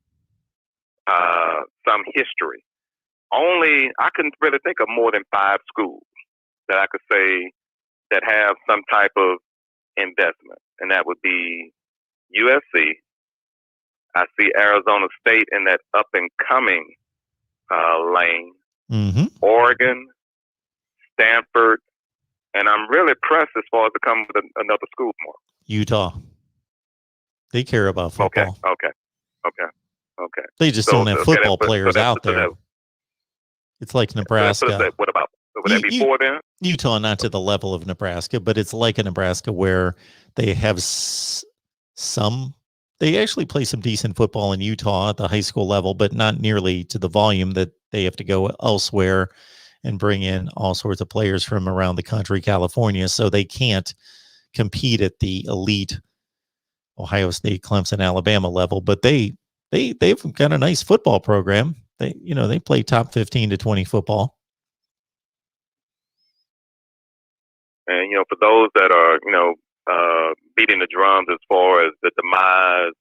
some history. I couldn't really think of more than 5 schools that I could say that have some type of investment. And that would be USC. I see Arizona State in that up and coming lane. Mm-hmm. Oregon, Stanford, and I'm really pressed as far as to come with another school more. Utah. They care about football. Okay. They just don't have football players out there. It's like Nebraska. What about? Would that be 4 then? Utah, not to the level of Nebraska, but it's like a Nebraska where they have they actually play some decent football in Utah at the high school level, but not nearly to the volume that they have to go elsewhere and bring in all sorts of players from around the country, California. So they can't compete at the elite Ohio State, Clemson, Alabama level, but they've got a nice football program. They play top 15 to 20 football. And, for those that are, beating the drums as far as the demise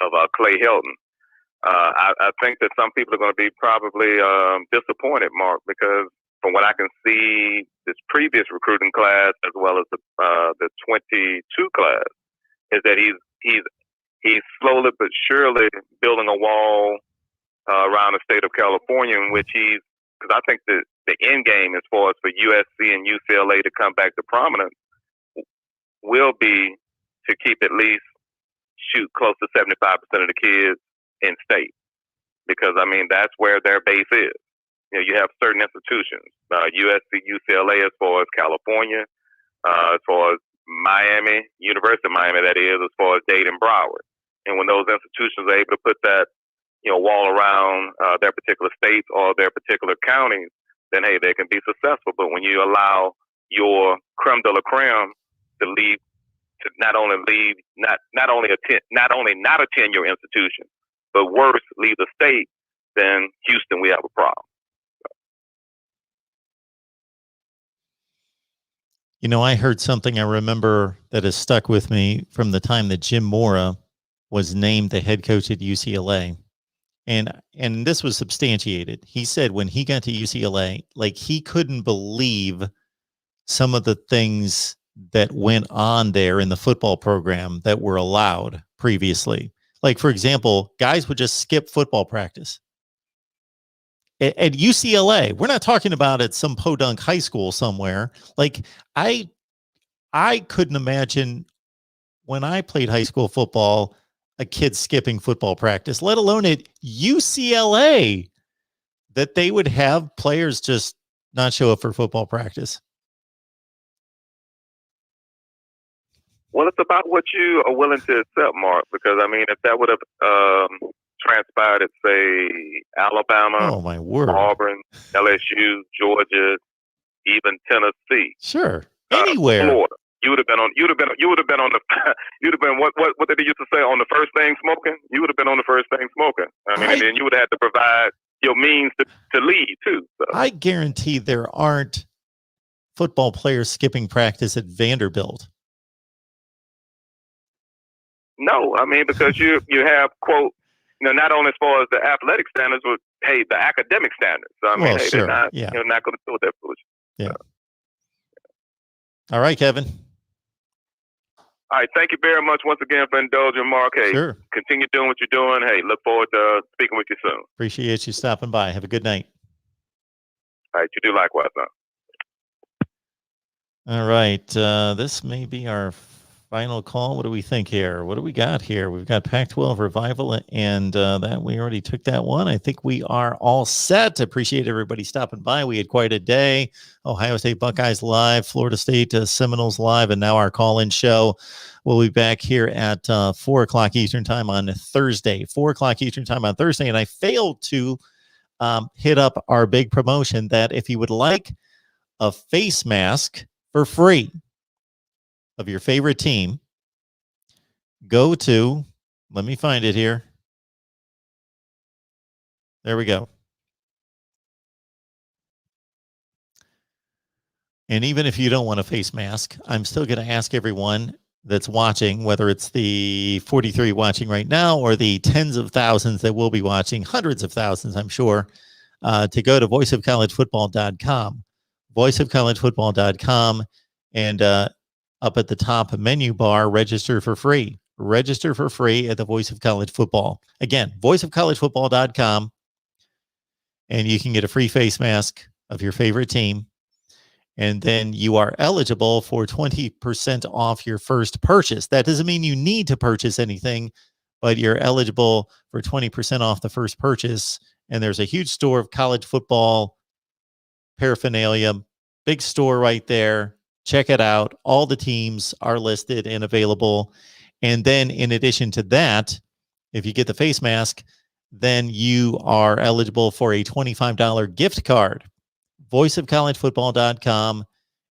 of Clay Helton, I think that some people are going to be probably disappointed, Mark, because from what I can see, this previous recruiting class as well as the 22 class, is that he's slowly but surely building a wall around the state of California, in which because I think the end game as far as for USC and UCLA to come back to prominence will be to keep at least close to 75% of the kids in state, because that's where their base is. You have certain institutions, USC, UCLA as far as California, as far as Miami, University of Miami, that is, as far as Dade and Broward. And when those institutions are able to put that wall around their particular states or their particular counties, then hey, they can be successful. But when you allow your creme de la creme to leave, to not only not attend your institution, but worse, leave the state, then Houston, we have a problem. I heard something I remember that has stuck with me from the time that Jim Mora was named the head coach at UCLA. And this was substantiated. He said when he got to UCLA, he couldn't believe some of the things that went on there in the football program that were allowed previously. Like, for example, guys would just skip football practice. At UCLA, we're not talking about at some podunk high school somewhere. I couldn't imagine when I played high school football, a kid skipping football practice, let alone at UCLA, that they would have players just not show up for football practice. Well, it's about what you are willing to accept, Mark, because if that would have transpired at, say, Alabama, oh my word, Auburn, LSU, Georgia, even Tennessee, sure, anywhere, Florida, you would have been on what did they used to say, on the first thing smoking? You would have been on the first thing smoking. And then you would have had to provide your means to lead too. So. I guarantee there aren't football players skipping practice at Vanderbilt? No, I mean, because you have, quote, not only as far as the athletic standards, but hey, the academic standards. So, I mean, Well, hey, sure. they're not, Yeah. not going to do that foolishness. Yeah. All right, Kevin. All right, thank you very much once again for indulging, Mark. Hey, Sure. Continue doing what you're doing. Hey, look forward to speaking with you soon. Appreciate you stopping by. Have a good night. All right, you do likewise, man. All right. This may be our final call. What do we think here? What do we got here? We've got Pac-12 Revival, and that we already took that one. I think we are all set. Appreciate everybody stopping by. We had quite a day. Ohio State Buckeyes live, Florida State Seminoles live, and now our call-in show. We'll be back here at 4 o'clock Eastern time on Thursday. 4 o'clock Eastern time on Thursday, and I failed to hit up our big promotion that if you would like a face mask for free of your favorite team, go to, let me find it here. There we go. And even if you don't want a face mask, I'm still going to ask everyone that's watching, whether it's the 43 watching right now or the tens of thousands that will be watching, hundreds of thousands, I'm sure, to go to voiceofcollegefootball.com. Voiceofcollegefootball.com, and up at the top menu bar, register for free. Register for free at the Voice of College Football. Again, voiceofcollegefootball.com, and you can get a free face mask of your favorite team. And then you are eligible for 20% off your first purchase. That doesn't mean you need to purchase anything, but you're eligible for 20% off the first purchase. And there's a huge store of college football paraphernalia, big store right there. Check it out. All the teams are listed and available. And then in addition to that, if you get the face mask, then you are eligible for a $25 gift card. voiceofcollegefootball.com.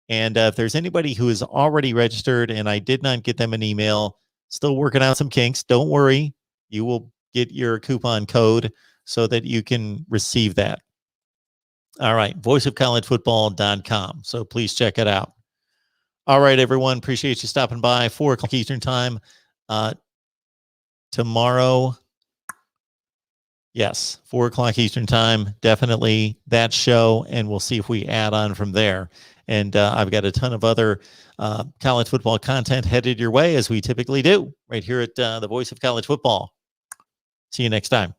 And if there's anybody who is already registered and I did not get them an email, still working out some kinks, don't worry. You will get your coupon code so that you can receive that. All right, voiceofcollegefootball.com. So please check it out. All right, everyone. Appreciate you stopping by. 4 o'clock Eastern time. Tomorrow, yes, 4 o'clock Eastern time. Definitely that show, and we'll see if we add on from there. And I've got a ton of other college football content headed your way, as we typically do, right here at the Voice of College Football. See you next time.